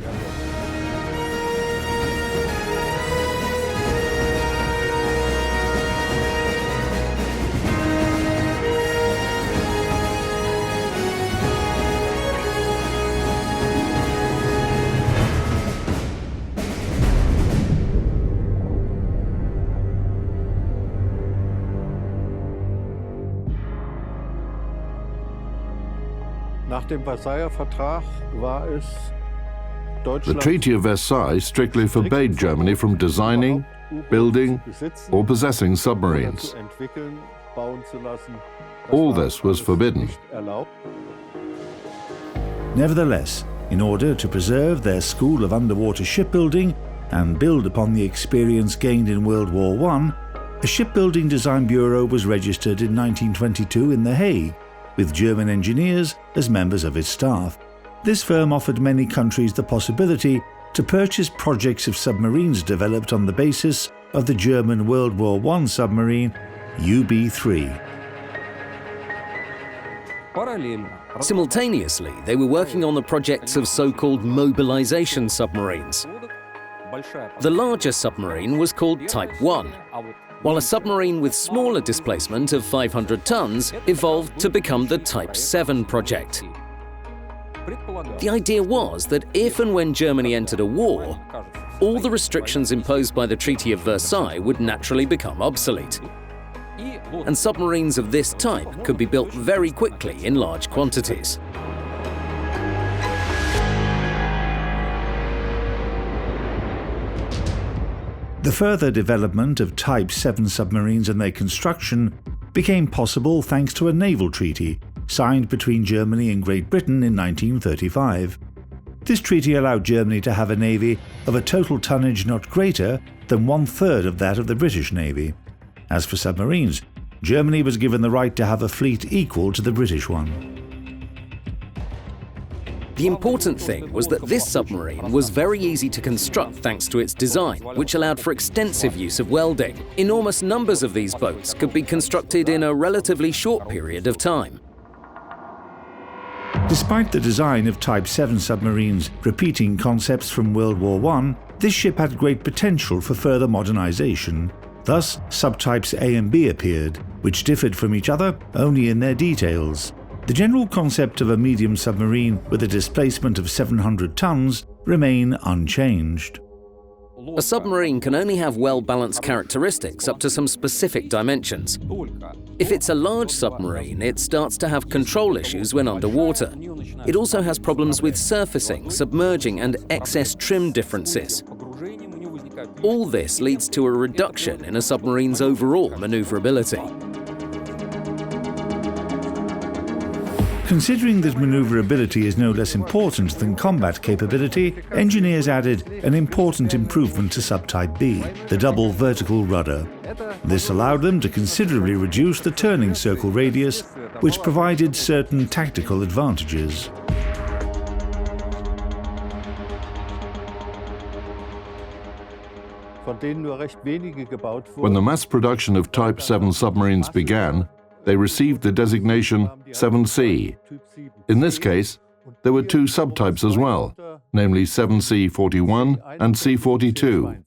The Treaty of Versailles strictly forbade Germany from designing, building, or possessing submarines. All this was forbidden. Nevertheless, in order to preserve their school of underwater shipbuilding and build upon the experience gained in World War I, a shipbuilding design bureau was registered in 1922 in The Hague, with German engineers as members of its staff. This firm offered many countries the possibility to purchase projects of submarines developed on the basis of the German World War I submarine UB-3. Simultaneously, they were working on the projects of so-called mobilization submarines. The larger submarine was called Type 1, while a submarine with smaller displacement of 500 tons evolved to become the Type 7 project. The idea was that if and when Germany entered a war, all the restrictions imposed by the Treaty of Versailles would naturally become obsolete, and submarines of this type could be built very quickly in large quantities. The further development of Type 7 submarines and their construction became possible thanks to a naval treaty signed between Germany and Great Britain in 1935. This treaty allowed Germany to have a navy of a total tonnage not greater than 1/3 of that of the British Navy. As for submarines, Germany was given the right to have a fleet equal to the British one. The important thing was that this submarine was very easy to construct thanks to its design, which allowed for extensive use of welding. Enormous numbers of these boats could be constructed in a relatively short period of time. Despite the design of Type 7 submarines repeating concepts from World War I, this ship had great potential for further modernization. Thus, subtypes A and B appeared, which differed from each other only in their details. The general concept of a medium submarine with a displacement of 700 tons remain unchanged. A submarine can only have well-balanced characteristics up to some specific dimensions. If it's a large submarine, it starts to have control issues when underwater. It also has problems with surfacing, submerging, and excess trim differences. All this leads to a reduction in a submarine's overall maneuverability. Considering that maneuverability is no less important than combat capability, engineers added an important improvement to subtype B, the double vertical rudder. This allowed them to considerably reduce the turning circle radius, which provided certain tactical advantages. When the mass production of Type 7 submarines began, they received the designation 7C. In this case, there were two subtypes as well, namely 7C41 and C42.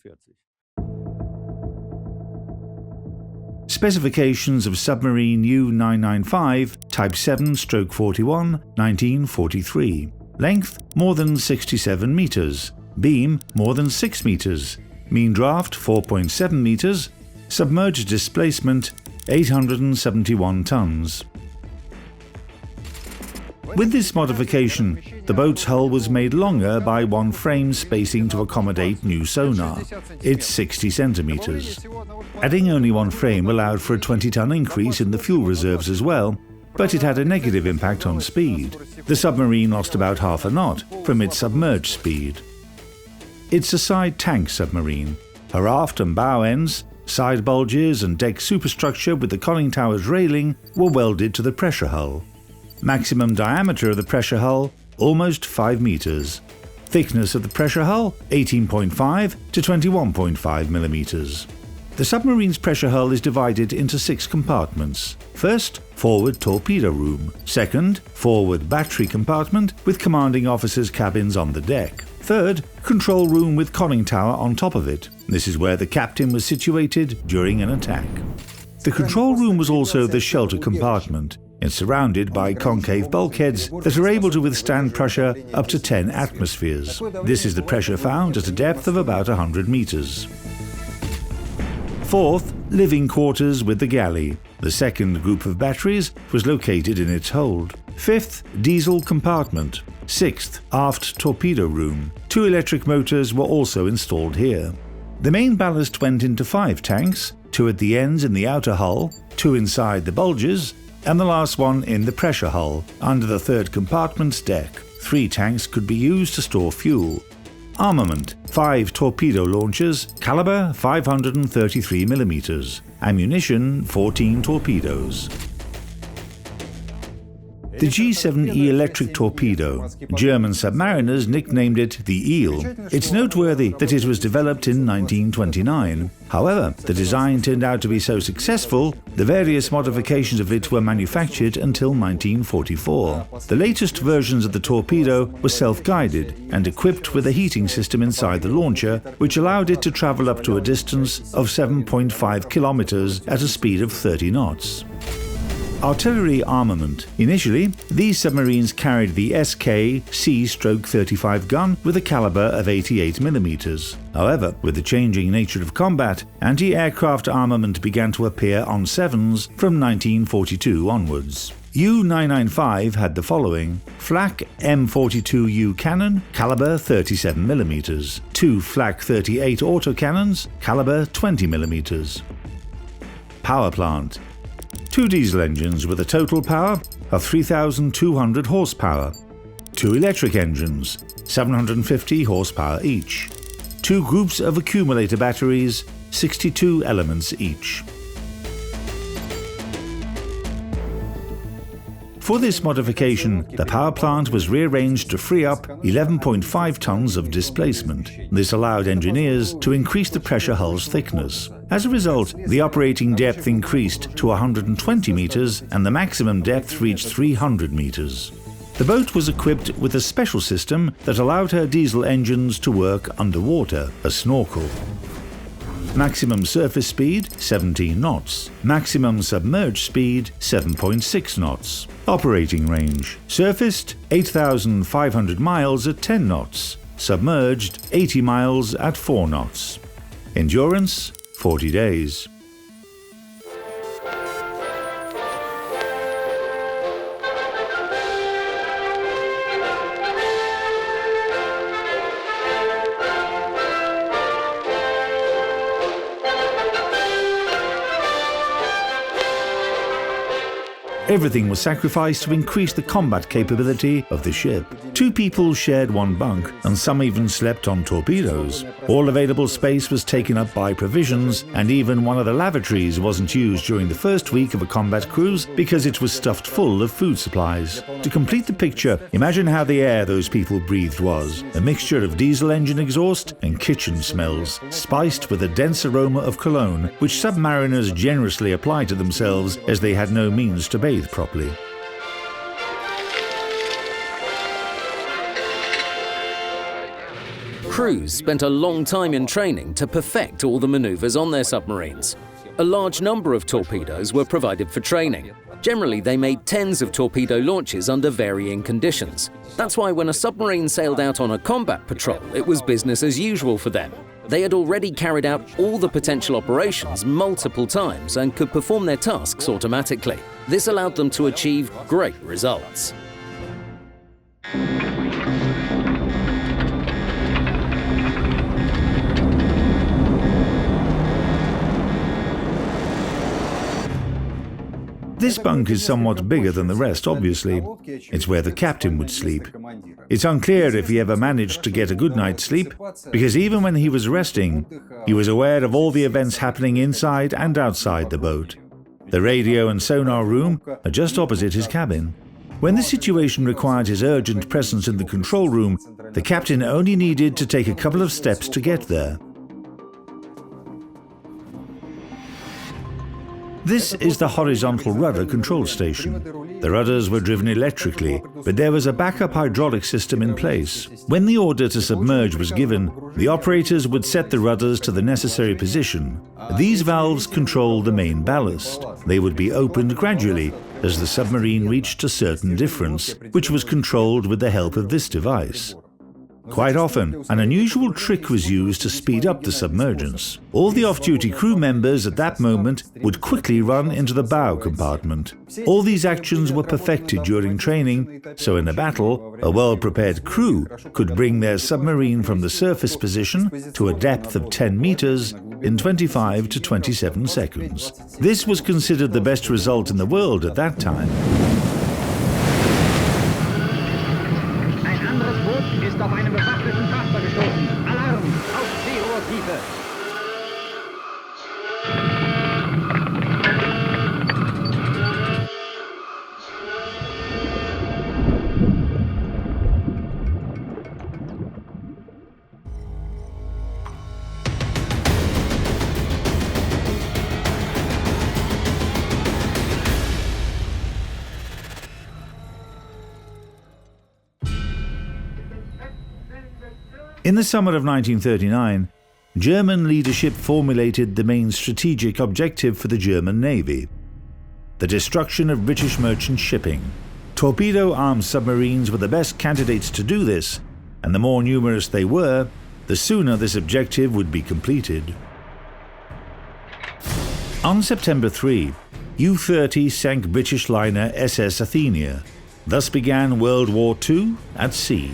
Specifications of submarine U-995, Type 7/41, 1943. Length more than 67 meters. Beam more than 6 meters. Mean draft 4.7 meters. Submerged displacement 871 tons. With this modification, the boat's hull was made longer by one frame spacing to accommodate new sonar. It's 60 centimeters. Adding only one frame allowed for a 20-ton increase in the fuel reserves as well, but it had a negative impact on speed. The submarine lost about half a knot from its submerged speed. It's a side tank submarine. Her aft and bow ends, side bulges and deck superstructure with the conning tower's railing were welded to the pressure hull. Maximum diameter of the pressure hull, almost 5 meters. Thickness of the pressure hull, 18.5 to 21.5 millimeters. The submarine's pressure hull is divided into 6 compartments. First, forward torpedo room. Second, forward battery compartment with commanding officers' cabins on the deck. Third, control room with conning tower on top of it. This is where the captain was situated during an attack. The control room was also the shelter compartment. It's surrounded by concave bulkheads that are able to withstand pressure up to 10 atmospheres. This is the pressure found at a depth of about 100 meters. Fourth, living quarters with the galley. The second group of batteries was located in its hold. Fifth, diesel compartment. Sixth, aft torpedo room. 2 electric motors were also installed here. The main ballast went into 5 tanks, 2 at the ends in the outer hull, 2 inside the bulges, and the last one in the pressure hull, under the third compartment's deck. 3 tanks could be used to store fuel. Armament: 5 torpedo launchers, caliber 533 millimeters. Ammunition: 14 torpedoes. The G7E electric torpedo. German submariners nicknamed it the Eel. It's noteworthy that it was developed in 1929. However, the design turned out to be so successful, the various modifications of it were manufactured until 1944. The latest versions of the torpedo were self-guided and equipped with a heating system inside the launcher, which allowed it to travel up to a distance of 7.5 kilometers at a speed of 30 knots. Artillery armament. Initially, these submarines carried the SK C/35 gun with a caliber of 88 millimeters. However, with the changing nature of combat, anti-aircraft armament began to appear on 7s from 1942 onwards. U-995 had the following: Flak M42U cannon, caliber 37 millimeters. 2 Flak 38 autocannons, caliber 20 millimeters. Power plant. 2 diesel engines with a total power of 3,200 horsepower. 2 electric engines, 750 horsepower each. 2 groups of accumulator batteries, 62 elements each. For this modification, the power plant was rearranged to free up 11.5 tons of displacement. This allowed engineers to increase the pressure hull's thickness. As a result, the operating depth increased to 120 meters and the maximum depth reached 300 meters. The boat was equipped with a special system that allowed her diesel engines to work underwater, a snorkel. Maximum surface speed 17 knots. Maximum submerged speed 7.6 knots. Operating range: surfaced 8,500 miles at 10 knots. Submerged 80 miles at 4 knots. Endurance 40 days. Everything was sacrificed to increase the combat capability of the ship. 2 people shared one bunk, and some even slept on torpedoes. All available space was taken up by provisions, and even one of the lavatories wasn't used during the first week of a combat cruise because it was stuffed full of food supplies. To complete the picture, imagine how the air those people breathed was: a mixture of diesel engine exhaust and kitchen smells, spiced with a dense aroma of cologne, which submariners generously applied to themselves as they had no means to bathe properly. Crews spent a long time in training to perfect all the maneuvers on their submarines. A large number of torpedoes were provided for training. Generally, they made tens of torpedo launches under varying conditions. That's why when a submarine sailed out on a combat patrol, it was business as usual for them. They had already carried out all the potential operations multiple times and could perform their tasks automatically. This allowed them to achieve great results. This bunk is somewhat bigger than the rest, obviously. It's where the captain would sleep. It's unclear if he ever managed to get a good night's sleep, because even when he was resting, he was aware of all the events happening inside and outside the boat. The radio and sonar room are just opposite his cabin. When the situation required his urgent presence in the control room, the captain only needed to take a couple of steps to get there. This is the horizontal rudder control station. The rudders were driven electrically, but there was a backup hydraulic system in place. When the order to submerge was given, the operators would set the rudders to the necessary position. These valves controlled the main ballast. They would be opened gradually as the submarine reached a certain difference, which was controlled with the help of this device. Quite often, an unusual trick was used to speed up the submergence. All the off-duty crew members at that moment would quickly run into the bow compartment. All these actions were perfected during training, so in a battle, a well-prepared crew could bring their submarine from the surface position to a depth of 10 meters in 25 to 27 seconds. This was considered the best result in the world at that time. Auf einen bewaffneten Frachter gestoßen. Alarm! Auf Seerohrtiefe! In the summer of 1939, German leadership formulated the main strategic objective for the German Navy: the destruction of British merchant shipping. Torpedo-armed submarines were the best candidates to do this, and the more numerous they were, the sooner this objective would be completed. On September 3, U-30 sank British liner SS Athenia. Thus began World War II at sea.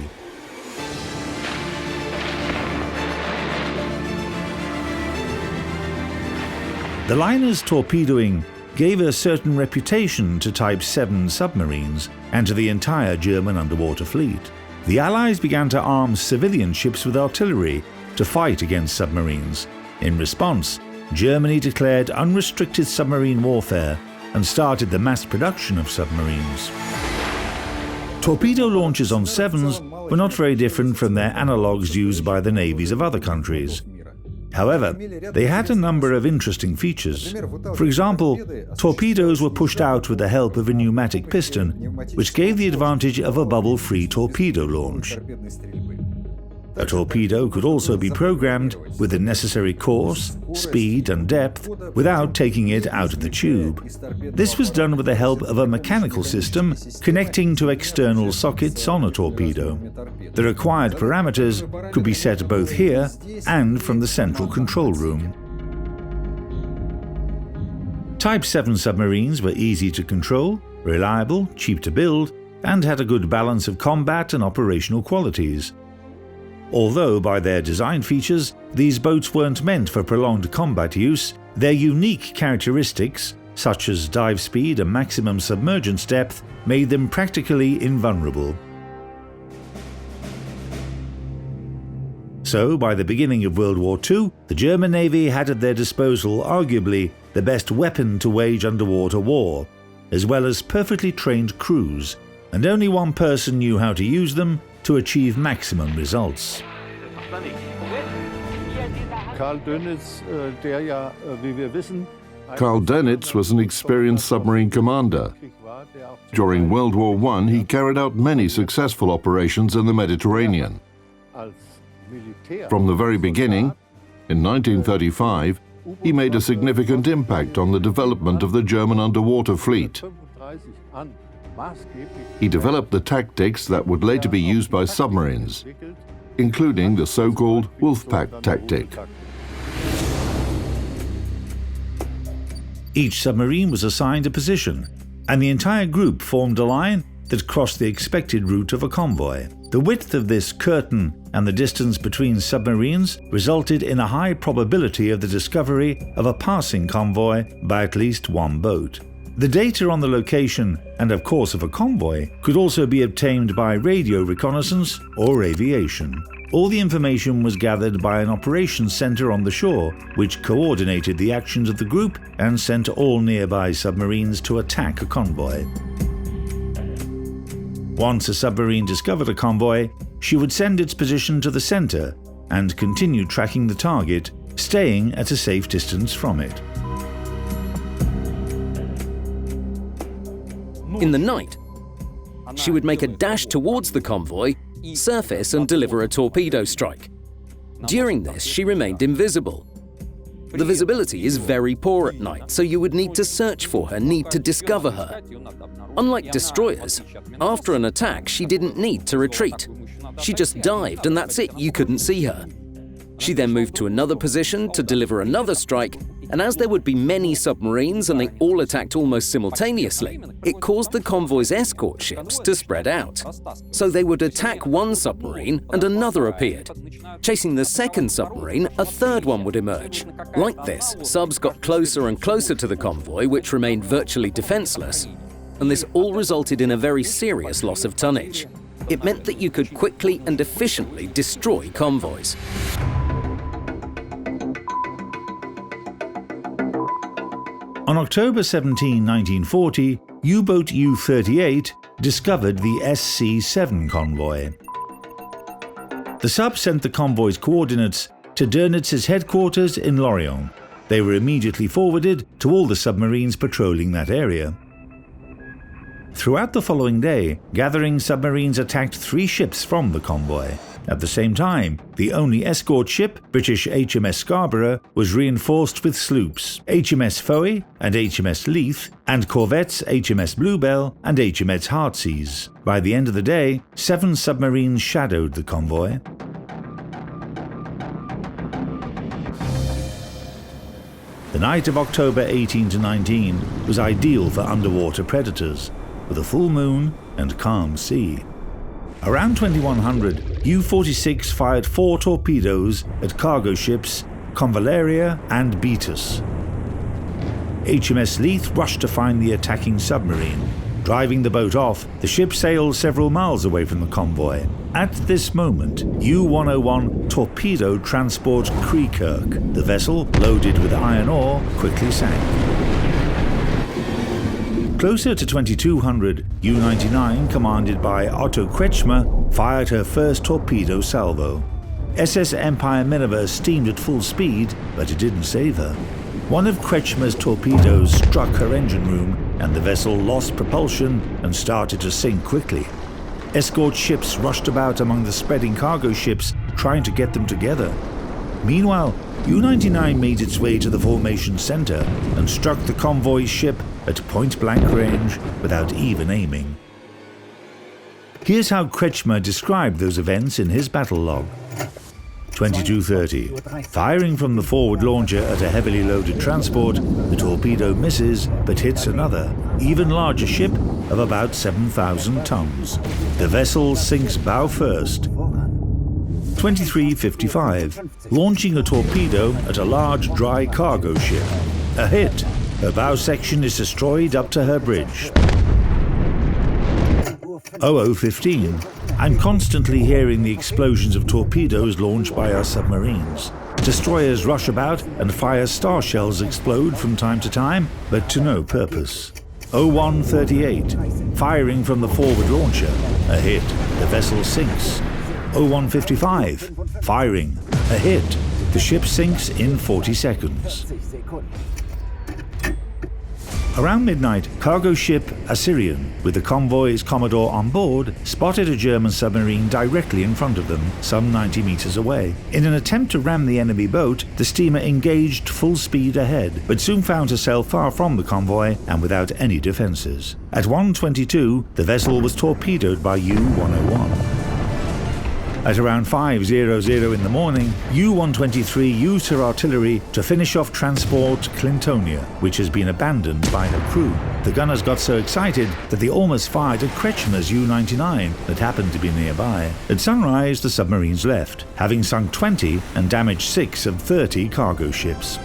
The liner's torpedoing gave a certain reputation to Type 7 submarines and to the entire German underwater fleet. The Allies began to arm civilian ships with artillery to fight against submarines. In response, Germany declared unrestricted submarine warfare and started the mass production of submarines. Torpedo launches on Sevens were not very different from their analogues used by the navies of other countries. However, they had a number of interesting features. For example, torpedoes were pushed out with the help of a pneumatic piston, which gave the advantage of a bubble-free torpedo launch. A torpedo could also be programmed with the necessary course, speed and depth without taking it out of the tube. This was done with the help of a mechanical system connecting to external sockets on a torpedo. The required parameters could be set both here and from the central control room. Type 7 submarines were easy to control, reliable, cheap to build, and had a good balance of combat and operational qualities. Although by their design features, these boats weren't meant for prolonged combat use, their unique characteristics, such as dive speed and maximum submergence depth, made them practically invulnerable. So, by the beginning of World War II, the German Navy had at their disposal arguably the best weapon to wage underwater war, as well as perfectly trained crews, and only one person knew how to use them to achieve maximum results. Karl Dönitz was an experienced submarine commander. During World War I, he carried out many successful operations in the Mediterranean. From the very beginning, in 1935, he made a significant impact on the development of the German underwater fleet. He developed the tactics that would later be used by submarines, including the so-called Wolfpack tactic. Each submarine was assigned a position, and the entire group formed a line that crossed the expected route of a convoy. The width of this curtain and the distance between submarines resulted in a high probability of the discovery of a passing convoy by at least one boat. The data on the location and of course of a convoy could also be obtained by radio reconnaissance or aviation. All the information was gathered by an operations center on the shore, which coordinated the actions of the group and sent all nearby submarines to attack a convoy. Once a submarine discovered a convoy, she would send its position to the center and continue tracking the target, staying at a safe distance from it. In the night, she would make a dash towards the convoy, surface and deliver a torpedo strike. During this, she remained invisible. The visibility is very poor at night, so you would need to search for her, need to discover her. Unlike destroyers, after an attack, she didn't need to retreat. She just dived and that's it, you couldn't see her. She then moved to another position to deliver another strike, and as there would be many submarines and they all attacked almost simultaneously, it caused the convoy's escort ships to spread out. So they would attack one submarine and another appeared. Chasing the second submarine, a third one would emerge. Like this, subs got closer and closer to the convoy, which remained virtually defenseless, and this all resulted in a very serious loss of tonnage. It meant that you could quickly and efficiently destroy convoys. On October 17, 1940, U-boat U-38 discovered the SC-7 convoy. The sub sent the convoy's coordinates to Dönitz's headquarters in Lorient. They were immediately forwarded to all the submarines patrolling that area. Throughout the following day, gathering submarines attacked 3 ships from the convoy. At the same time, the only escort ship, British HMS Scarborough, was reinforced with sloops, HMS Foey and HMS Leith, and corvettes HMS Bluebell and HMS Heartsease. By the end of the day, 7 submarines shadowed the convoy. The night of October 18 to 19 was ideal for underwater predators, with a full moon and calm sea. Around 2100, U-46 fired 4 torpedoes at cargo ships Convaleria and Beatus. HMS Leith rushed to find the attacking submarine. Driving the boat off, the ship sailed several miles away from the convoy. At this moment, U-101 torpedoed transport Kreekirk. The vessel, loaded with iron ore, quickly sank. Closer to 2200, U-99, commanded by Otto Kretschmer, fired her first torpedo salvo. SS Empire Minerva steamed at full speed, but it didn't save her. One of Kretschmer's torpedoes struck her engine room, and the vessel lost propulsion and started to sink quickly. Escort ships rushed about among the spreading cargo ships, trying to get them together. Meanwhile, U-99 made its way to the formation center and struck the convoy ship at point-blank range without even aiming. Here's how Kretschmer described those events in his battle log. 22:30. Firing from the forward launcher at a heavily loaded transport, the torpedo misses but hits another, even larger ship of about 7,000 tons. The vessel sinks bow first. 23:55. Launching a torpedo at a large dry cargo ship. A hit. Her bow section is destroyed up to her bridge. 00:15. I'm constantly hearing the explosions of torpedoes launched by our submarines. Destroyers rush about and fire star shells explode from time to time, but to no purpose. 01:38. Firing from the forward launcher. A hit. The vessel sinks. 01:55. Firing. A hit. The ship sinks in 40 seconds. Around midnight, cargo ship Assyrian, with the convoy's commodore on board, spotted a German submarine directly in front of them, some 90 meters away. In an attempt to ram the enemy boat, the steamer engaged full speed ahead, but soon found herself far from the convoy and without any defenses. At 1:22, the vessel was torpedoed by U-101. At around 5:00 in the morning, U-123 used her artillery to finish off transport Clintonia, which has been abandoned by her crew. The gunners got so excited that they almost fired at Kretschmer's U-99 that happened to be nearby. At sunrise, the submarines left, having sunk 20 and damaged 6 of 30 cargo ships.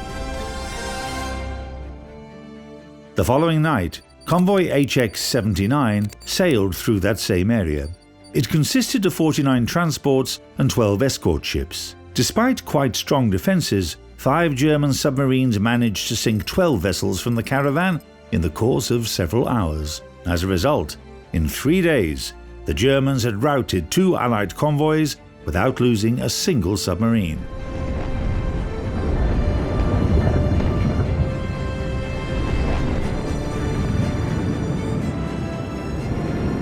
The following night, convoy HX-79 sailed through that same area. It consisted of 49 transports and 12 escort ships. Despite quite strong defenses, 5 German submarines managed to sink 12 vessels from the caravan in the course of several hours. As a result, in 3 days, the Germans had routed 2 Allied convoys without losing a single submarine.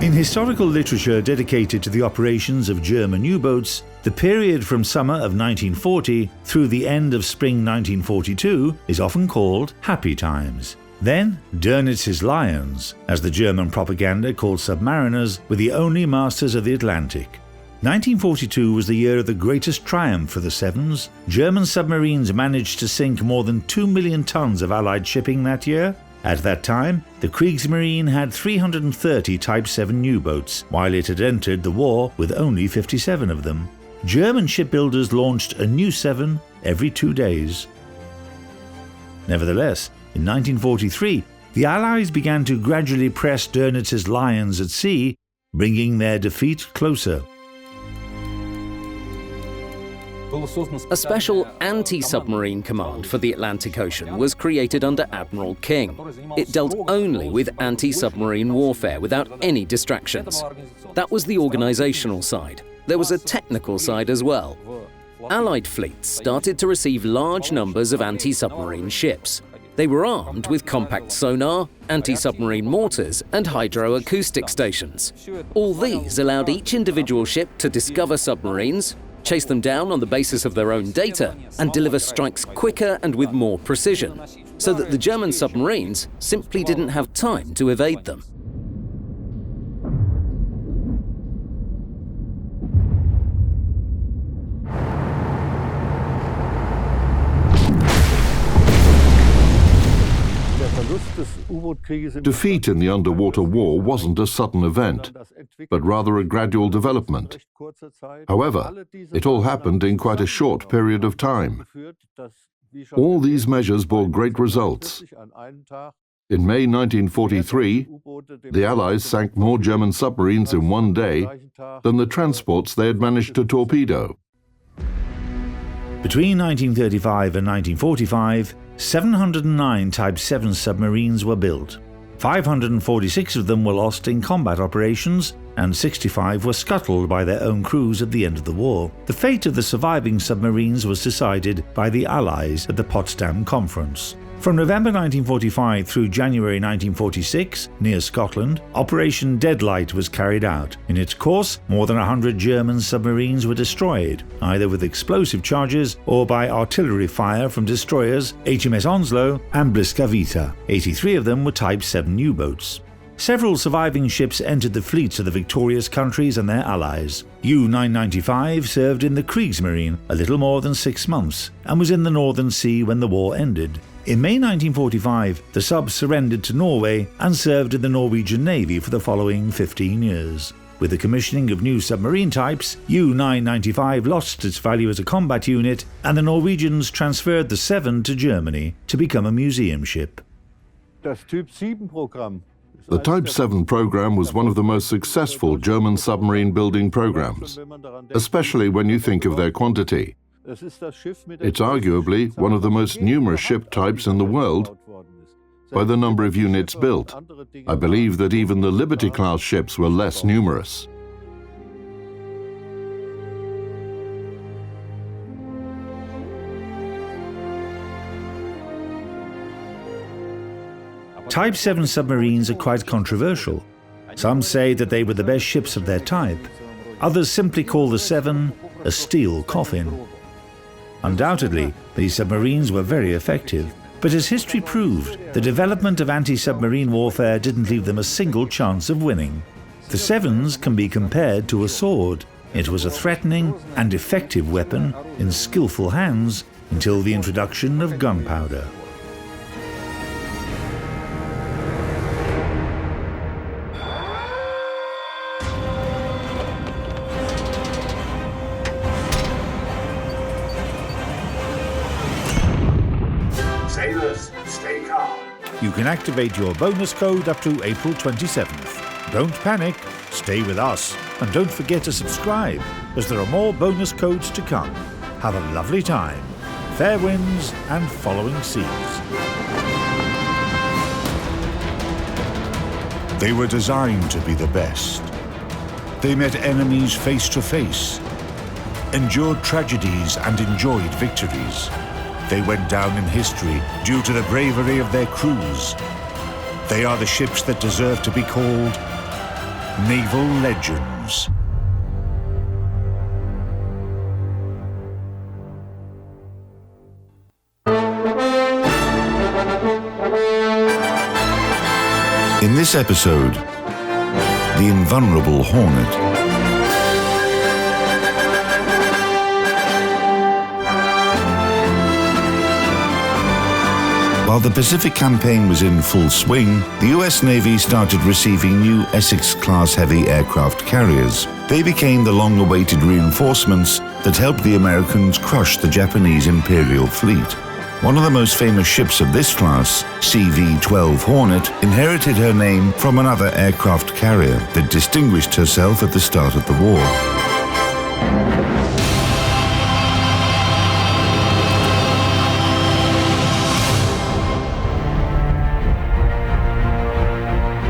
In historical literature dedicated to the operations of German U-boats, the period from summer of 1940 through the end of spring 1942 is often called Happy Times. Then, Dönitz's Lions, as the German propaganda called submariners, were the only masters of the Atlantic. 1942 was the year of the greatest triumph for the Sevens. German submarines managed to sink more than 2 million tons of Allied shipping that year. At that time, the Kriegsmarine had 330 Type 7 U-boats, while it had entered the war with only 57 of them. German shipbuilders launched a new 7 every 2 days. Nevertheless, in 1943, the Allies began to gradually press Dönitz's Lions at sea, bringing their defeat closer. A special anti-submarine command for the Atlantic Ocean was created under Admiral King. It dealt only with anti-submarine warfare without any distractions. That was the organizational side. There was a technical side as well. Allied fleets started to receive large numbers of anti-submarine ships. They were armed with compact sonar, anti-submarine mortars, and hydroacoustic stations. All these allowed each individual ship to discover submarines, chase them down on the basis of their own data, and deliver strikes quicker and with more precision, so that the German submarines simply didn't have time to evade them. Defeat in the underwater war wasn't a sudden event, but rather a gradual development. However, it all happened in quite a short period of time. All these measures bore great results. In May 1943, the Allies sank more German submarines in one day than the transports they had managed to torpedo. Between 1935 and 1945, 709 Type 7 submarines were built. 546 of them were lost in combat operations, and 65 were scuttled by their own crews at the end of the war. The fate of the surviving submarines was decided by the Allies at the Potsdam Conference. From November 1945 through January 1946, near Scotland, Operation Deadlight was carried out. In its course, more than 100 German submarines were destroyed, either with explosive charges or by artillery fire from destroyers HMS Onslow and Bliscavita. 83 of them were Type 7 U-boats. Several surviving ships entered the fleets of the victorious countries and their allies. U-995 served in the Kriegsmarine a little more than 6 months and was in the Northern Sea when the war ended. In May 1945, the sub surrendered to Norway and served in the Norwegian Navy for the following 15 years. With the commissioning of new submarine types, U-995 lost its value as a combat unit, and the Norwegians transferred the 7 to Germany to become a museum ship. The Type 7 program was one of the most successful German submarine building programs, especially when you think of their quantity. It's arguably one of the most numerous ship types in the world by the number of units built. I believe that even the Liberty-class ships were less numerous. Type 7 submarines are quite controversial. Some say that they were the best ships of their type. Others simply call the 7 a steel coffin. Undoubtedly, these submarines were very effective, but as history proved, the development of anti-submarine warfare didn't leave them a single chance of winning. The 7s can be compared to a sword. It was a threatening and effective weapon in skillful hands until the introduction of gunpowder. Sailors, stay calm. You can activate your bonus code up to April 27th. Don't panic, stay with us, and don't forget to subscribe, as there are more bonus codes to come. Have a lovely time. Fair winds and following seas. They were designed to be the best. They met enemies face to face, endured tragedies and enjoyed victories. They went down in history due to the bravery of their crews. They are the ships that deserve to be called Naval Legends. In this episode, the invulnerable Hornet. While the Pacific campaign was in full swing, the US Navy started receiving new Essex-class heavy aircraft carriers. They became the long-awaited reinforcements that helped the Americans crush the Japanese Imperial fleet. One of the most famous ships of this class, CV-12 Hornet, inherited her name from another aircraft carrier that distinguished herself at the start of the war.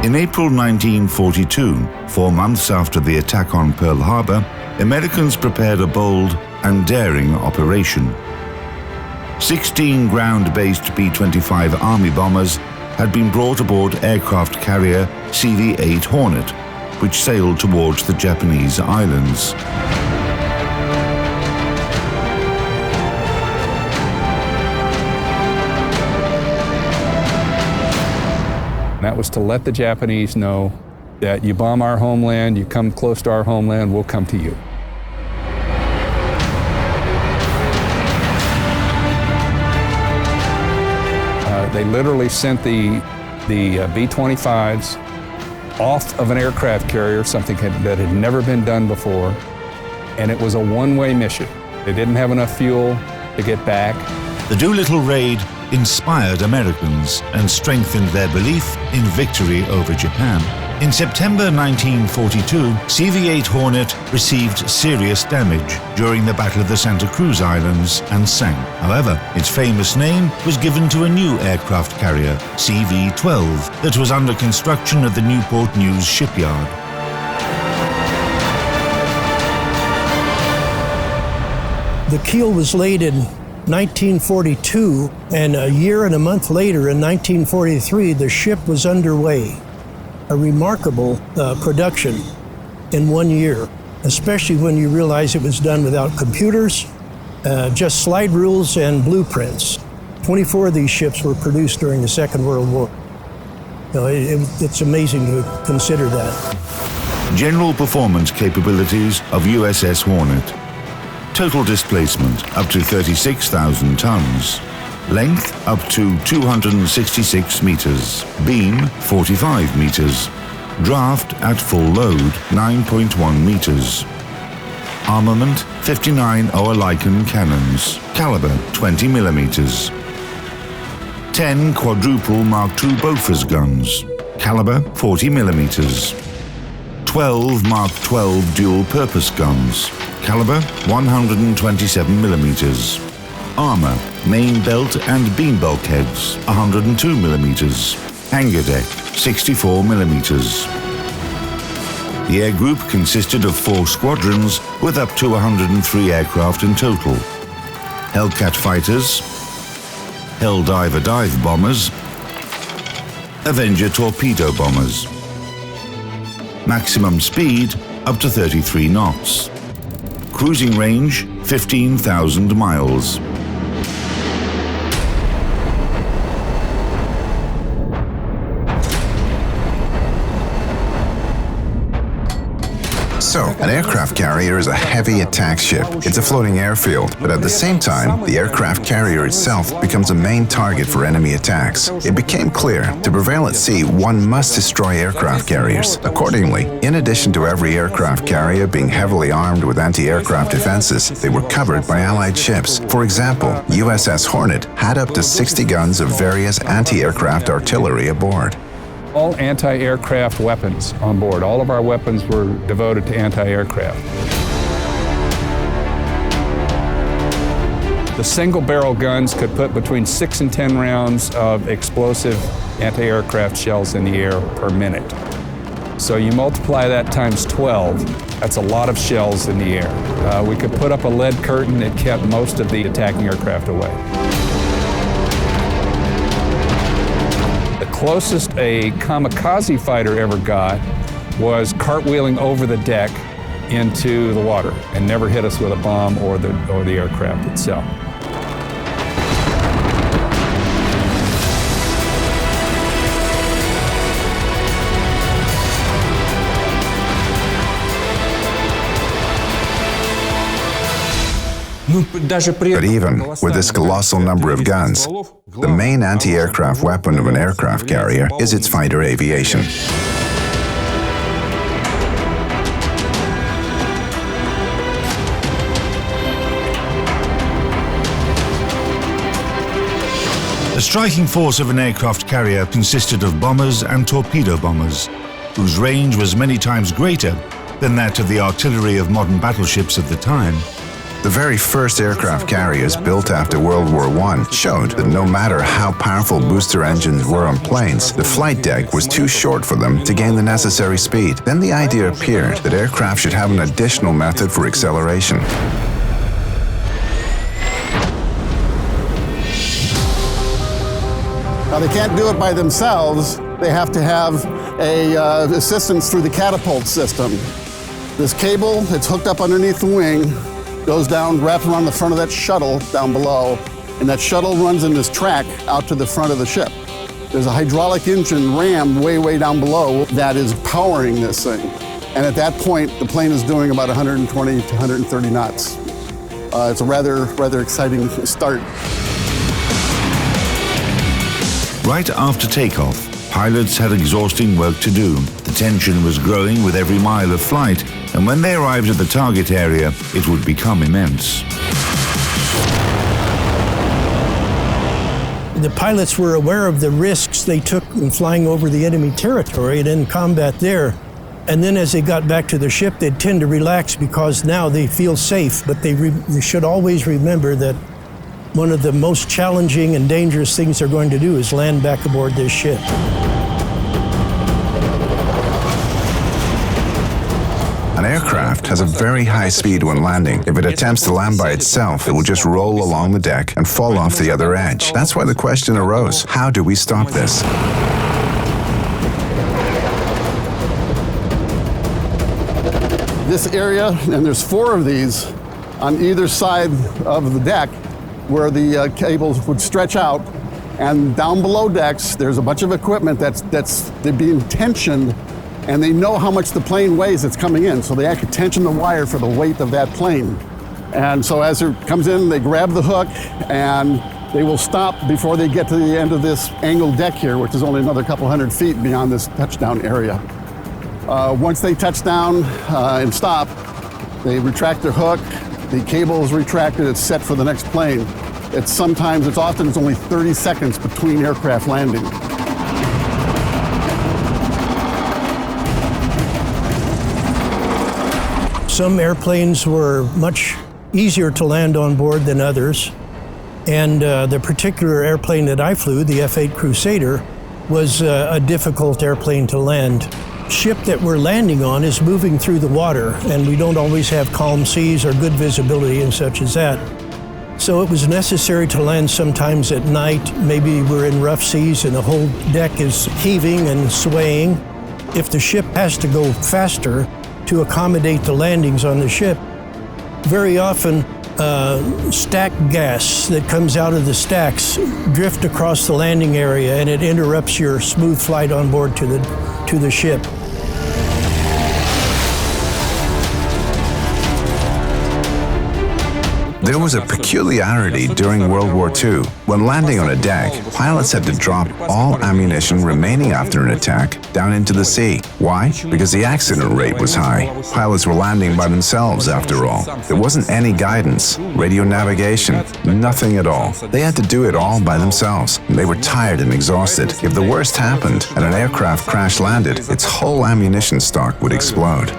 In April 1942, 4 months after the attack on Pearl Harbor, Americans prepared a bold and daring operation. 16 ground-based B-25 Army bombers had been brought aboard aircraft carrier CV-8 Hornet, which sailed towards the Japanese islands. That was to let the Japanese know that you bomb our homeland, you come close to our homeland, we'll come to you. They literally sent the B-25s off of an aircraft carrier, something that had never been done before, and it was a one-way mission. They didn't have enough fuel to get back. The Doolittle raid inspired Americans and strengthened their belief in victory over Japan. In September 1942, CV-8 Hornet received serious damage during the Battle of the Santa Cruz Islands and sank. However, its famous name was given to a new aircraft carrier, CV-12, that was under construction at the Newport News shipyard. The keel was laid in 1942, and a year and a month later, in 1943, the ship was underway. A remarkable production in 1 year, especially when you realize it was done without computers, just slide rules and blueprints. 24 of these ships were produced during the Second World War. It's amazing to consider that. General performance capabilities of USS Hornet. Total displacement up to 36,000 tons. Length up to 266 meters. Beam 45 meters. Draft at full load 9.1 meters. Armament 59 Oerlikon cannons. Caliber 20 millimeters. 10 quadruple Mark II Bofors guns. Caliber 40 millimeters. 12 Mark XII dual-purpose guns. Caliber 127 millimeters. Armor, main belt and beam bulkheads 102 millimeters. Hangar deck 64 millimeters. The air group consisted of 4 squadrons with up to 103 aircraft in total. Hellcat fighters, Helldiver dive bombers, Avenger torpedo bombers. Maximum speed up to 33 knots. Cruising range 15,000 miles. So, an aircraft carrier is a heavy attack ship. It's a floating airfield, but at the same time, the aircraft carrier itself becomes a main target for enemy attacks. It became clear, to prevail at sea, one must destroy aircraft carriers. Accordingly, in addition to every aircraft carrier being heavily armed with anti-aircraft defenses, they were covered by Allied ships. For example, USS Hornet had up to 60 guns of various anti-aircraft artillery aboard. All anti-aircraft weapons on board. All of our weapons were devoted to anti-aircraft. The single-barrel guns could put between 6 and 10 rounds of explosive anti-aircraft shells in the air per minute. So you multiply that times 12, that's a lot of shells in the air. We could put up a lead curtain that kept most of the attacking aircraft away. The closest a kamikaze fighter ever got was cartwheeling over the deck into the water and never hit us with a bomb or the aircraft itself. But even with this colossal number of guns, the main anti-aircraft weapon of an aircraft carrier is its fighter aviation. The striking force of an aircraft carrier consisted of bombers and torpedo bombers, whose range was many times greater than that of the artillery of modern battleships of the time. The very first aircraft carriers built after World War I showed that no matter how powerful booster engines were on planes, the flight deck was too short for them to gain the necessary speed. Then the idea appeared that aircraft should have an additional method for acceleration. Now, they can't do it by themselves. They have to have assistance through the catapult system. This cable, it's hooked up underneath the wing, goes down, wraps around the front of that shuttle down below, and that shuttle runs in this track out to the front of the ship. There's a hydraulic engine ram way down below that is powering this thing. And at that point, the plane is doing about 120 to 130 knots. It's a rather exciting start. Right after takeoff, pilots had exhausting work to do. The tension was growing with every mile of flight, and when they arrived at the target area, it would become immense. The pilots were aware of the risks they took in flying over the enemy territory and in combat there. And then as they got back to the ship, they'd tend to relax because now they feel safe, but they should always remember that one of the most challenging and dangerous things they're going to do is land back aboard this ship. An aircraft has a very high speed when landing. If it attempts to land by itself, it will just roll along the deck and fall off the other edge. That's why the question arose, how do we stop this? This area, and there's 4 of these on either side of the deck where the cables would stretch out, and down below decks there's a bunch of equipment they're being tensioned, and they know how much the plane weighs that's coming in, so they actually tension the wire for the weight of that plane. And so as it comes in, they grab the hook and they will stop before they get to the end of this angled deck here, which is only another couple hundred feet beyond this touchdown area. Once they touch down and stop, they retract their hook, the cable is retracted, it's set for the next plane. It's often only 30 seconds between aircraft landing. Some airplanes were much easier to land on board than others. And the particular airplane that I flew, the F-8 Crusader, was a difficult airplane to land. Ship that we're landing on is moving through the water, and we don't always have calm seas or good visibility and such as that. So it was necessary to land sometimes at night. Maybe we're in rough seas and the whole deck is heaving and swaying. If the ship has to go faster to accommodate the landings on the ship, very often stack gas that comes out of the stacks drift across the landing area, and it interrupts your smooth flight on board to the ship. There was a peculiarity during World War II. When landing on a deck, pilots had to drop all ammunition remaining after an attack down into the sea. Why? Because the accident rate was high. Pilots were landing by themselves, after all. There wasn't any guidance, radio navigation, nothing at all. They had to do it all by themselves. They were tired and exhausted. If the worst happened and an aircraft crash-landed, its whole ammunition stock would explode.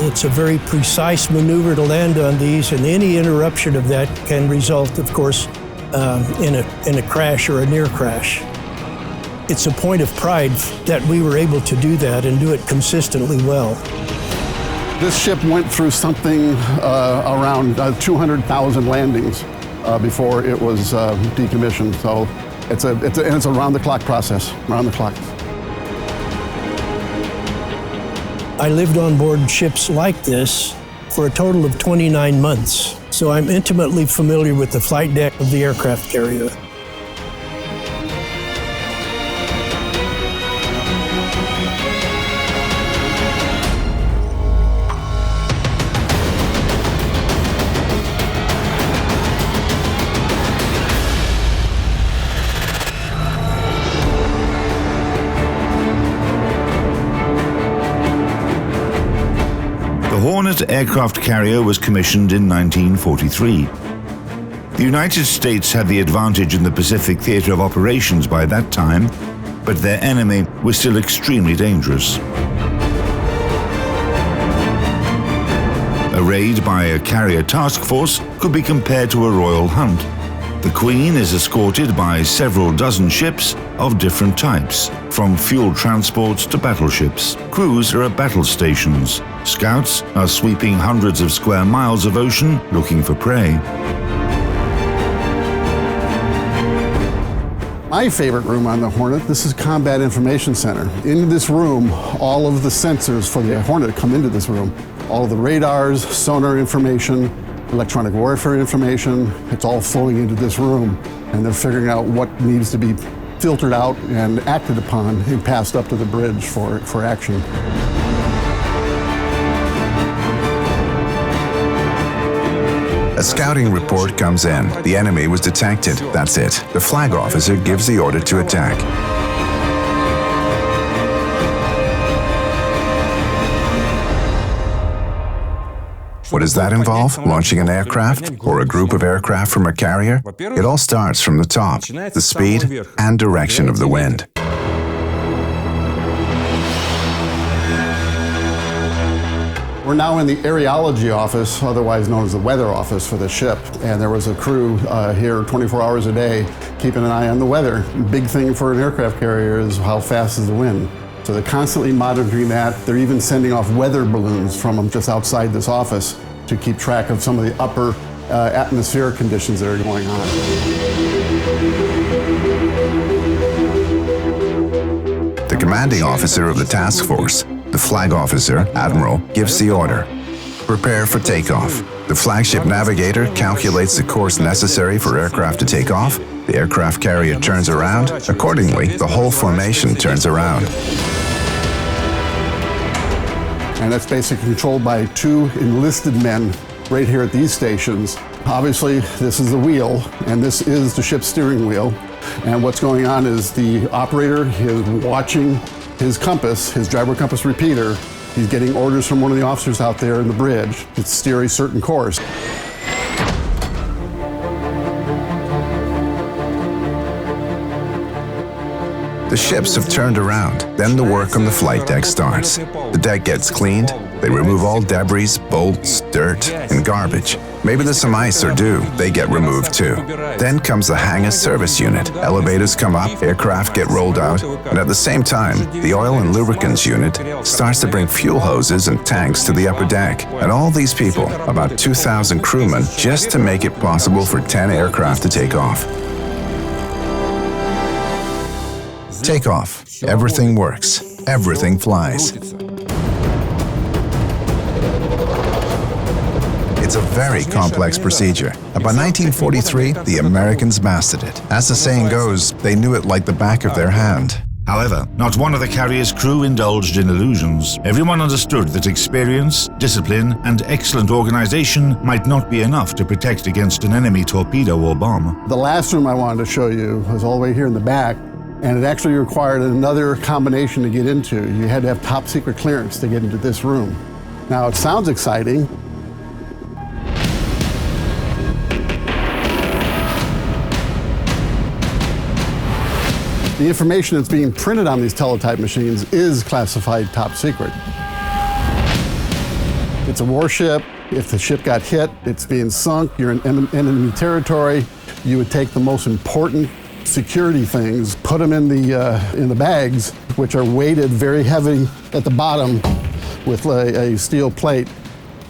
It's a very precise maneuver to land on these, and any interruption of that can result, of course, in a crash or a near crash. It's a point of pride that we were able to do that and do it consistently well. This ship went through something around 200,000 landings before it was decommissioned. So it's a round-the-clock process, round the clock. I lived on board ships like this for a total of 29 months, so I'm intimately familiar with the flight deck of the aircraft carrier. The Hornet aircraft carrier was commissioned in 1943. The United States had the advantage in the Pacific theater of operations by that time, but their enemy was still extremely dangerous. A raid by a carrier task force could be compared to a royal hunt. The Queen is escorted by several dozen ships of different types, from fuel transports to battleships. Crews are at battle stations. Scouts are sweeping hundreds of square miles of ocean looking for prey. My favorite room on the Hornet, this is Combat Information Center. In this room, all of the sensors for the Hornet come into this room. All of the radars, sonar information, electronic warfare information, it's all flowing into this room, and they're figuring out what needs to be filtered out and acted upon and passed up to the bridge for action. A scouting report comes in. The enemy was detected. That's it. The flag officer gives the order to attack. What does that involve? Launching an aircraft or a group of aircraft from a carrier? It all starts from the top, the speed and direction of the wind. We're now in the aerology office, otherwise known as the weather office for the ship. And there was a crew here 24 hours a day keeping an eye on the weather. Big thing for an aircraft carrier is how fast is the wind. So they're constantly monitoring that. They're even sending off weather balloons from them just outside this office to keep track of some of the upper atmospheric conditions that are going on. The commanding officer of the task force, the flag officer, Admiral, gives the order. Prepare for takeoff. The flagship navigator calculates the course necessary for aircraft to take off. The aircraft carrier turns around. Accordingly, the whole formation turns around. And that's basically controlled by 2 enlisted men right here at these stations. Obviously, this is the wheel, and this is the ship's steering wheel. And what's going on is the operator is watching his compass, his gyro compass repeater. He's getting orders from one of the officers out there in the bridge to steer a certain course. The ships have turned around. Then the work on the flight deck starts. The deck gets cleaned. They remove all debris, bolts, dirt, and garbage. Maybe there's some ice or dew. They get removed too. Then comes the hangar service unit. Elevators come up, aircraft get rolled out, and at the same time, the oil and lubricants unit starts to bring fuel hoses and tanks to the upper deck. And all these people, about 2,000 crewmen, just to make it possible for 10 aircraft to take off. Take off. Everything works. Everything flies. It's a very complex procedure. And by 1943, the Americans mastered it. As the saying goes, they knew it like the back of their hand. However, not one of the carrier's crew indulged in illusions. Everyone understood that experience, discipline, and excellent organization might not be enough to protect against an enemy torpedo or bomb. The last room I wanted to show you was all the way here in the back, and it actually required another combination to get into. You had to have top secret clearance to get into this room. Now, it sounds exciting. The information that's being printed on these teletype machines is classified top secret. It's a warship. If the ship got hit, it's being sunk, you're in enemy territory, you would take the most important security things, put them in the bags, which are weighted very heavy at the bottom with a steel plate,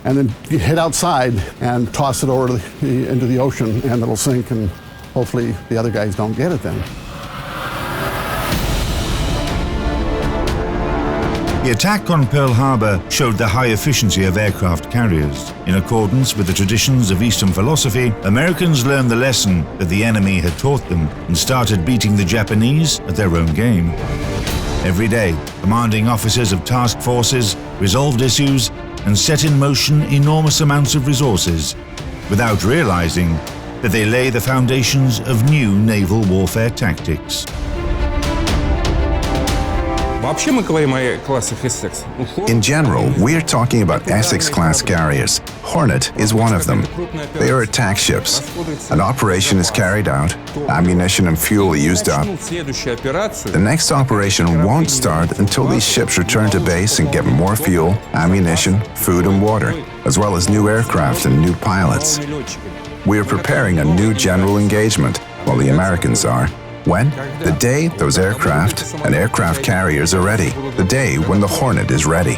and then you head outside and toss it over into the ocean, and it'll sink, and hopefully the other guys don't get it then. The attack on Pearl Harbor showed the high efficiency of aircraft carriers. In accordance with the traditions of Eastern philosophy, Americans learned the lesson that the enemy had taught them and started beating the Japanese at their own game. Every day, commanding officers of task forces resolved issues and set in motion enormous amounts of resources, without realizing that they lay the foundations of new naval warfare tactics. In general, we're talking about Essex-class carriers. Hornet is one of them. They are attack ships. An operation is carried out, ammunition and fuel are used up. The next operation won't start until these ships return to base and get more fuel, ammunition, food and water, as well as new aircraft and new pilots. We are preparing a new general engagement, while the Americans are. When? The day those aircraft and aircraft carriers are ready. The day when the Hornet is ready.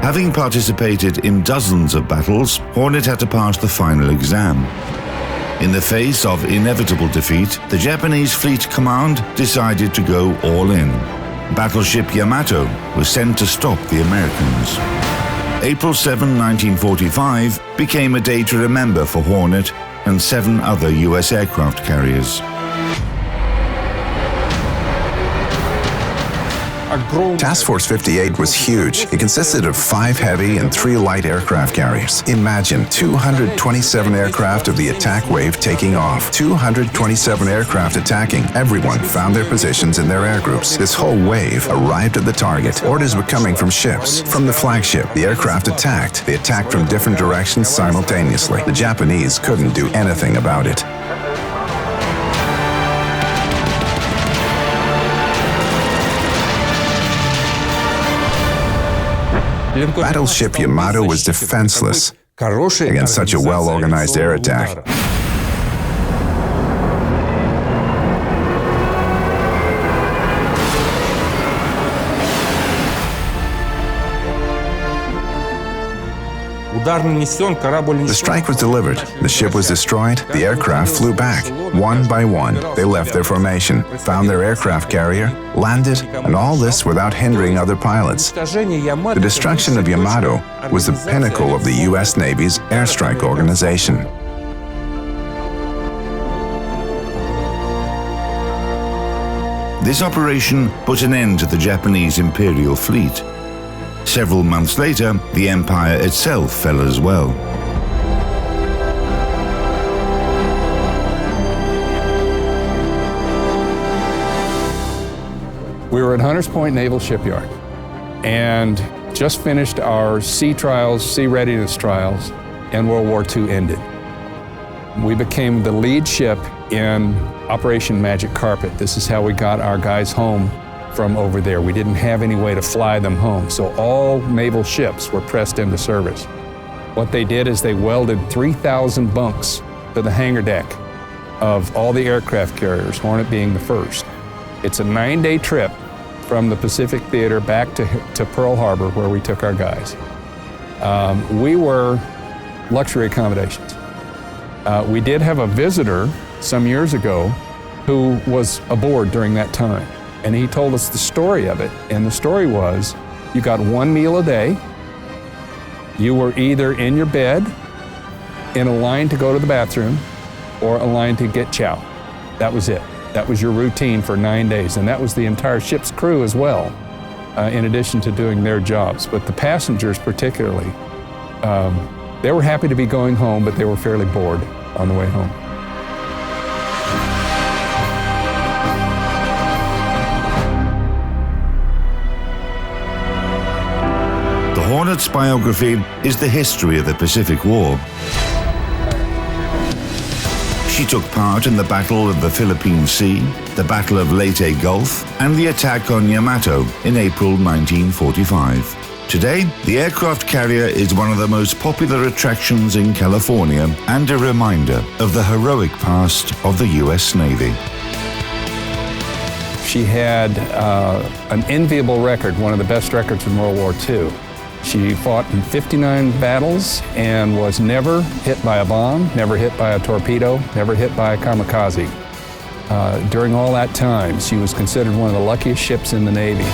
Having participated in dozens of battles, Hornet had to pass the final exam. In the face of inevitable defeat, the Japanese Fleet Command decided to go all in. Battleship Yamato was sent to stop the Americans. April 7, 1945 became a day to remember for Hornet and 7 other U.S. aircraft carriers. Task Force 58 was huge. It consisted of 5 heavy and 3 light aircraft carriers. Imagine 227 aircraft of the attack wave taking off. 227 aircraft attacking. Everyone found their positions in their air groups. This whole wave arrived at the target. Orders were coming from ships. From the flagship, the aircraft attacked. They attacked from different directions simultaneously. The Japanese couldn't do anything about it. Battleship Yamato was defenseless against such a well-organized air attack. The strike was delivered, the ship was destroyed, the aircraft flew back. One by one, they left their formation, found their aircraft carrier, landed, and all this without hindering other pilots. The destruction of Yamato was the pinnacle of the US Navy's airstrike organization. This operation put an end to the Japanese Imperial Fleet. Several months later, the empire itself fell as well. We were at Hunters Point Naval Shipyard and just finished our sea trials, sea readiness trials, and World War II ended. We became the lead ship in Operation Magic Carpet. This is how we got our guys home from over there. We didn't have any way to fly them home, so all naval ships were pressed into service. What they did is they welded 3,000 bunks to the hangar deck of all the aircraft carriers, Hornet being the first. It's a 9-day trip from the Pacific Theater back to Pearl Harbor, where we took our guys. We were luxury accommodations. We did have a visitor some years ago who was aboard during that time. And he told us the story of it. And the story was, you got one meal a day. You were either in your bed, in a line to go to the bathroom, or a line to get chow. That was it. That was your routine for 9 days. And that was the entire ship's crew as well, in addition to doing their jobs. But the passengers particularly, they were happy to be going home, but they were fairly bored on the way home. Hornet's biography is the history of the Pacific War. She took part in the Battle of the Philippine Sea, the Battle of Leyte Gulf, and the attack on Yamato in April 1945. Today, the aircraft carrier is one of the most popular attractions in California and a reminder of the heroic past of the US Navy. She had an enviable record, one of the best records in World War II. She fought in 59 battles and was never hit by a bomb, never hit by a torpedo, never hit by a kamikaze. During all that time, she was considered one of the luckiest ships in the Navy.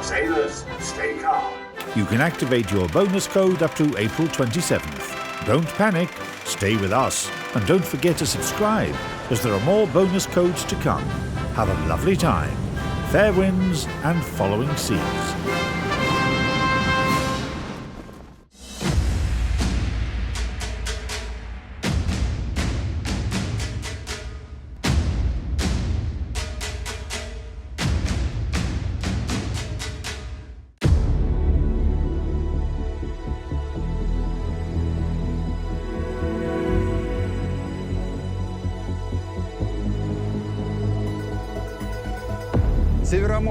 Sailors, stay calm. You can activate your bonus code up to April 27th. Don't panic, stay with us, and don't forget to subscribe, as there are more bonus codes to come. Have a lovely time. Fair winds and following seas.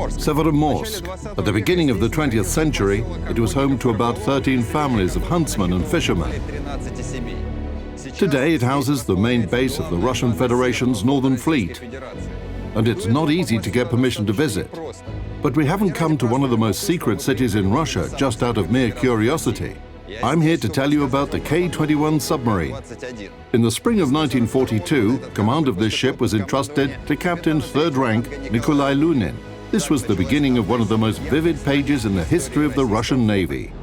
Severomorsk. At the beginning of the 20th century, it was home to about 13 families of huntsmen and fishermen. Today, it houses the main base of the Russian Federation's Northern Fleet. And it's not easy to get permission to visit. But we haven't come to one of the most secret cities in Russia just out of mere curiosity. I'm here to tell you about the K-21 submarine. In the spring of 1942, command of this ship was entrusted to Captain Third Rank Nikolai Lunin. This was the beginning of one of the most vivid pages in the history of the Russian Navy.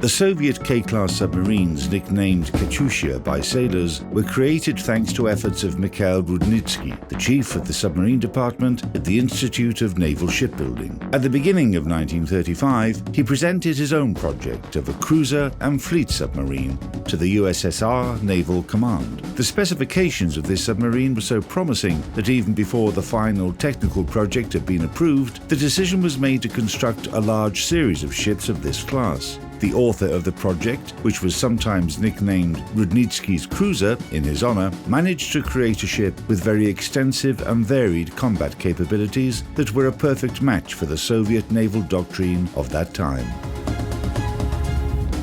The Soviet K-class submarines, nicknamed Katyusha by sailors, were created thanks to efforts of Mikhail Rudnitsky, the chief of the submarine department at the Institute of Naval Shipbuilding. At the beginning of 1935, he presented his own project of a cruiser and fleet submarine to the USSR Naval Command. The specifications of this submarine were so promising that even before the final technical project had been approved, the decision was made to construct a large series of ships of this class. The author of the project, which was sometimes nicknamed Rudnitsky's Cruiser in his honor, managed to create a ship with very extensive and varied combat capabilities that were a perfect match for the Soviet naval doctrine of that time.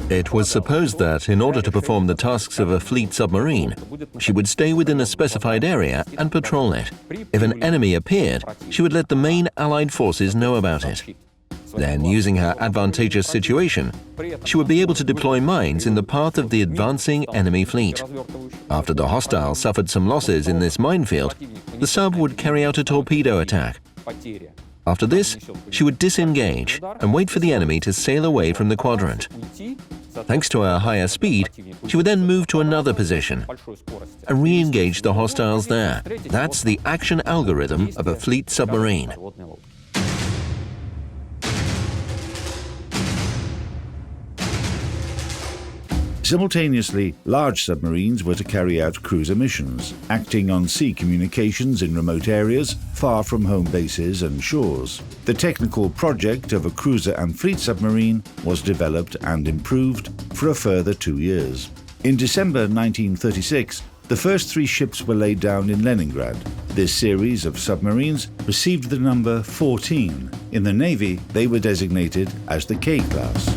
It was supposed that, in order to perform the tasks of a fleet submarine, she would stay within a specified area and patrol it. If an enemy appeared, she would let the main Allied forces know about it. Then, using her advantageous situation, she would be able to deploy mines in the path of the advancing enemy fleet. After the hostiles suffered some losses in this minefield, the sub would carry out a torpedo attack. After this, she would disengage and wait for the enemy to sail away from the quadrant. Thanks to her higher speed, she would then move to another position and re-engage the hostiles there. That's the action algorithm of a fleet submarine. Simultaneously, large submarines were to carry out cruiser missions, acting on sea communications in remote areas far from home bases and shores. The technical project of a cruiser and fleet submarine was developed and improved for a further 2 years. In December 1936, the first 3 ships were laid down in Leningrad. This series of submarines received the number 14. In the Navy, they were designated as the K-class.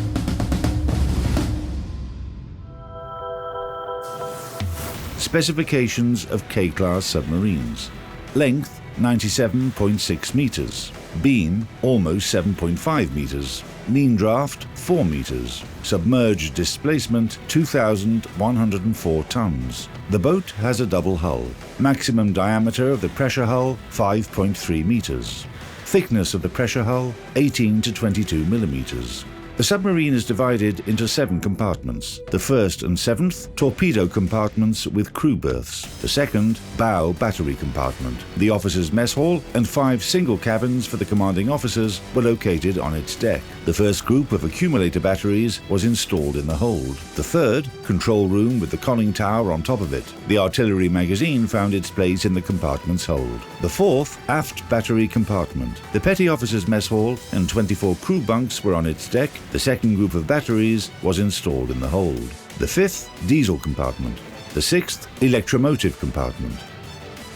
Specifications of K-class submarines. Length 97.6 meters. Beam almost 7.5 meters. Mean draft 4 meters. Submerged displacement 2,104 tons. The boat has a double hull. Maximum diameter of the pressure hull 5.3 meters. Thickness of the pressure hull 18 to 22 millimeters. The submarine is divided into 7 compartments. The first and 7th, torpedo compartments with crew berths. The second, bow battery compartment. The officers' mess hall and 5 single cabins for the commanding officers were located on its deck. The first group of accumulator batteries was installed in the hold. The third, control room with the conning tower on top of it. The artillery magazine found its place in the compartment's hold. The fourth, aft battery compartment. The petty officers' mess hall and 24 crew bunks were on its deck. The second group of batteries was installed in the hold. The 5th, diesel compartment. The 6th, electromotive compartment.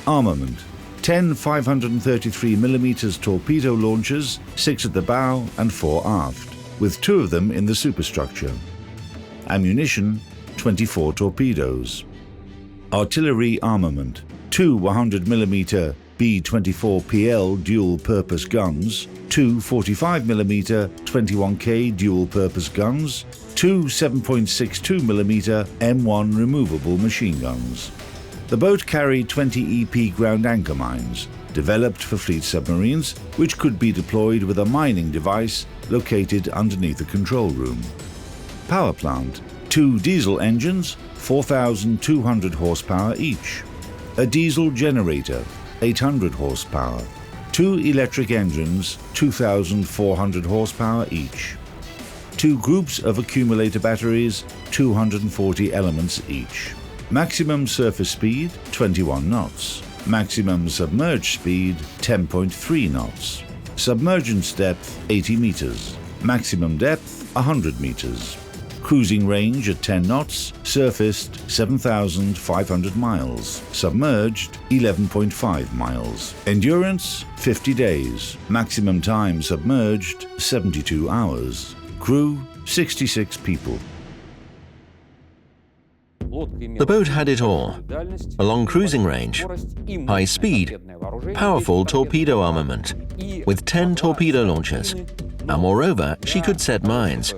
Armament. 10 533mm torpedo launchers, 6 at the bow and 4 aft, with 2 of them in the superstructure. Ammunition, 24 torpedoes. Artillery armament. 2 100mm B-24PL dual-purpose guns, 2 45mm 21K dual-purpose guns, 2 7.62mm M1 removable machine guns. The boat carried 20 EP ground anchor mines, developed for fleet submarines, which could be deployed with a mining device located underneath the control room. Power plant, 2 diesel engines, 4,200 horsepower each. A diesel generator, 800 horsepower. 2 electric engines, 2,400 horsepower each. 2 groups of accumulator batteries, 240 elements each. Maximum surface speed, 21 knots. Maximum submerged speed, 10.3 knots. Submergence depth, 80 meters. Maximum depth, 100 meters. Cruising range at 10 knots, surfaced 7,500 miles, submerged 11.5 miles. Endurance 50 days, maximum time submerged 72 hours. Crew 66 people. The boat had it all: a long cruising range, high speed, powerful torpedo armament, with 10 torpedo launchers, and moreover, she could set mines.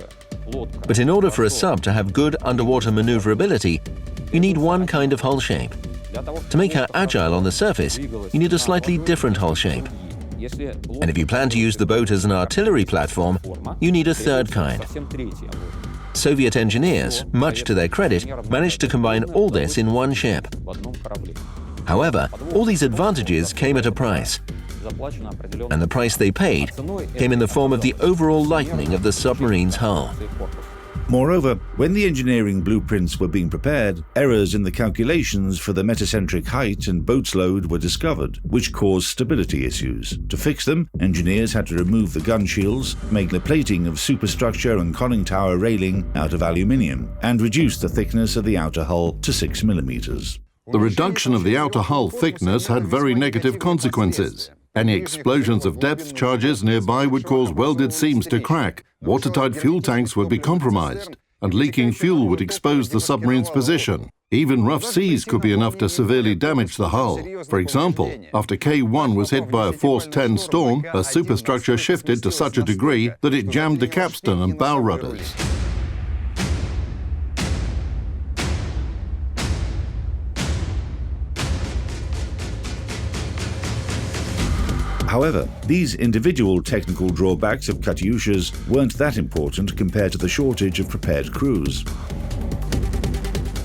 But in order for a sub to have good underwater maneuverability, you need one kind of hull shape. To make her agile on the surface, you need a slightly different hull shape. And if you plan to use the boat as an artillery platform, you need a third kind. Soviet engineers, much to their credit, managed to combine all this in one ship. However, all these advantages came at a price. And the price they paid came in the form of the overall lightening of the submarine's hull. Moreover, when the engineering blueprints were being prepared, errors in the calculations for the metacentric height and boat's load were discovered, which caused stability issues. To fix them, engineers had to remove the gun shields, make the plating of superstructure and conning tower railing out of aluminium, and reduce the thickness of the outer hull to 6 millimeters. The reduction of the outer hull thickness had very negative consequences. Any explosions of depth charges nearby would cause welded seams to crack, watertight fuel tanks would be compromised, and leaking fuel would expose the submarine's position. Even rough seas could be enough to severely damage the hull. For example, after K1 was hit by a Force 10 storm, her superstructure shifted to such a degree that it jammed the capstan and bow rudders. However, these individual technical drawbacks of Katyushas weren't that important compared to the shortage of prepared crews.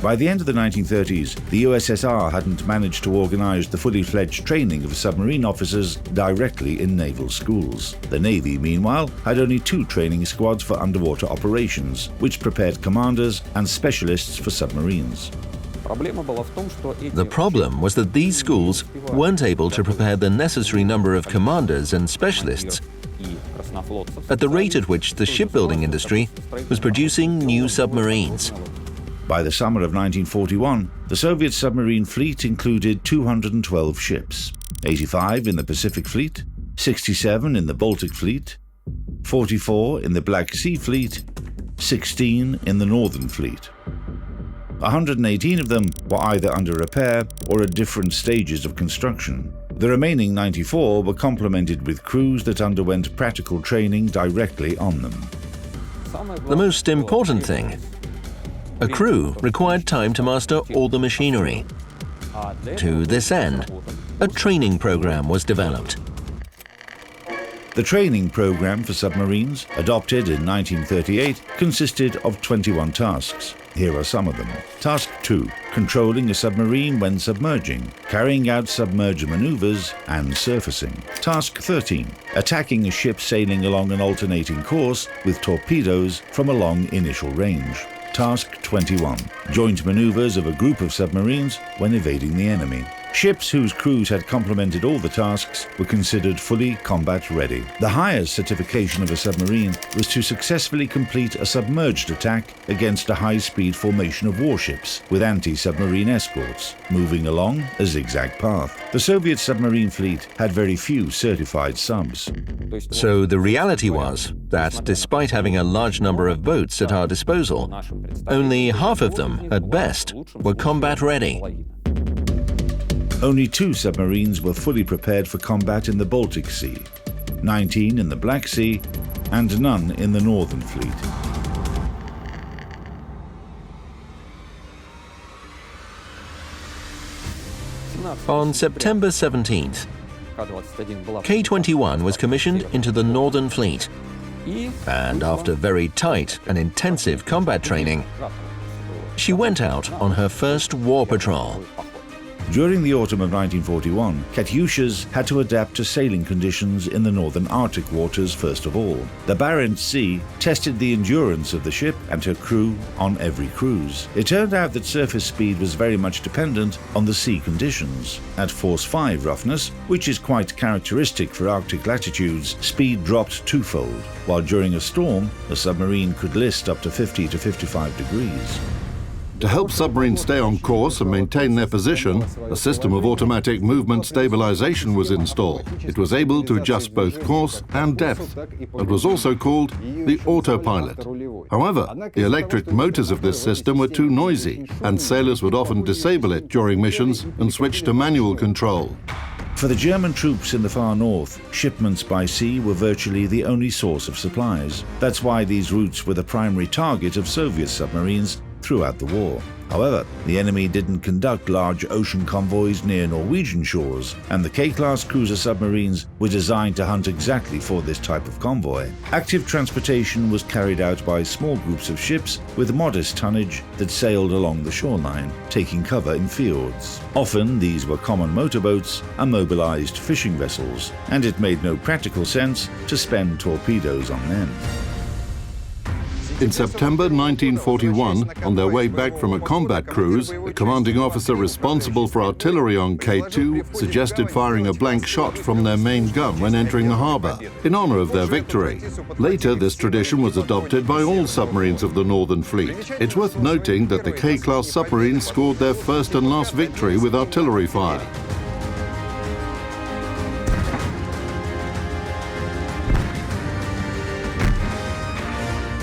By the end of the 1930s, the USSR hadn't managed to organize the fully fledged training of submarine officers directly in naval schools. The Navy, meanwhile, had only 2 training squads for underwater operations, which prepared commanders and specialists for submarines. The problem was that these schools weren't able to prepare the necessary number of commanders and specialists at the rate at which the shipbuilding industry was producing new submarines. By the summer of 1941, the Soviet submarine fleet included 212 ships, 85 in the Pacific Fleet, 67 in the Baltic Fleet, 44 in the Black Sea Fleet, 16 in the Northern Fleet. 118 of them were either under repair or at different stages of construction. The remaining 94 were complemented with crews that underwent practical training directly on them. The most important thing, a crew required time to master all the machinery. To this end, a training program was developed. The training program for submarines, adopted in 1938, consisted of 21 tasks. Here are some of them. Task 2, controlling a submarine when submerging, carrying out submerged maneuvers and surfacing. Task 13, attacking a ship sailing along an alternating course with torpedoes from a long initial range. Task 21, joint maneuvers of a group of submarines when evading the enemy. Ships whose crews had complemented all the tasks were considered fully combat ready. The highest certification of a submarine was to successfully complete a submerged attack against a high-speed formation of warships with anti-submarine escorts, moving along a zigzag path. The Soviet submarine fleet had very few certified subs. So the reality was that despite having a large number of boats at our disposal, only half of them, at best, were combat ready. Only 2 submarines were fully prepared for combat in the Baltic Sea, 19 in the Black Sea, and none in the Northern Fleet. On September 17th, K-21 was commissioned into the Northern Fleet, and after very tight and intensive combat training, she went out on her first war patrol. During the autumn of 1941, Katyushas had to adapt to sailing conditions in the northern Arctic waters first of all. The Barents Sea tested the endurance of the ship and her crew on every cruise. It turned out that surface speed was very much dependent on the sea conditions. At Force 5 roughness, which is quite characteristic for Arctic latitudes, speed dropped twofold, while during a storm, the submarine could list up to 50 to 55 degrees. To help submarines stay on course and maintain their position, a system of automatic movement stabilization was installed. It was able to adjust both course and depth, and was also called the autopilot. However, the electric motors of this system were too noisy, and sailors would often disable it during missions and switch to manual control. For the German troops in the far north, shipments by sea were virtually the only source of supplies. That's why these routes were the primary target of Soviet submarines throughout the war. However, the enemy didn't conduct large ocean convoys near Norwegian shores, and the K-class cruiser submarines were designed to hunt exactly for this type of convoy. Active transportation was carried out by small groups of ships with modest tonnage that sailed along the shoreline, taking cover in fjords. Often these were common motorboats and mobilized fishing vessels, and it made no practical sense to spend torpedoes on them. In September 1941, on their way back from a combat cruise, the commanding officer responsible for artillery on K2 suggested firing a blank shot from their main gun when entering the harbor, in honor of their victory. Later, this tradition was adopted by all submarines of the Northern Fleet. It's worth noting that the K-class submarines scored their first and last victory with artillery fire.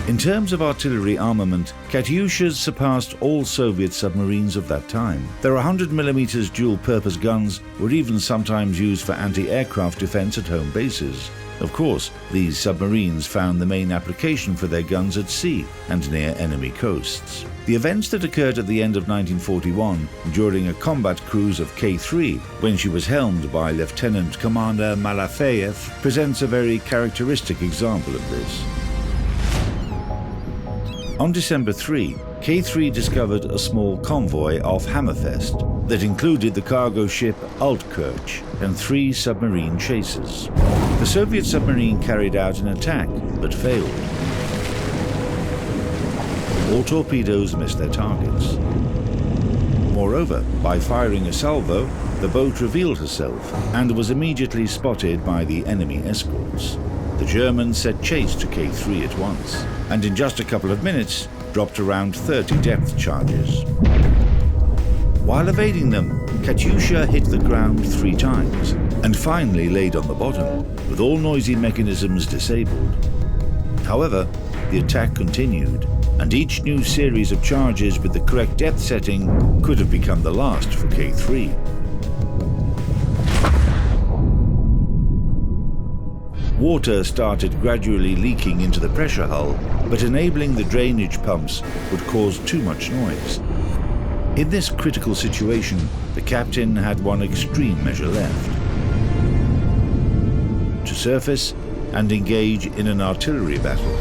In terms of artillery armament, Katyushas surpassed all Soviet submarines of that time. Their 100mm dual-purpose guns were even sometimes used for anti-aircraft defense at home bases. Of course, these submarines found the main application for their guns at sea and near enemy coasts. The events that occurred at the end of 1941 during a combat cruise of K3, when she was helmed by Lieutenant Commander Malafeyev, presents a very characteristic example of this. On December 3, K3 discovered a small convoy off Hammerfest that included the cargo ship Altkirch and 3 submarine chasers. The Soviet submarine carried out an attack, but failed. All torpedoes missed their targets. Moreover, by firing a salvo, the boat revealed herself and was immediately spotted by the enemy escorts. The Germans set chase to K3 at once, and in just a couple of minutes dropped around 30 depth charges. While evading them, Katyusha hit the ground 3 times and finally laid on the bottom, with all noisy mechanisms disabled. However, the attack continued, and each new series of charges with the correct depth setting could have become the last for K3. Water started gradually leaking into the pressure hull, but enabling the drainage pumps would cause too much noise. In this critical situation, the captain had one extreme measure left: to surface and engage in an artillery battle.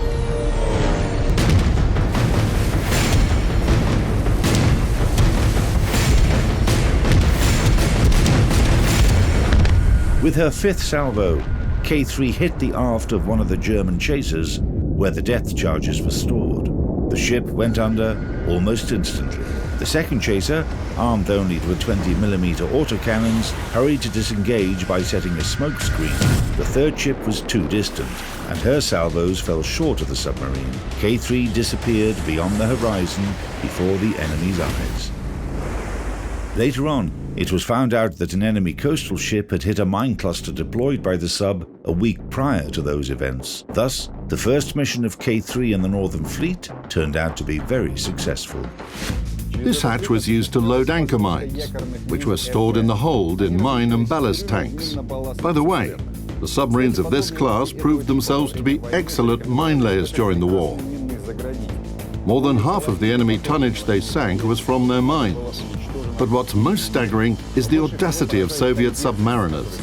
With her 5th salvo, K3 hit the aft of one of the German chasers, where the depth charges were stored. The ship went under almost instantly. The second chaser, armed only to a 20mm autocannons, hurried to disengage by setting a smoke screen. The third ship was too distant, and her salvos fell short of the submarine. K3 disappeared beyond the horizon before the enemy's eyes. Later on, it was found out that an enemy coastal ship had hit a mine cluster deployed by the sub a week prior to those events. Thus, the first mission of K3 in the Northern Fleet turned out to be very successful. This hatch was used to load anchor mines, which were stored in the hold in mine and ballast tanks. By the way, the submarines of this class proved themselves to be excellent mine layers during the war. More than half of the enemy tonnage they sank was from their mines. But what's most staggering is the audacity of Soviet submariners,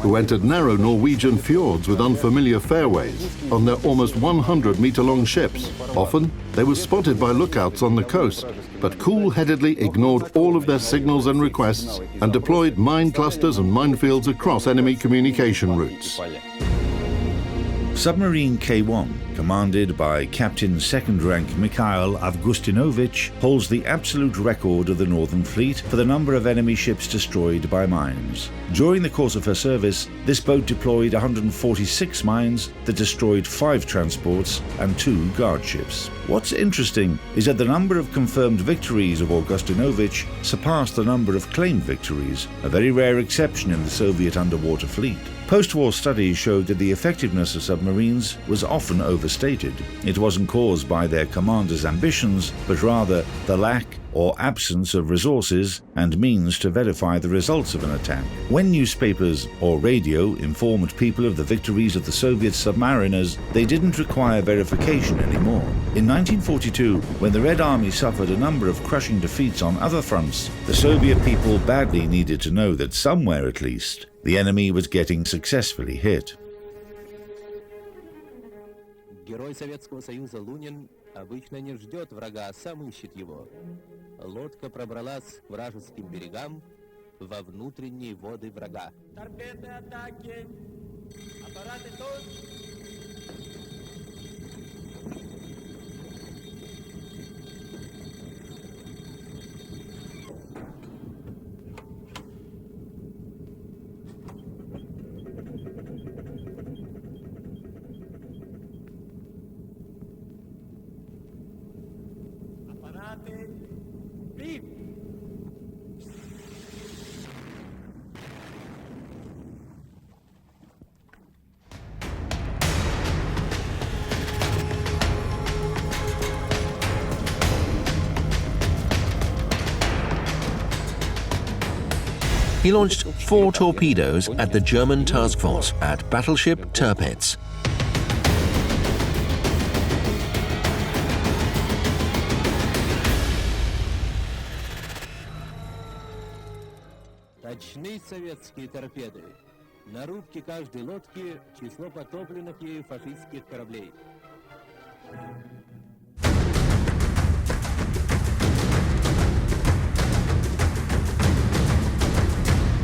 who entered narrow Norwegian fjords with unfamiliar fairways on their almost 100-meter-long ships. Often, they were spotted by lookouts on the coast, but cool-headedly ignored all of their signals and requests and deployed mine clusters and minefields across enemy communication routes. Submarine K1, commanded by Captain 2nd Rank Mikhail Avgustinovich, holds the absolute record of the Northern Fleet for the number of enemy ships destroyed by mines. During the course of her service, this boat deployed 146 mines that destroyed 5 transports and 2 guard ships. What's interesting is that the number of confirmed victories of Avgustinovich surpassed the number of claimed victories, a very rare exception in the Soviet underwater fleet. Post-war studies showed that the effectiveness of submarines was often overstated. It wasn't caused by their commanders' ambitions, but rather the lack or absence of resources and means to verify the results of an attack. When newspapers or radio informed people of the victories of the Soviet submariners, they didn't require verification anymore. In 1942, when the Red Army suffered a number of crushing defeats on other fronts, the Soviet people badly needed to know that somewhere at least, the enemy was getting successfully hit. Герой Советского Союза Лунин обычно не ждет врага, а сам ищет его. Лодка пробралась к вражеским берегам во внутренние воды врага. Торпеды атаки! Аппараты тут! He launched 4 torpedoes at the German task force at battleship Tirpitz. Точны советские торпеды. На рубке каждой лодки число потопленных ею фашистских кораблей.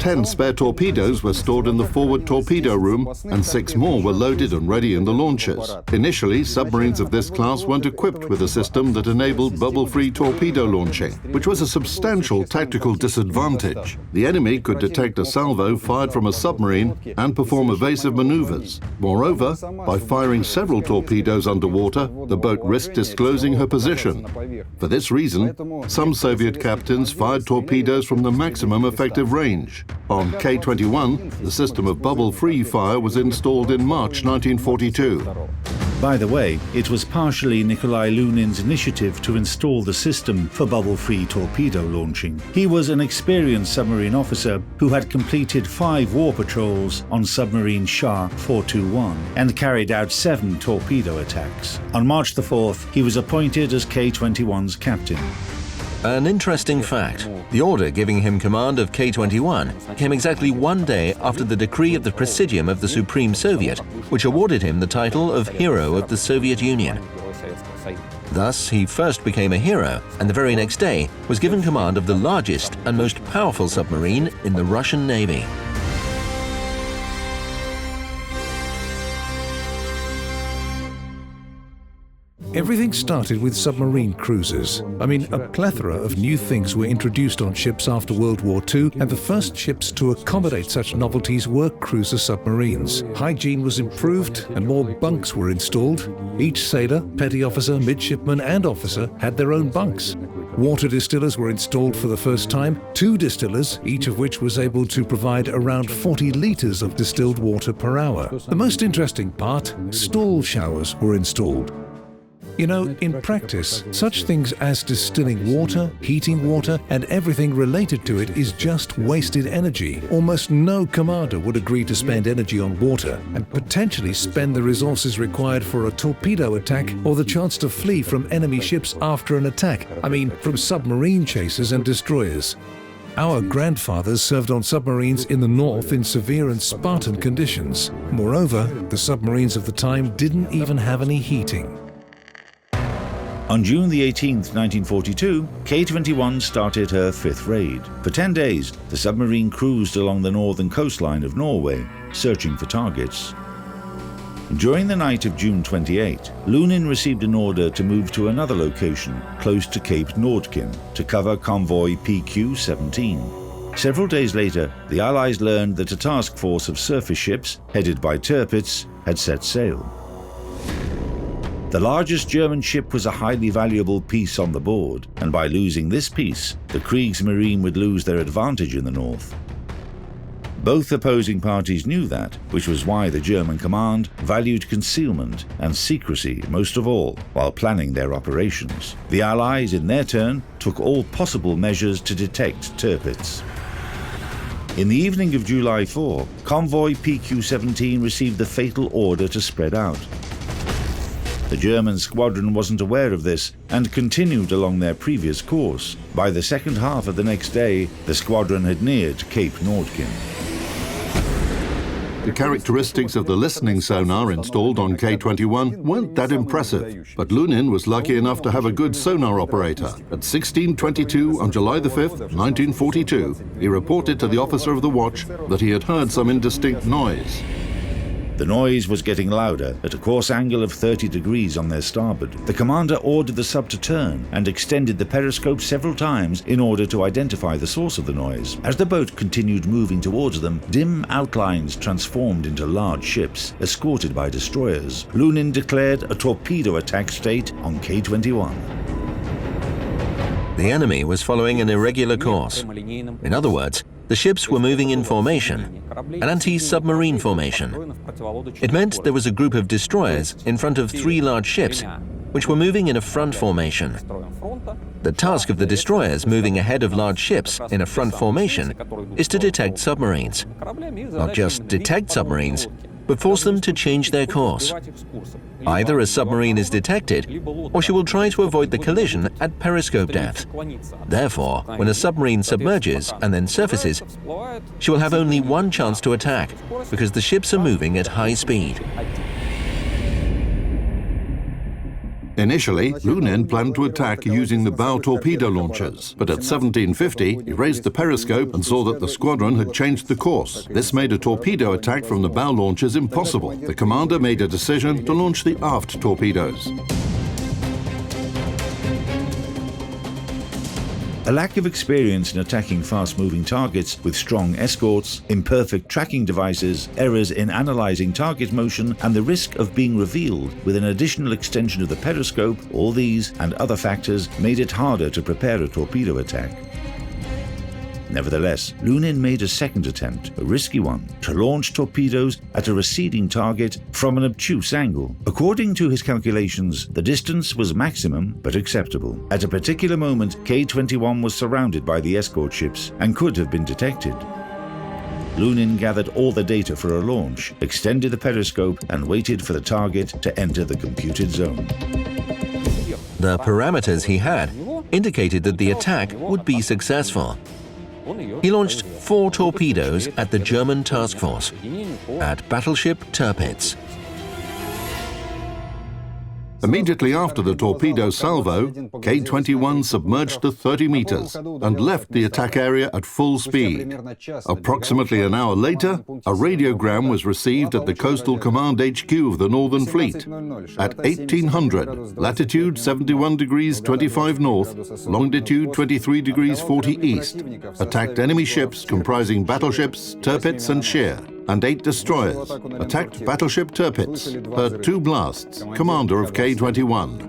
10 spare torpedoes were stored in the forward torpedo room, and 6 more were loaded and ready in the launchers. Initially, submarines of this class weren't equipped with a system that enabled bubble-free torpedo launching, which was a substantial tactical disadvantage. The enemy could detect a salvo fired from a submarine and perform evasive maneuvers. Moreover, by firing several torpedoes underwater, the boat risked disclosing her position. For this reason, some Soviet captains fired torpedoes from the maximum effective range. On K-21, the system of bubble-free fire was installed in March 1942. By the way, it was partially Nikolai Lunin's initiative to install the system for bubble-free torpedo launching. He was an experienced submarine officer who had completed 5 war patrols on submarine Shah 421 and carried out 7 torpedo attacks. On March the 4th, he was appointed as K-21's captain. An interesting fact, the order giving him command of K-21 came exactly 1 day after the decree of the Presidium of the Supreme Soviet, which awarded him the title of Hero of the Soviet Union. Thus, he first became a hero, and the very next day was given command of the largest and most powerful submarine in the Russian Navy. Everything started with submarine cruisers. I mean, a plethora of new things were introduced on ships after World War II, and the first ships to accommodate such novelties were cruiser submarines. Hygiene was improved and more bunks were installed. Each sailor, petty officer, midshipman and officer had their own bunks. Water distillers were installed for the first time, 2 distillers, each of which was able to provide around 40 litres of distilled water per hour. The most interesting part, stall showers were installed. You know, in practice, such things as distilling water, heating water, and everything related to it is just wasted energy. Almost no commander would agree to spend energy on water and potentially spend the resources required for a torpedo attack or the chance to flee from enemy ships after an attack. I mean, from submarine chasers and destroyers. Our grandfathers served on submarines in the north in severe and Spartan conditions. Moreover, the submarines of the time didn't even have any heating. On June the 18th, 1942, K-21 started her 5th raid. For 10 days, the submarine cruised along the northern coastline of Norway, searching for targets. During the night of June 28, Lunin received an order to move to another location, close to Cape Nordkin, to cover convoy PQ-17. Several days later, the Allies learned that a task force of surface ships, headed by Tirpitz, had set sail. The largest German ship was a highly valuable piece on the board, and by losing this piece, the Kriegsmarine would lose their advantage in the north. Both opposing parties knew that, which was why the German command valued concealment and secrecy most of all while planning their operations. The Allies, in their turn, took all possible measures to detect Tirpitz. In the evening of July 4, convoy PQ-17 received the fatal order to spread out. The German squadron wasn't aware of this and continued along their previous course. By the second half of the next day, the squadron had neared Cape Nordkin. The characteristics of the listening sonar installed on K-21 weren't that impressive, but Lunin was lucky enough to have a good sonar operator. At 16:22 on July the 5th, 1942, he reported to the officer of the watch that he had heard some indistinct noise. The noise was getting louder at a course angle of 30 degrees on their starboard. The commander ordered the sub to turn and extended the periscope several times in order to identify the source of the noise. As the boat continued moving towards them, dim outlines transformed into large ships, escorted by destroyers. Lunin declared a torpedo attack state on K-21. The enemy was following an irregular course. In other words, the ships were moving in formation, an anti-submarine formation. It meant there was a group of destroyers in front of 3 large ships, which were moving in a front formation. The task of the destroyers moving ahead of large ships in a front formation is to detect submarines. Not just detect submarines, but force them to change their course. Either a submarine is detected, or she will try to avoid the collision at periscope depth. Therefore, when a submarine submerges and then surfaces, she will have only one chance to attack, because the ships are moving at high speed. Initially, Lunin planned to attack using the bow torpedo launchers, but at 17:50 he raised the periscope and saw that the squadron had changed the course. This made a torpedo attack from the bow launchers impossible. The commander made a decision to launch the aft torpedoes. A lack of experience in attacking fast-moving targets with strong escorts, imperfect tracking devices, errors in analyzing target motion, and the risk of being revealed with an additional extension of the periscope, all these and other factors made it harder to prepare a torpedo attack. Nevertheless, Lunin made a second attempt, a risky one, to launch torpedoes at a receding target from an obtuse angle. According to his calculations, the distance was maximum but acceptable. At a particular moment, K-21 was surrounded by the escort ships and could have been detected. Lunin gathered all the data for a launch, extended the periscope, and waited for the target to enter the computed zone. The parameters he had indicated that the attack would be successful. He launched 4 torpedoes at the German task force at battleship Tirpitz. Immediately after the torpedo salvo, K-21 submerged to 30 meters and left the attack area at full speed. Approximately an hour later, a radiogram was received at the Coastal Command HQ of the Northern Fleet. At 1800, latitude 71 degrees 25 north, longitude 23 degrees 40 east, attacked enemy ships comprising battleships Tirpitz and Scheer, and 8 destroyers, attacked battleship Tirpitz, heard 2 blasts, commander of K-21.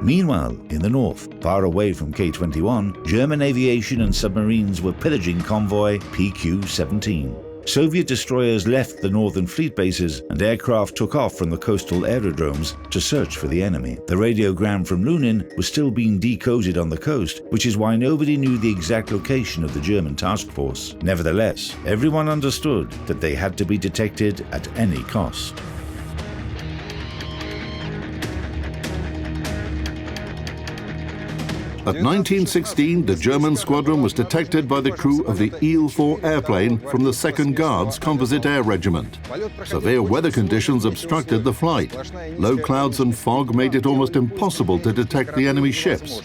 Meanwhile, in the north, far away from K-21, German aviation and submarines were pillaging convoy PQ-17. Soviet destroyers left the northern fleet bases and aircraft took off from the coastal aerodromes to search for the enemy. The radiogram from Lunin was still being decoded on the coast, which is why nobody knew the exact location of the German task force. Nevertheless, everyone understood that they had to be detected at any cost. At 1916, the German squadron was detected by the crew of the Il-4 airplane from the 2nd Guards Composite Air Regiment. Severe weather conditions obstructed the flight. Low clouds and fog made it almost impossible to detect the enemy ships.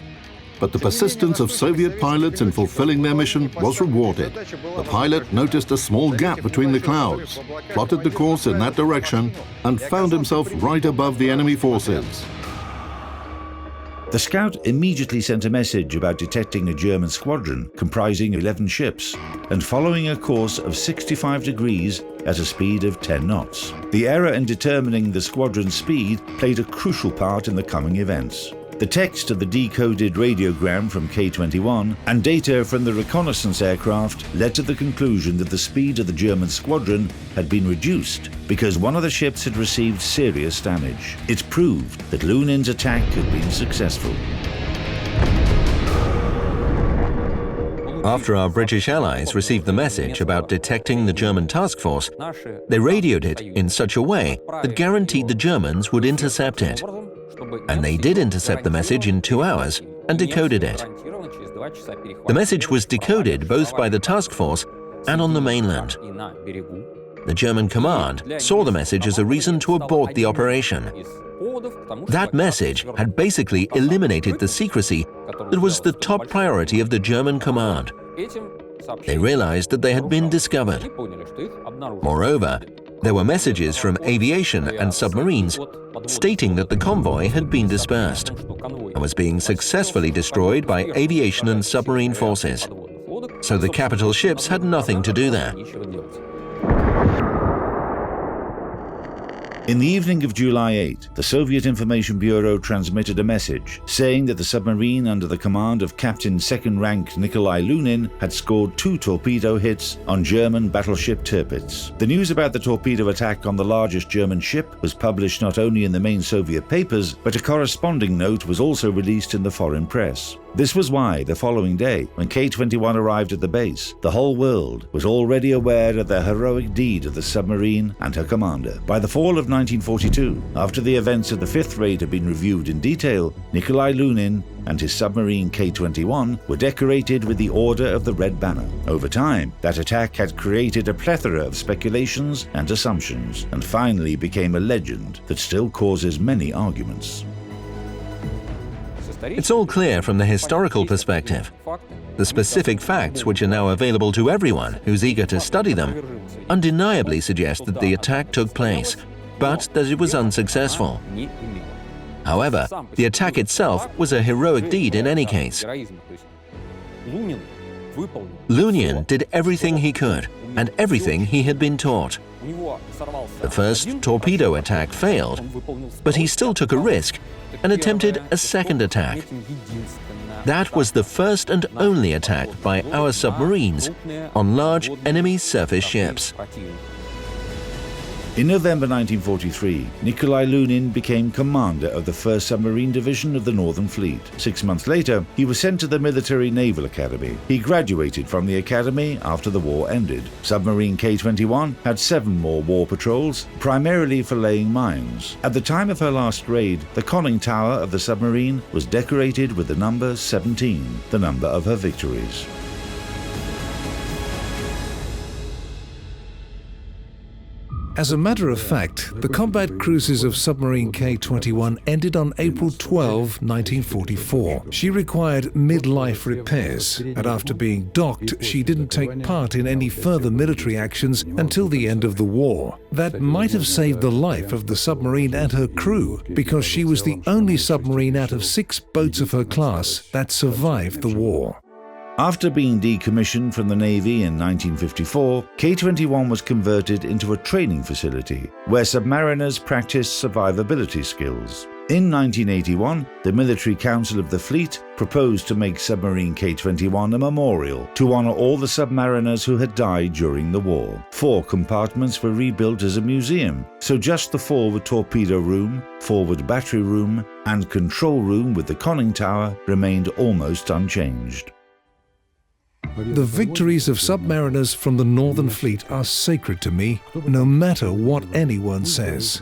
But the persistence of Soviet pilots in fulfilling their mission was rewarded. The pilot noticed a small gap between the clouds, plotted the course in that direction, and found himself right above the enemy forces. The scout immediately sent a message about detecting a German squadron comprising 11 ships and following a course of 65 degrees at a speed of 10 knots. The error in determining the squadron's speed played a crucial part in the coming events. The text of the decoded radiogram from K-21 and data from the reconnaissance aircraft led to the conclusion that the speed of the German squadron had been reduced because one of the ships had received serious damage. It proved that Lunin's attack had been successful. After our British allies received the message about detecting the German task force, they radioed it in such a way that guaranteed the Germans would intercept it. And they did intercept the message in 2 hours and decoded it. The message was decoded both by the task force and on the mainland. The German command saw the message as a reason to abort the operation. That message had basically eliminated the secrecy that was the top priority of the German command. They realized that they had been discovered. Moreover, there were messages from aviation and submarines stating that the convoy had been dispersed and was being successfully destroyed by aviation and submarine forces. So the capital ships had nothing to do there. In the evening of July 8, the Soviet Information Bureau transmitted a message saying that the submarine under the command of Captain Second Rank Nikolai Lunin had scored 2 torpedo hits on German battleship Tirpitz. The news about the torpedo attack on the largest German ship was published not only in the main Soviet papers, but a corresponding note was also released in the foreign press. This was why, the following day, when K-21 arrived at the base, the whole world was already aware of the heroic deed of the submarine and her commander. By the fall of 1942, after the events of the 5th raid had been reviewed in detail, Nikolai Lunin and his submarine K-21 were decorated with the Order of the Red Banner. Over time, that attack had created a plethora of speculations and assumptions, and finally became a legend that still causes many arguments. It's all clear from the historical perspective. The specific facts, which are now available to everyone who's eager to study them, undeniably suggest that the attack took place, but that it was unsuccessful. However, the attack itself was a heroic deed in any case. Lunin did everything he could, and everything he had been taught. The first torpedo attack failed, but he still took a risk and attempted a second attack. That was the first and only attack by our submarines on large enemy surface ships. In November 1943, Nikolai Lunin became commander of the 1st Submarine Division of the Northern Fleet. 6 months later, he was sent to the Military Naval Academy. He graduated from the academy after the war ended. Submarine K-21 had 7 more war patrols, primarily for laying mines. At the time of her last raid, the conning tower of the submarine was decorated with the number 17, the number of her victories. As a matter of fact, the combat cruises of submarine K-21 ended on April 12, 1944. She required mid-life repairs, and after being docked, she didn't take part in any further military actions until the end of the war. That might have saved the life of the submarine and her crew, because she was the only submarine out of 6 boats of her class that survived the war. After being decommissioned from the Navy in 1954, K-21 was converted into a training facility where submariners practiced survivability skills. In 1981, the Military Council of the Fleet proposed to make submarine K-21 a memorial to honor all the submariners who had died during the war. 4 compartments were rebuilt as a museum, so just the forward torpedo room, forward battery room, and control room with the conning tower remained almost unchanged. The victories of submariners from the Northern Fleet are sacred to me, no matter what anyone says.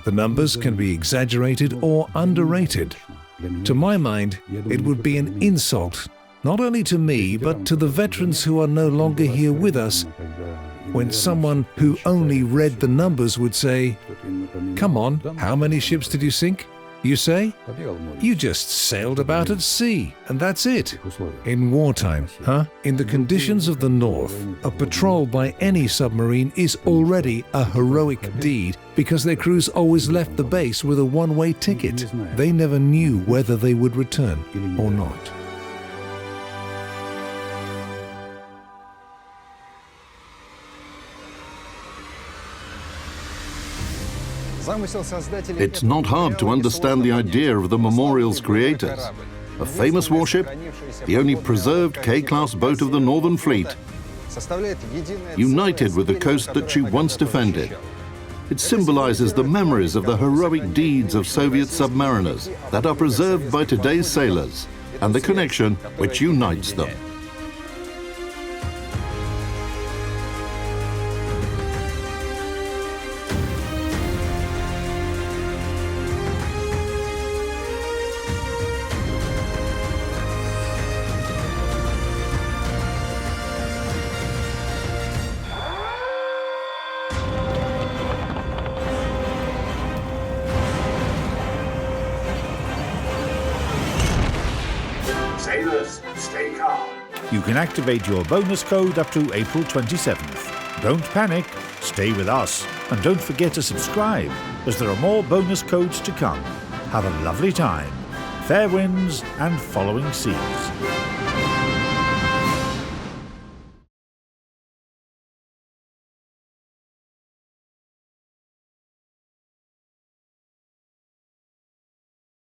The numbers can be exaggerated or underrated. To my mind, it would be an insult, not only to me, but to the veterans who are no longer here with us, when someone who only read the numbers would say, "Come on, how many ships did you sink?" You say? You just sailed about at sea, and that's it. In wartime, huh? In the conditions of the North, a patrol by any submarine is already a heroic deed because their crews always left the base with a one-way ticket. They never knew whether they would return or not. It's not hard to understand the idea of the memorial's creators. A famous warship, the only preserved K-class boat of the Northern Fleet, united with the coast that she once defended. It symbolizes the memories of the heroic deeds of Soviet submariners that are preserved by today's sailors and the connection which unites them. Sailors, stay calm. You can activate your bonus code up to April 27th. Don't panic, stay with us, and don't forget to subscribe, as there are more bonus codes to come. Have a lovely time. Fair winds and following seas.